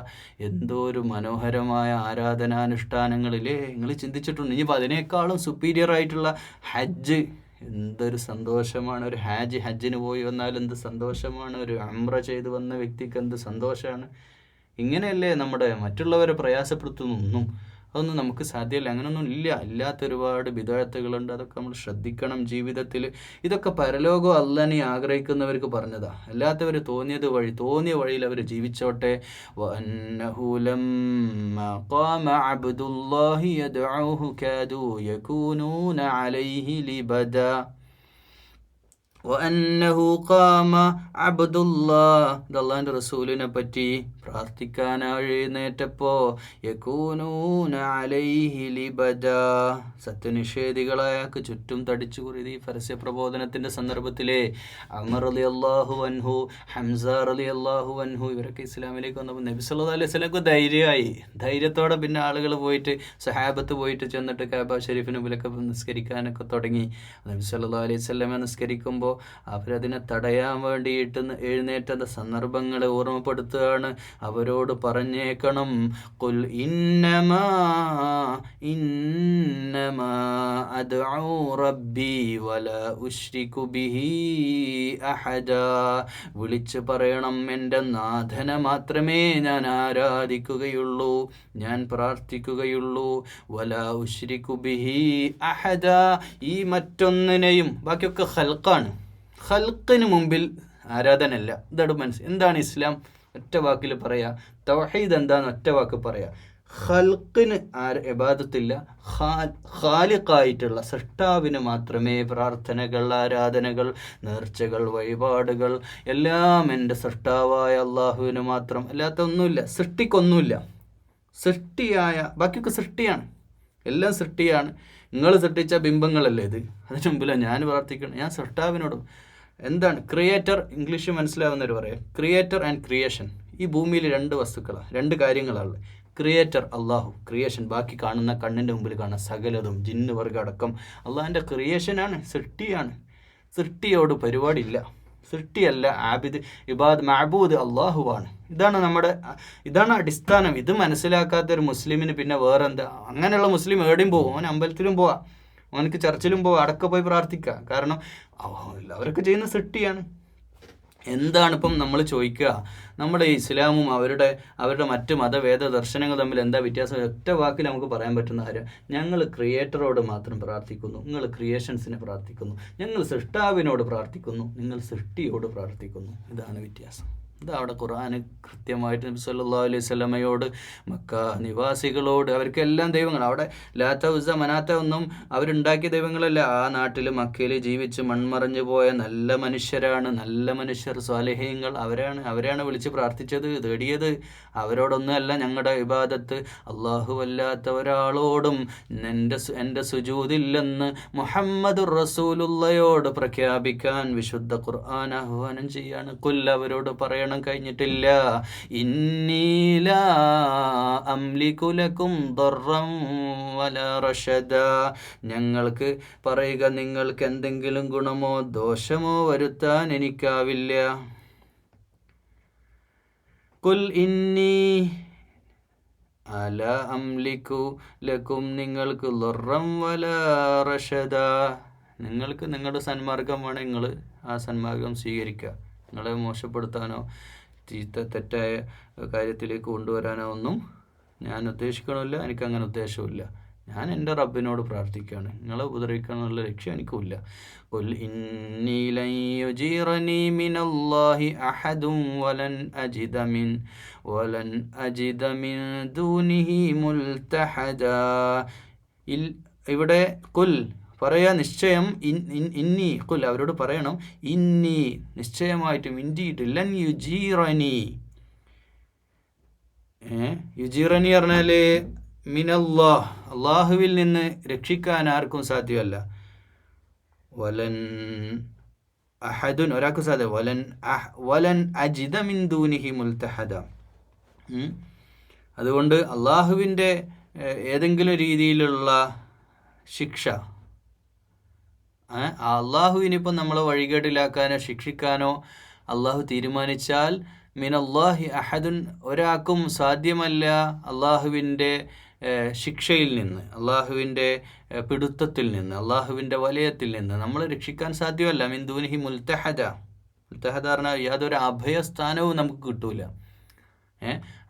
എന്തോ ഒരു മനോഹരമായ ആരാധനാനുഷ്ഠാനങ്ങളിലേ. നിങ്ങൾ ചിന്തിച്ചിട്ടുണ്ട്? ഇനിയിപ്പോൾ അതിനേക്കാളും സുപ്പീരിയർ ആയിട്ടുള്ള ഹജ്ജ്, എന്തൊരു സന്തോഷമാണ്. ഒരു ഹജ്ജിന് പോയി വന്നാൽ എന്ത് സന്തോഷമാണ്. ഒരു ഉംറ ചെയ്ത് വന്ന വ്യക്തിക്ക് എന്ത് സന്തോഷമാണ്. ഇങ്ങനെയല്ലേ മറ്റുള്ളവരെ പ്രയാസപ്പെടുത്തുന്നൊന്നും. അതൊന്നും നമുക്ക് സാധ്യമല്ല. അങ്ങനെയൊന്നും ഇല്ലാത്ത ഒരുപാട് ബിദ്അത്തുകളുണ്ട്. അതൊക്കെ നമ്മൾ ശ്രദ്ധിക്കണം ജീവിതത്തിൽ. ഇതൊക്കെ പരലോകം അല്ലാഹ് ആഗ്രഹിക്കുന്നവർക്ക് പറഞ്ഞതാ. അല്ലാത്തവർ തോന്നിയ വഴിയിൽ അവർ ജീവിച്ചോട്ടെ. വഅന്നഹു ലമ്മാ ഖാമ അബ്ദുല്ലാഹി യദ്ഉഹു കാദൂ യകൂനൂന അലൈഹി ലിബദാ. വഅന്നഹു ഖാമ അബ്ദുല്ലാഹ്, അല്ലാഹുവിൻ്റെ റസൂലിനെ പറ്റി പ്രാർത്ഥിക്കാൻ എഴുന്നേറ്റപ്പോ യകൂനൂന അലൈഹി ലിബദാ, സത്യനിഷേധികളായാൾക്ക് ചുറ്റും തടിച്ചു കുറിതി. പരസ്യ പ്രബോധനത്തിൻ്റെ സന്ദർഭത്തിലെ ഉമർ റളിയല്ലാഹു അൻഹു, ഹംസ റളിയല്ലാഹു അൻഹു, ഇവരൊക്കെ ഇസ്ലാമിലേക്ക് വന്നപ്പോൾ നബി സല്ലല്ലാഹു അലൈഹി വസല്ലമക്ക് ധൈര്യത്തോടെ പിന്നെ ആളുകൾ പോയിട്ട്, സഹാബത്ത് പോയിട്ട് ചെന്നിട്ട് കഅബ ഷരീഫിന് മുമ്പിലൊക്കെ നിസ്കരിക്കാനൊക്കെ തുടങ്ങി. നബി സല്ലല്ലാഹു അലൈഹി വസല്ലമ നിസ്കരിക്കുമ്പോൾ അവരതിനെ തടയാൻ വേണ്ടിയിട്ട് എഴുന്നേറ്റ സന്ദർഭങ്ങളെ ഓർമ്മപ്പെടുത്തുകയാണ്. അവരോട് പറഞ്ഞേക്കണം, ഖുൽ ഇന്നമാ അദ്ഉ റബ്ബി വലാ ഉശ്രികു ബിഹി അഹദാ. വിളിച്ചു പറയണം, എൻ്റെ നാഥനെ മാത്രമേ ഞാൻ ആരാധിക്കുകയുള്ളൂ, ഞാൻ പ്രാർത്ഥിക്കുകയുള്ളൂ. വലാ ഉശ്രികു ബിഹി അഹദാ, ഈ മറ്റൊന്നിനെയും, ബാക്കിയൊക്കെ ഖൽഖാണ്, ഖൽഖിന് മുമ്പിൽ ആരാധനയല്ല. എന്താണ് ഇസ്ലാം? ഒറ്റ വാക്കിൽ പറയാ. തൗഹീദ് എന്താന്ന് ഒറ്റ വാക്ക് പറയാ. ഖൽഖിന് ഇബാദത്തില്ല. ഖാലിഖായിട്ടുള്ള സൃഷ്ടാവിന് മാത്രമേ പ്രാർത്ഥനകൾ, ആരാധനകൾ, നേർച്ചകൾ, വഴിപാടുകൾ എല്ലാം എൻ്റെ സൃഷ്ടാവായ അള്ളാഹുവിന് മാത്രം. അല്ലാത്ത ഒന്നുമില്ല, സൃഷ്ടിക്കൊന്നുമില്ല. സൃഷ്ടിയായ, ബാക്കിയൊക്കെ സൃഷ്ടിയാണ്, എല്ലാം സൃഷ്ടിയാണ്. നിങ്ങൾ സൃഷ്ടിച്ച ബിംബങ്ങളല്ലേ ഇത്? അതിന് മുമ്പിലാണ് ഞാൻ പ്രാർത്ഥിക്കണം. ഞാൻ സൃഷ്ടാവിനോടും. എന്താണ് ക്രിയേറ്റർ? ഇംഗ്ലീഷ് മനസ്സിലാവുന്നവർ പറയാം, ക്രിയേറ്റർ ആൻഡ് ക്രിയേഷൻ. ഈ ഭൂമിയിൽ രണ്ട് കാര്യങ്ങളാണ്. ക്രിയേറ്റർ അള്ളാഹു, ക്രിയേഷൻ ബാക്കി കാണുന്ന, കണ്ണിൻ്റെ മുമ്പിൽ കാണുന്ന സകലതും, ജിന്ന് വർഗ്ഗം അടക്കം അള്ളാഹിൻ്റെ ക്രിയേഷനാണ്, സൃഷ്ടിയാണ്. സൃഷ്ടിയോട് പരിപാടിയില്ല. സൃഷ്ടിയല്ല മഅബൂദ് അള്ളാഹുവാണ്. ഇതാണ് അടിസ്ഥാനം. ഇത് മനസ്സിലാക്കാത്ത ഒരു മുസ്ലിമിന് പിന്നെ വേറെന്താ? അങ്ങനെയുള്ള മുസ്ലിം എവിടെയും പോകും. അവൻ അമ്പലത്തിലും പോവാം, അവനക്ക് ചർച്ചിലും പോവാം, അടക്ക പോയി പ്രാർത്ഥിക്കുക. കാരണം അവരൊക്കെ ചെയ്യുന്ന സൃഷ്ടിയാണ്. എന്താണിപ്പം നമ്മൾ ചോദിക്കുക? നമ്മുടെ ഇസ്ലാമും അവരുടെ മറ്റ് മതവേദ ദർശനങ്ങൾ തമ്മിൽ എന്താ വ്യത്യാസം? ഒറ്റ വാക്കിൽ നമുക്ക് പറയാൻ പറ്റുന്ന കാര്യം, ഞങ്ങൾ ക്രിയേറ്ററോട് മാത്രം പ്രാർത്ഥിക്കുന്നു, നിങ്ങൾ ക്രിയേഷൻസിനെ പ്രാർത്ഥിക്കുന്നു. ഞങ്ങൾ സൃഷ്ടാവിനോട് പ്രാർത്ഥിക്കുന്നു, നിങ്ങൾ സൃഷ്ടിയോട് പ്രാർത്ഥിക്കുന്നു. ഇതാണ് വ്യത്യാസം. ഇതവിടെ ഖുർആൻ കൃത്യമായിട്ട് നബി സല്ലല്ലാഹു അലൈഹി വസല്ലമയോട്, മക്ക നിവാസികളോട്, അവർക്കെല്ലാം ദൈവങ്ങൾ. അവിടെ ലാത്ത, ഉസ്സ, മനാത്ത ഒന്നും അവരുണ്ടാക്കിയ ദൈവങ്ങളല്ല. ആ നാട്ടിൽ മക്കയിൽ ജീവിച്ച് മൺമറഞ്ഞു പോയ നല്ല മനുഷ്യർ, സ്വാലിഹീങ്ങൾ, അവരാണ് വിളിച്ച് പ്രാർത്ഥിച്ചത്, തേടിയത്. അവരോടൊന്നുമല്ല ഞങ്ങളുടെ ഇബാദത്ത്. അള്ളാഹു അല്ലാത്ത ഒരാളോടും എൻ്റെ സുജൂദില്ലെന്ന് മുഹമ്മദുർ റസൂലുള്ളയോട് പ്രഖ്യാപിക്കാൻ വിശുദ്ധ ഖുർആൻ ആഹ്വാനം ചെയ്യാണ്. അവരോട് പറയണം, കഴിഞ്ഞിട്ടില്ല. ഇന്നി ലാ അംലികു ലക്കും ദർറൻ വലാ റശദാ, ഞങ്ങൾക്ക് പറയുക, നിങ്ങൾക്ക് എന്തെങ്കിലും ഗുണമോ ദോഷമോ വരുത്താൻ എനിക്കാവില്ല. ഖുൽ ഇന്നി അലാ അംലികു ലക്കും, നിങ്ങൾക്ക് ദർറൻ വലാ റശദാ, നിങ്ങൾക്ക് നിങ്ങളുടെ സന്മാർഗം വേണം, നിങ്ങൾ ആ സന്മാർഗം സ്വീകരിക്കുക. നിങ്ങളെ മോശപ്പെടുത്താനോ തെറ്റായ കാര്യത്തിലേക്ക് കൊണ്ടുവരാനോ ഒന്നും ഞാൻ ഉദ്ദേശിക്കണമില്ല. എനിക്കങ്ങനെ ഉദ്ദേശമില്ല. ഞാൻ എൻ്റെ റബ്ബിനോട് പ്രാർത്ഥിക്കുകയാണ്. നിങ്ങളെ ഉപദ്രവിക്കാനുള്ള ലക്ഷ്യം എനിക്കുമില്ല. ഖുൽ ഇന്നി ലൻ യുജീറനി മിനല്ലാഹി അഹദുൻ വലൻ അജിദ മിൻ ദൂനിഹി മുൽതഹദാ. ഇവിടെ ഖുൽ പറയാ നിശ്ചയം ഇന്നി ഖുൽ അവരോട് പറയണം ഇന്നി നിശ്ചയമായിട്ടും ഇൻഡീഡ് ലൻ യുജീറനി യുജീറനി പറഞ്ഞാൽ മിനല്ലാഹ് അള്ളാഹുവിൽ നിന്ന് രക്ഷിക്കാൻ ആർക്കും സാധ്യമല്ല. വലൻ അഹദുൻ ഒരാൾക്ക് സാധ്യം വലൻ അജിദ മിൻ ദൂനിഹി മുൽതഹദ. അതുകൊണ്ട് അള്ളാഹുവിൻ്റെ ഏതെങ്കിലും രീതിയിലുള്ള ശിക്ഷ അള്ളാഹുവിനിപ്പം നമ്മളെ വഴികേടിലാക്കാനോ ശിക്ഷിക്കാനോ അള്ളാഹു തീരുമാനിച്ചാൽ മിനല്ലാഹി അഹദുൻ ഒരാൾക്കും സാധ്യമല്ല അള്ളാഹുവിൻ്റെ ശിക്ഷയിൽ നിന്ന്, അള്ളാഹുവിൻ്റെ പിടുത്തത്തിൽ നിന്ന്, അള്ളാഹുവിൻ്റെ വലയത്തിൽ നിന്ന് നമ്മളെ രക്ഷിക്കാൻ സാധ്യമല്ല. മിൻ ദൂനിഹി മുൽതഹദ. മുൽതഹദ പറഞ്ഞാൽ യാതൊരു അഭയസ്ഥാനവും നമുക്ക് കിട്ടൂല.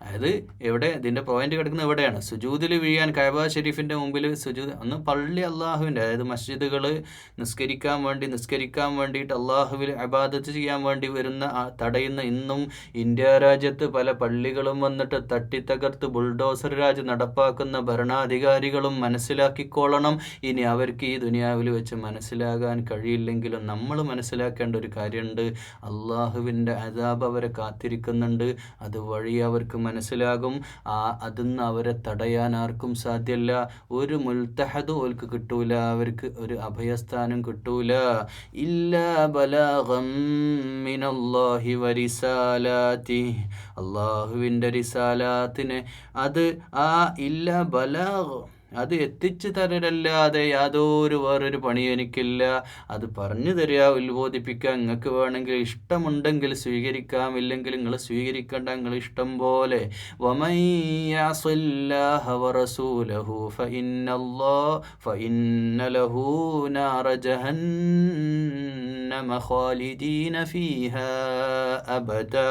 അതായത് എവിടെ ഇതിൻ്റെ പോയിന്റ് കിടക്കുന്നത് എവിടെയാണ്? സുജൂദിൽ വീഴാൻ കഅബ ഷരീഫിൻ്റെ മുമ്പിൽ സുജൂദ് അന്ന് പള്ളി അള്ളാഹുവിൻ്റെ, അതായത് മസ്ജിദുകൾ നിസ്കരിക്കാൻ വേണ്ടിയിട്ട് അള്ളാഹുവിൽ ഇബാദത്ത് ചെയ്യാൻ വേണ്ടി വരുന്ന തടയുന്ന ഇന്നും ഇന്ത്യ രാജ്യത്ത് പല പള്ളികളും വന്നിട്ട് തട്ടിത്തകർത്ത് ബുൾഡോസർ രാജ് നടപ്പാക്കുന്ന ഭരണാധികാരികളും മനസ്സിലാക്കിക്കോളണം. ഇനി അവർക്ക് ഈ ദുനിയാവിൽ വെച്ച് മനസ്സിലാകാൻ കഴിയില്ലെങ്കിലും നമ്മൾ മനസ്സിലാക്കേണ്ട ഒരു കാര്യമുണ്ട്, അള്ളാഹുവിൻ്റെ അദാബ് അവരെ കാത്തിരിക്കുന്നുണ്ട്. അതുവഴി അവർക്ക് മനസ്സിലാകും. അതിന്ന് അവരെ തടയാൻ ആർക്കും സാധ്യമല്ല. ഒരു മുൽതഹദ് ഓൽക്ക് കിട്ടൂല, അവർക്ക് ഒരു അഭയസ്ഥാനം കിട്ടൂല. ഇല്ലാ ബലാഗം മിനല്ലാഹി വരിസാലാത്തി. അള്ളാഹുവിൻ്റെ റിസാലാത്തിനെ അത് ഇല്ലാ ബലാഗ് അത് എത്തിച്ചു തരലല്ലാതെ യാതൊരു വേറൊരു പണി എനിക്കില്ല. അത് പറഞ്ഞു തരിക, ഉത്ബോധിപ്പിക്കുക. നിങ്ങൾക്ക് വേണമെങ്കിൽ ഇഷ്ടമുണ്ടെങ്കിൽ സ്വീകരിക്കാം, ഇല്ലെങ്കിൽ നിങ്ങൾ സ്വീകരിക്കേണ്ട, നിങ്ങൾ ഇഷ്ടം പോലെ. വമൻ യഅസില്ലാഹ വറസൂലഹു ഫഇന്ന ലഹു നാറ ജഹന്നമ ഖാലിദീന ഫീഹാ അബദാ.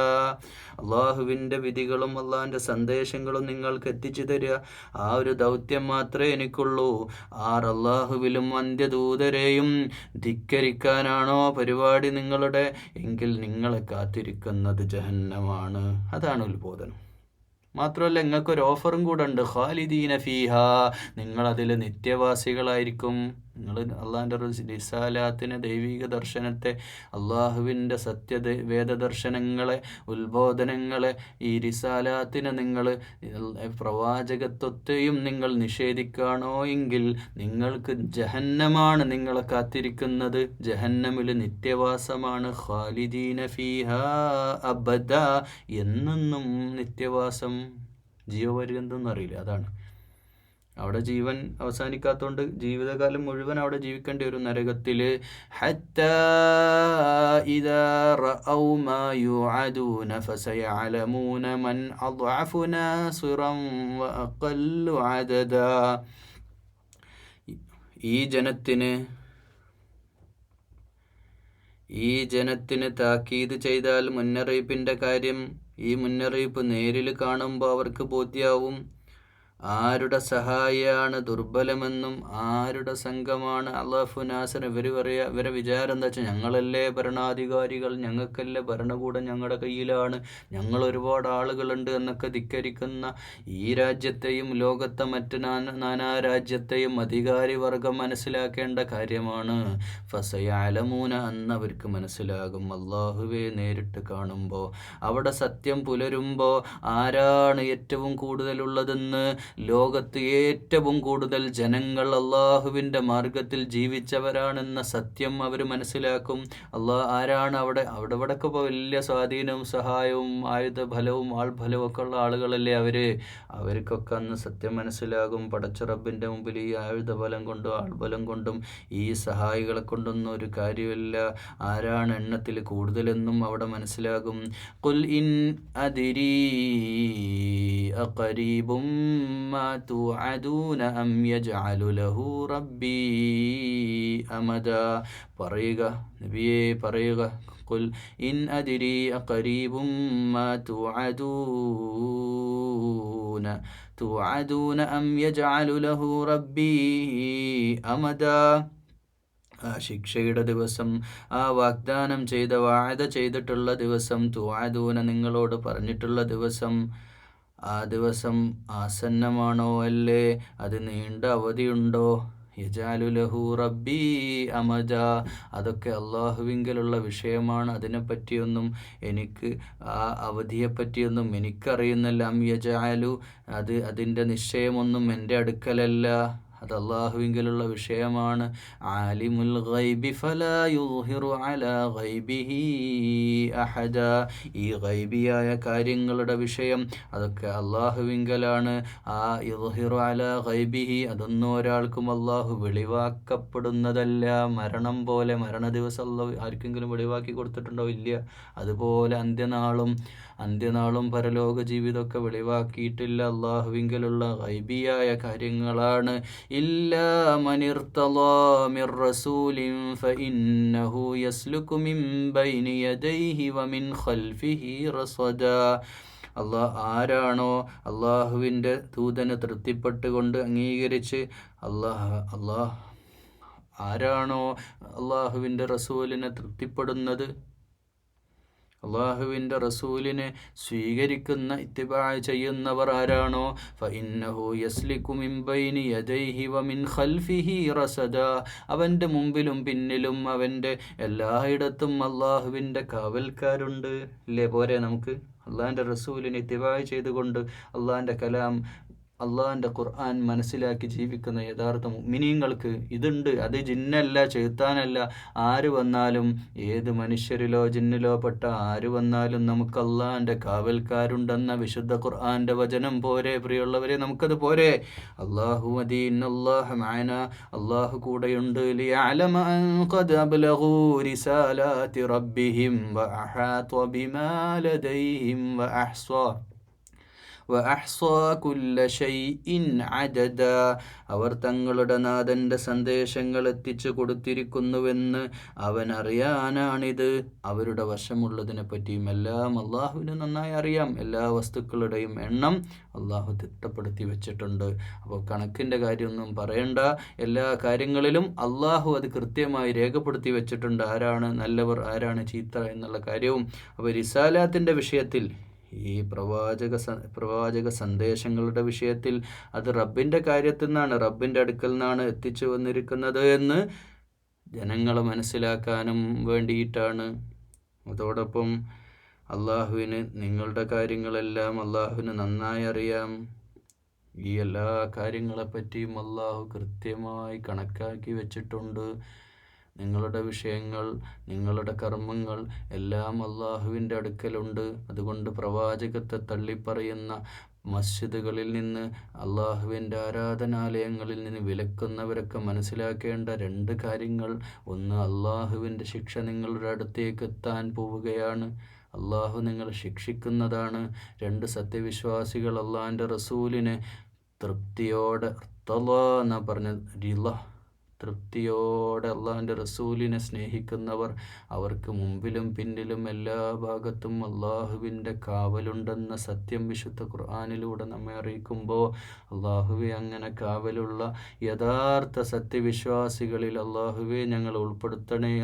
അള്ളാഹുവിൻ്റെ വിധികളും അള്ളാഹിൻ്റെ സന്ദേശങ്ങളും നിങ്ങൾക്ക് എത്തിച്ചു തരിക, ആ ഒരു ദൗത്യം മാത്രമേ എനിക്കുള്ളൂ. അള്ളാഹുവിലും അന്ത്യദൂതരെയും ധിക്കരിക്കാനാണോ പരിപാടി നിങ്ങളുടെ എങ്കിൽ നിങ്ങളെ കാത്തിരിക്കുന്നത് ജഹന്നമാണ്. അതാണ് ഉത്ബോധനം. മാത്രമല്ല നിങ്ങൾക്കൊരു ഓഫറും കൂടെ ഉണ്ട്, ഖാലിദീന ഫീഹാ, നിങ്ങളതിൽ നിത്യവാസികളായിരിക്കും. നിങ്ങൾ അള്ളാഹിൻ്റെ റിസാലാത്തിനെ, ദൈവിക ദർശനത്തെ, അള്ളാഹുവിൻ്റെ വേദദർശനങ്ങളെ, ഉത്ബോധനങ്ങളെ, ഈ റിസാലാത്തിനെ നിങ്ങൾ പ്രവാചകത്വത്തെയും നിങ്ങൾ നിഷേധിക്കുകയാണോ എങ്കിൽ നിങ്ങൾക്ക് ജഹന്നമാണ് നിങ്ങളെ കാത്തിരിക്കുന്നത്. ജഹന്നമിൽ നിത്യവാസമാണ്. ഖാലിദീന ഫീഹാ അബദ, എന്നെന്നും നിത്യവാസം. ജീവപര്യന്തം അറിയില്ല, അതാണ്. അവിടെ ജീവൻ അവസാനിക്കാത്തതുകൊണ്ട് ജീവിതകാലം മുഴുവൻ അവിടെ ജീവിക്കേണ്ടി വരും നരകത്തിൽ. ഹത്താ ഇദാ റഔ മാ യുഅദൂന ഫസയഅലമൂന മൻ അദ്അഫു നാസിറൻ വഅഖല്ലു അദദാ. ഈ ജനത്തിന് താക്കീത് ചെയ്താൽ മുന്നറിയിപ്പിൻ്റെ കാര്യം, ഈ മുന്നറിയിപ്പ് നേരിൽ കാണുമ്പോൾ അവർക്ക് ബോധ്യാവും ആരുടെ സഹായിയാണ് ദുർബലമെന്നും ആരുടെ സംഘമാണ് അള്ളാഹു നാസർ. ഇവരെ വിചാരം എന്താ വെച്ചാൽ ഞങ്ങളല്ലേ ഭരണാധികാരികൾ, ഞങ്ങൾക്കല്ലേ ഭരണകൂടം ഞങ്ങളുടെ കയ്യിലാണ്, ഞങ്ങൾ ഒരുപാട് ആളുകളുണ്ട് എന്നൊക്കെ ധിക്കരിക്കുന്ന ഈ രാജ്യത്തെയും ലോകത്തെ മറ്റ് നാനാ രാജ്യത്തെയും അധികാരി വർഗം മനസ്സിലാക്കേണ്ട കാര്യമാണ്. ഫസയഅലമൂന, അന്ന് അവർക്ക് മനസ്സിലാകും. അള്ളാഹുവെ നേരിട്ട് കാണുമ്പോൾ, അവിടെ സത്യം പുലരുമ്പോൾ ആരാണ് ഏറ്റവും കൂടുതലുള്ളതെന്ന്, ലോകത്ത് ഏറ്റവും കൂടുതൽ ജനങ്ങൾ അള്ളാഹുവിൻ്റെ മാർഗത്തിൽ ജീവിച്ചവരാണെന്ന സത്യം അവർ മനസ്സിലാക്കും. ആരാണ് അവിടെയൊക്കെ ഇപ്പോൾ വലിയ സ്വാധീനവും സഹായവും ആയുധബലവും ആൾബലവും ഒക്കെ ഉള്ള ആളുകളല്ലേ അവർക്കൊക്കെ അന്ന് സത്യം മനസ്സിലാകും. പടച്ച റബ്ബിൻ്റെ മുമ്പിൽ ഈ ആയുധബലം കൊണ്ടും ആൾബലം കൊണ്ടും ഈ സഹായികളെ കൊണ്ടൊന്നും ഒരു കാര്യമില്ല, ആരാണ് എണ്ണത്തിൽ കൂടുതലെന്നും അവിടെ മനസ്സിലാകും. ഖുൽ ഇൻ അദ്രീ അഖരീബും മാ തുഅദൂന അം യജ്അലു ലഹു റബ്ബി അമദാ. പറയുക നബിയേ, പറയുക, ഖുൽ ഇൻ അദ്രീ അഖരീബും മാ തുഅദൂന അം യജ്അലു ലഹു റബ്ബി അമദാ. ആ ശിക്ഷയുടെ ദിവസം, ആ വാഗ്ദാനം ചെയ്ത വാഅദ ചെയ്തിട്ടുള്ള ദിവസം, തുഅദൂന നിങ്ങളോട് പറഞ്ഞിട്ടുള്ള ദിവസം, ആ ദിവസം ആസന്നമാണോ അല്ലേ? അത് നീണ്ട അവധിയുണ്ടോ? യജാലു ലഹു റബ്ബി അമജ. അതൊക്കെ അള്ളാഹുവിങ്കലുള്ള വിഷയമാണ്. അതിനെപ്പറ്റിയൊന്നും എനിക്ക്, ആ അവധിയെപ്പറ്റിയൊന്നും എനിക്കറിയുന്നില്ല. യജാലു, അതിൻ്റെ നിശ്ചയമൊന്നും എൻ്റെ അടുക്കലല്ല, അത് അള്ളാഹുവിങ്കലുള്ള വിഷയമാണ്. ആലിമുൽ ഗൈബി ഫലാ യുദ്ഹിറു അലാ ഗൈബിഹി അഹദ. ഈ ഗൈബിയായ കാര്യങ്ങളുടെ വിഷയം അതൊക്കെ അള്ളാഹുവിങ്കലാണ്. ആ യുദ്ഹിറു അലാ ഗൈബിഹി, അതൊന്നും ഒരാൾക്കും അള്ളാഹു വെളിവാക്കപ്പെടുന്നതല്ല. മരണം പോലെ, മരണ ദിവസം അള്ളാഹു ആർക്കെങ്കിലും വെളിവാക്കി കൊടുത്തിട്ടുണ്ടോ? ഇല്ല. അതുപോലെ അന്ത്യനാളും പരലോക ജീവിതമൊക്കെ വെളിവാക്കിയിട്ടില്ല. അള്ളാഹുവിങ്കലുള്ള ഗൈബിയായ കാര്യങ്ങളാണ്. ഇല്ലാ മനിർതളാ മിർ റസൂലിൻ ഫഇന്നഹു യസ്ലുകു മിൻ ബൈനി യദൈഹി വമിൻ ഖൽഫിഹി റസദാ. ആരാണോ അള്ളാഹുവിൻ്റെ ദൂതന് തൃപ്തിപ്പെട്ടുകൊണ്ട് അംഗീകരിച്ച് ആരാണോ അള്ളാഹുവിൻ്റെ റസൂലിനെ തൃപ്തിപ്പെടുന്നത്, അള്ളാഹുവിൻ്റെ റസൂലിനെ സ്വീകരിക്കുന്ന, ഇത്തിബാ ചെയ്യുന്നവർ ആരാണോ, ഫഇന്നഹു യസ്ലികു മിൻ ബൈനി യദൈഹി വമിൻ ഖൽഫിഹി റസദാ. അവൻ്റെ മുമ്പിലും പിന്നിലും അവൻ്റെ എല്ലായിടത്തും അള്ളാഹുവിൻ്റെ കാവൽക്കാരുണ്ട്. ഇല്ലേ? പോരെ നമുക്ക് അള്ളാഹിൻ്റെ റസൂലിനെ ഇത്തിബാ ചെയ്തുകൊണ്ട് അള്ളാഹിൻ്റെ കലാം, അള്ളാഹിൻ്റെ ഖുർആൻ മനസ്സിലാക്കി ജീവിക്കുന്ന യഥാർത്ഥ മുഅ്മിനീങ്ങൾക്ക് ഇതുണ്ട്. അത് ജിന്നല്ല, ചെയ്ത്താനല്ല. ആര് വന്നാലും, ഏത് മനുഷ്യരിലോ ജിന്നിലോ പെട്ട ആര് വന്നാലും നമുക്ക് അള്ളാഹിൻ്റെ കാവൽക്കാരുണ്ടെന്ന വിശുദ്ധ ഖുർആൻ്റെ വചനം പോരെ പ്രിയമുള്ളവരെ? നമുക്കത് പോരെ? അല്ലാഹു മദീ ഇന്നല്ലാഹ മഅന, അള്ളാഹു കൂടെയുണ്ട്. ലിയഅലമ അൻ ഖദ് അബ്ലഗൂ റിസാലാത്തി റബ്ബിഹിം വഅഹാത ബിമാ ലദൈഹിം വഅഹ്സാ കുല്ല ശൈഇൻ അദദ. അവർ തങ്ങളുടെ നാഥൻ്റെ സന്ദേശങ്ങൾ എത്തിച്ചു കൊടുത്തിരിക്കുന്നുവെന്ന് അവൻ അറിയാനാണിത്. അവരുടെ വശമുള്ളതിനെ പറ്റിയും എല്ലാം അള്ളാഹുവിന് നന്നായി അറിയാം. എല്ലാ വസ്തുക്കളുടെയും എണ്ണം അള്ളാഹു തിട്ടപ്പെടുത്തി വെച്ചിട്ടുണ്ട്. അപ്പോൾ കണക്കിൻ്റെ കാര്യമൊന്നും പറയണ്ട. എല്ലാ കാര്യങ്ങളിലും അള്ളാഹു അത് കൃത്യമായി രേഖപ്പെടുത്തി വെച്ചിട്ടുണ്ട്. ആരാണ് നല്ലവർ, ആരാണ് ചീത്ത എന്നുള്ള കാര്യവും. അപ്പോൾ റിസാലാത്തിൻ്റെ വിഷയത്തിൽ, ഈ പ്രവാചക സന്ദേശങ്ങളുടെ വിഷയത്തിൽ അത് റബ്ബിൻ്റെ കാര്യത്തിൽ നിന്നാണ്, റബ്ബിൻ്റെ അടുക്കൽ നിന്നാണ് എത്തിച്ചു വന്നിരിക്കുന്നത് എന്ന് ജനങ്ങളെ മനസ്സിലാക്കാനും വേണ്ടിയിട്ടാണ്. അതോടൊപ്പം അള്ളാഹുവിന് നിങ്ങളുടെ കാര്യങ്ങളെല്ലാം അള്ളാഹുവിന് നന്നായി അറിയാം. ഈ എല്ലാ കാര്യങ്ങളെപ്പറ്റിയും അള്ളാഹു കൃത്യമായി കണക്കാക്കി വെച്ചിട്ടുണ്ട്. നിങ്ങളുടെ വിഷയങ്ങൾ, നിങ്ങളുടെ കർമ്മങ്ങൾ എല്ലാം അള്ളാഹുവിൻ്റെ അടുക്കലുണ്ട്. അതുകൊണ്ട് പ്രവാചകത്തെ തള്ളിപ്പറയുന്ന മസ്ജിദുകളിൽ നിന്ന്, അള്ളാഹുവിൻ്റെ ആരാധനാലയങ്ങളിൽ നിന്ന് വിലക്കുന്നവരൊക്കെ മനസ്സിലാക്കേണ്ട രണ്ട് കാര്യങ്ങൾ. ഒന്ന്, അള്ളാഹുവിൻ്റെ ശിക്ഷ നിങ്ങളുടെ അടുത്തേക്ക് എത്താൻ പോവുകയാണ്. അള്ളാഹു നിങ്ങളെ ശിക്ഷിക്കുന്നതാണ്. രണ്ട്, സത്യവിശ്വാസികൾ അള്ളാഹിൻ്റെ റസൂലിനെ തൃപ്തിയോടെ, എന്നാ പറഞ്ഞ തൃപ്തിയോടെ അള്ളാഹിൻ്റെ റസൂലിനെ സ്നേഹിക്കുന്നവർ, അവർക്ക് മുമ്പിലും പിന്നിലും എല്ലാ ഭാഗത്തും അള്ളാഹുവിൻ്റെ കാവലുണ്ടെന്ന സത്യം വിശുദ്ധ ഖുർആനിലൂടെ നമ്മെ അറിയിക്കുമ്പോൾ, അള്ളാഹുവെ അങ്ങനെ കാവലുള്ള യഥാർത്ഥ സത്യവിശ്വാസികളിൽ അള്ളാഹുവെ ഞങ്ങൾ ഉൾപ്പെടുത്തണേ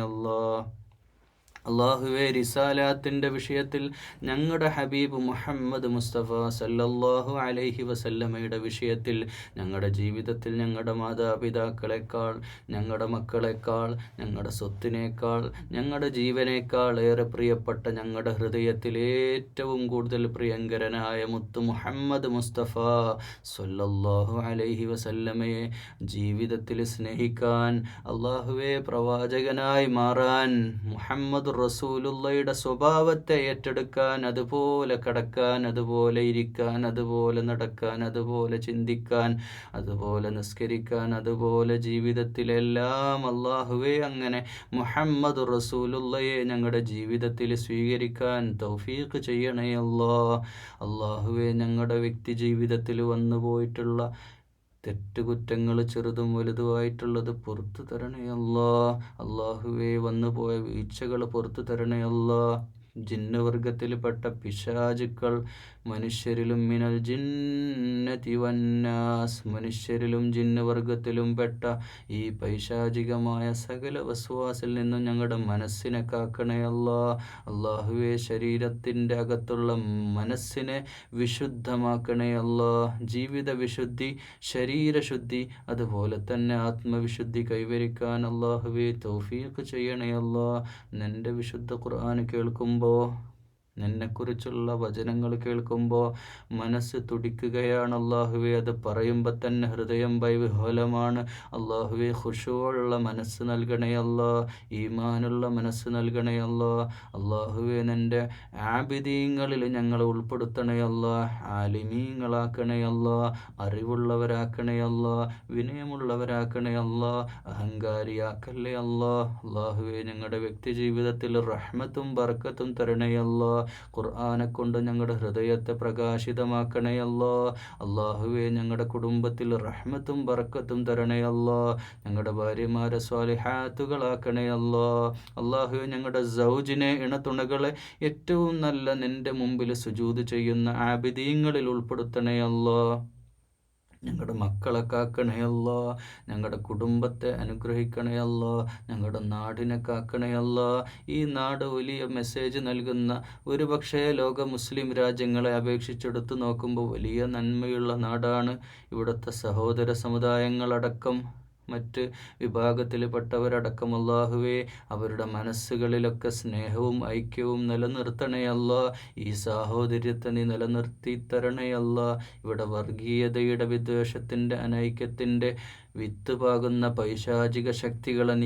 അള്ളാഹുവെ റിസാലാത്തിൻ്റെ വിഷയത്തിൽ ഞങ്ങളുടെ ഹബീബ് മുഹമ്മദ് മുസ്തഫ സല്ലല്ലാഹു അലൈഹി വസല്ലമയുടെ വിഷയത്തിൽ ഞങ്ങളുടെ ജീവിതത്തിൽ ഞങ്ങളുടെ മാതാപിതാക്കളെക്കാൾ, ഞങ്ങളുടെ മക്കളെക്കാൾ, ഞങ്ങളുടെ സ്വത്തിനേക്കാൾ, ഞങ്ങളുടെ ജീവനേക്കാൾ ഏറെ പ്രിയപ്പെട്ട, ഞങ്ങളുടെ ഹൃദയത്തിൽ ഏറ്റവും കൂടുതൽ പ്രിയങ്കരനായ മുത്ത് മുഹമ്മദ് മുസ്തഫ സല്ലല്ലാഹു അലൈഹി വസല്ലമയെ ജീവിതത്തിൽ സ്നേഹിക്കാൻ, അള്ളാഹുവെ പ്രവാചകനായി മാറാൻ, മുഹമ്മദ് റസൂലുള്ളയുടെ സ്വഭാവത്തെ ഏറ്റെടുക്കാൻ, അതുപോലെ കടക്കാൻ, അതുപോലെ ഇരിക്കാൻ, അതുപോലെ നടക്കാൻ, അതുപോലെ ചിന്തിക്കാൻ, അതുപോലെ നിസ്കരിക്കാൻ, അതുപോലെ ജീവിതത്തിലെല്ലാം അള്ളാഹുവെ അങ്ങനെ മുഹമ്മദ് റസൂലുള്ളയെ ഞങ്ങളുടെ ജീവിതത്തിൽ സ്വീകരിക്കാൻ തൗഫീഖ് ചെയ്യണേ അള്ളാഹുവെ ഞങ്ങളുടെ വ്യക്തി ജീവിതത്തിൽ വന്നു പോയിട്ടുള്ള തെറ്റുകുറ്റങ്ങൾ ചെറുതും വലുതുമായിട്ടുള്ളത് പുറത്തു തരണേ അള്ളാഹുവേ വന്നുപോയ വീഴ്ചകൾ പുറത്തു തരണേ ജിന്ന് വർഗത്തിൽപ്പെട്ട പിശാചുക്കൾ മനുഷ്യരിലും മിനൽ ജിന്നതി വന്നാസ് മനുഷ്യരിലും ജിന്ന് വർഗത്തിലും പെട്ട ഈ പൈശാചികമായ സകല വസ്വാസിൽ നിന്നും ഞങ്ങളുടെ മനസ്സിനെ കാക്കണേ അല്ലാ. അള്ളാഹുവേ, ശരീരത്തിൻ്റെ അകത്തുള്ള മനസ്സിനെ വിശുദ്ധമാക്കണേ അല്ലാ. ജീവിത വിശുദ്ധി, ശരീരശുദ്ധി, അതുപോലെ തന്നെ ആത്മവിശുദ്ധി കൈവരിക്കാൻ അള്ളാഹുവേ തൗഫീഖ് ചെയ്യണേ അല്ലാ. നിൻ്റെ വിശുദ്ധ ഖുർആൻ കേൾക്കുമ്പോൾ, നിന്നെക്കുറിച്ചുള്ള വചനങ്ങൾ കേൾക്കുമ്പോൾ മനസ്സ് തുടിക്കുകയാണ് അള്ളാഹുവേ. അത് പറയുമ്പോൾ തന്നെ ഹൃദയം വിഹ്വലമാണ് അള്ളാഹുവേ. ഖുശൂഉള്ള മനസ്സ് നൽകണേ അല്ലാ, ഈമാനുള്ള മനസ്സ് നൽകണേ അല്ലാ. അള്ളാഹുവേ, നിൻ്റെ ആബിദീങ്ങളിൽ ഞങ്ങളെ ഉൾപ്പെടുത്തണേ അല്ലാ. ആലിമീങ്ങളാക്കണേ അല്ലാ, അറിവുള്ളവരാക്കണേ അല്ലാ, വിനയമുള്ളവരാക്കണേ അല്ലാ, അഹങ്കാരിയാക്കല്ലേ അല്ലാ. അള്ളാഹുവേ, ഞങ്ങളുടെ വ്യക്തി ജീവിതത്തിൽ റഹ്മത്തും ബർക്കത്തും തരണേ അല്ലാ. ഖുർആനെ കൊണ്ട് ഞങ്ങളുടെ ഹൃദയത്തെ പ്രകാശിതമാക്കണേ അല്ലാ. അള്ളാഹുവേ, ഞങ്ങളുടെ കുടുംബത്തിൽ റഹ്മത്തും ബർക്കത്തും തരണേ അല്ലാ. ഞങ്ങളുടെ ഭാര്യമാരെ സ്വാലിഹാത്തുകളാക്കണേ അല്ലാ. അള്ളാഹുവേ, ഞങ്ങളുടെ സൗജിനെ, ഇണതുണകളെ ഏറ്റവും നല്ല നിൻ്റെ മുമ്പിൽ സുജൂദ് ചെയ്യുന്ന ആബിദീങ്ങളിൽ ഉൾപ്പെടുത്തണേ അല്ലാ. ഞങ്ങളുടെ മക്കളെ കാക്കണേ അല്ലാ. ഞങ്ങളുടെ കുടുംബത്തെ അനുഗ്രഹിക്കണേ അല്ലാ. ഞങ്ങളുടെ നാടിനെ കാക്കണേ അല്ലാ. ഈ നാട് വലിയ മെസ്സേജ് നൽകുന്ന, ഒരുപക്ഷേ ലോക മുസ്ലിം രാജ്യങ്ങളെ അപേക്ഷിച്ചെടുത്ത് നോക്കുമ്പോൾ വലിയ നന്മയുള്ള നാടാണ്. ഇവിടുത്തെ സഹോദര സമുദായങ്ങളടക്കം മറ്റ് വിഭാഗത്തിൽപ്പെട്ടവരടക്കം അല്ലാഹുവേ, അവരുടെ മനസ്സുകളിലൊക്കെ സ്നേഹവും ഐക്യവും നിലനിർത്തണേ അല്ലാ. ഈ സാഹോദര്യത്തെ നീ നിലനിർത്തി തരണേ അല്ലാ. ഇവിടെ വർഗീയതയുടെ, വിദ്വേഷത്തിൻ്റെ, അനൈക്യത്തിൻ്റെ വിത്ത് പാകുന്ന പൈശാചിക ശക്തികളിൽ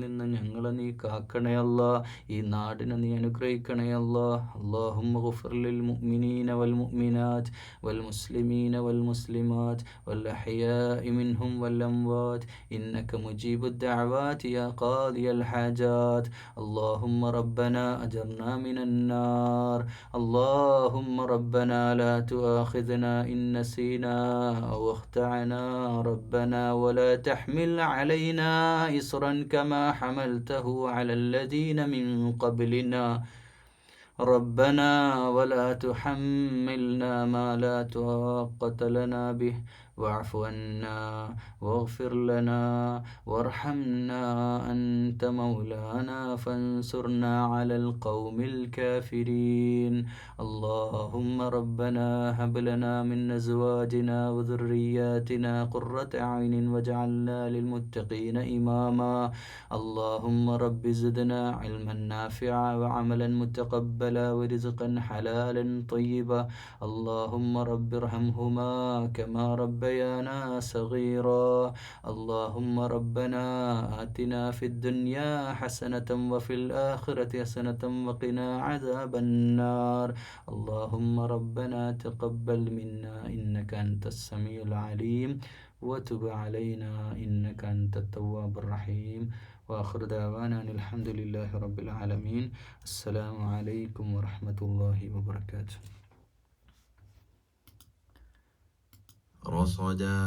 നിന്ന് ഞങ്ങളെ നീ കാക്കണേ അല്ലാ. ഈ നാടിനെ നീ അനുഗ്രഹിക്കണേ അല്ലാ. അല്ലാഹുമ്മ ഗുഫിർ ലിൽ മുഅ്മിനീന വൽ മുഅ്മിനാത്ത് വൽ മുസ്ലിമീന വൽ മുസ്ലിമാത്ത് വൽ അഹ്യാഇ മിൻഹും വൽ അംവാത്ത് ഇന്നക മുജീബുദ് ദഅവാതി യാ ഖാദിയൽ ഹാജാത്ത്. അല്ലാഹുമ്മ റബ്ബനാ അജർനാ മിനൻ നാർ. അല്ലാഹുമ്മ റബ്ബനാ ലാ തുആഖിദ്നാ ഇൻ നസീനാ ഔ അഖ്തഅനാ ربنا ولا تحمل علينا إصرا كما حملته على الذين من قبلنا ربنا ولا تحملنا ما لا طاقة لنا به واعف عنا واغفر لنا وارحمنا أنت مولانا فانصرنا على القوم الكافرين. اللهم ربنا هب لنا من أزواجنا وذرياتنا قرة أعين واجعلنا للمتقين إماما. اللهم رب زدنا علما نافعا وعملا متقبلا ورزقا حلالا طيبا. اللهم رب ارحمهما كما ربيانا صغيرا. اللهم ربنا آتنا في الدنيا حسنة وفي الآخرة حسنة وقنا عذاب النار. اللهم ربنا تقبل منا إنك أنت السميع العليم وتب علينا إنك أنت التواب الرحيم. وآخر دعوانا الحمد لله رب العالمين. السلام عليكم ورحمة الله وبركاته. رصدا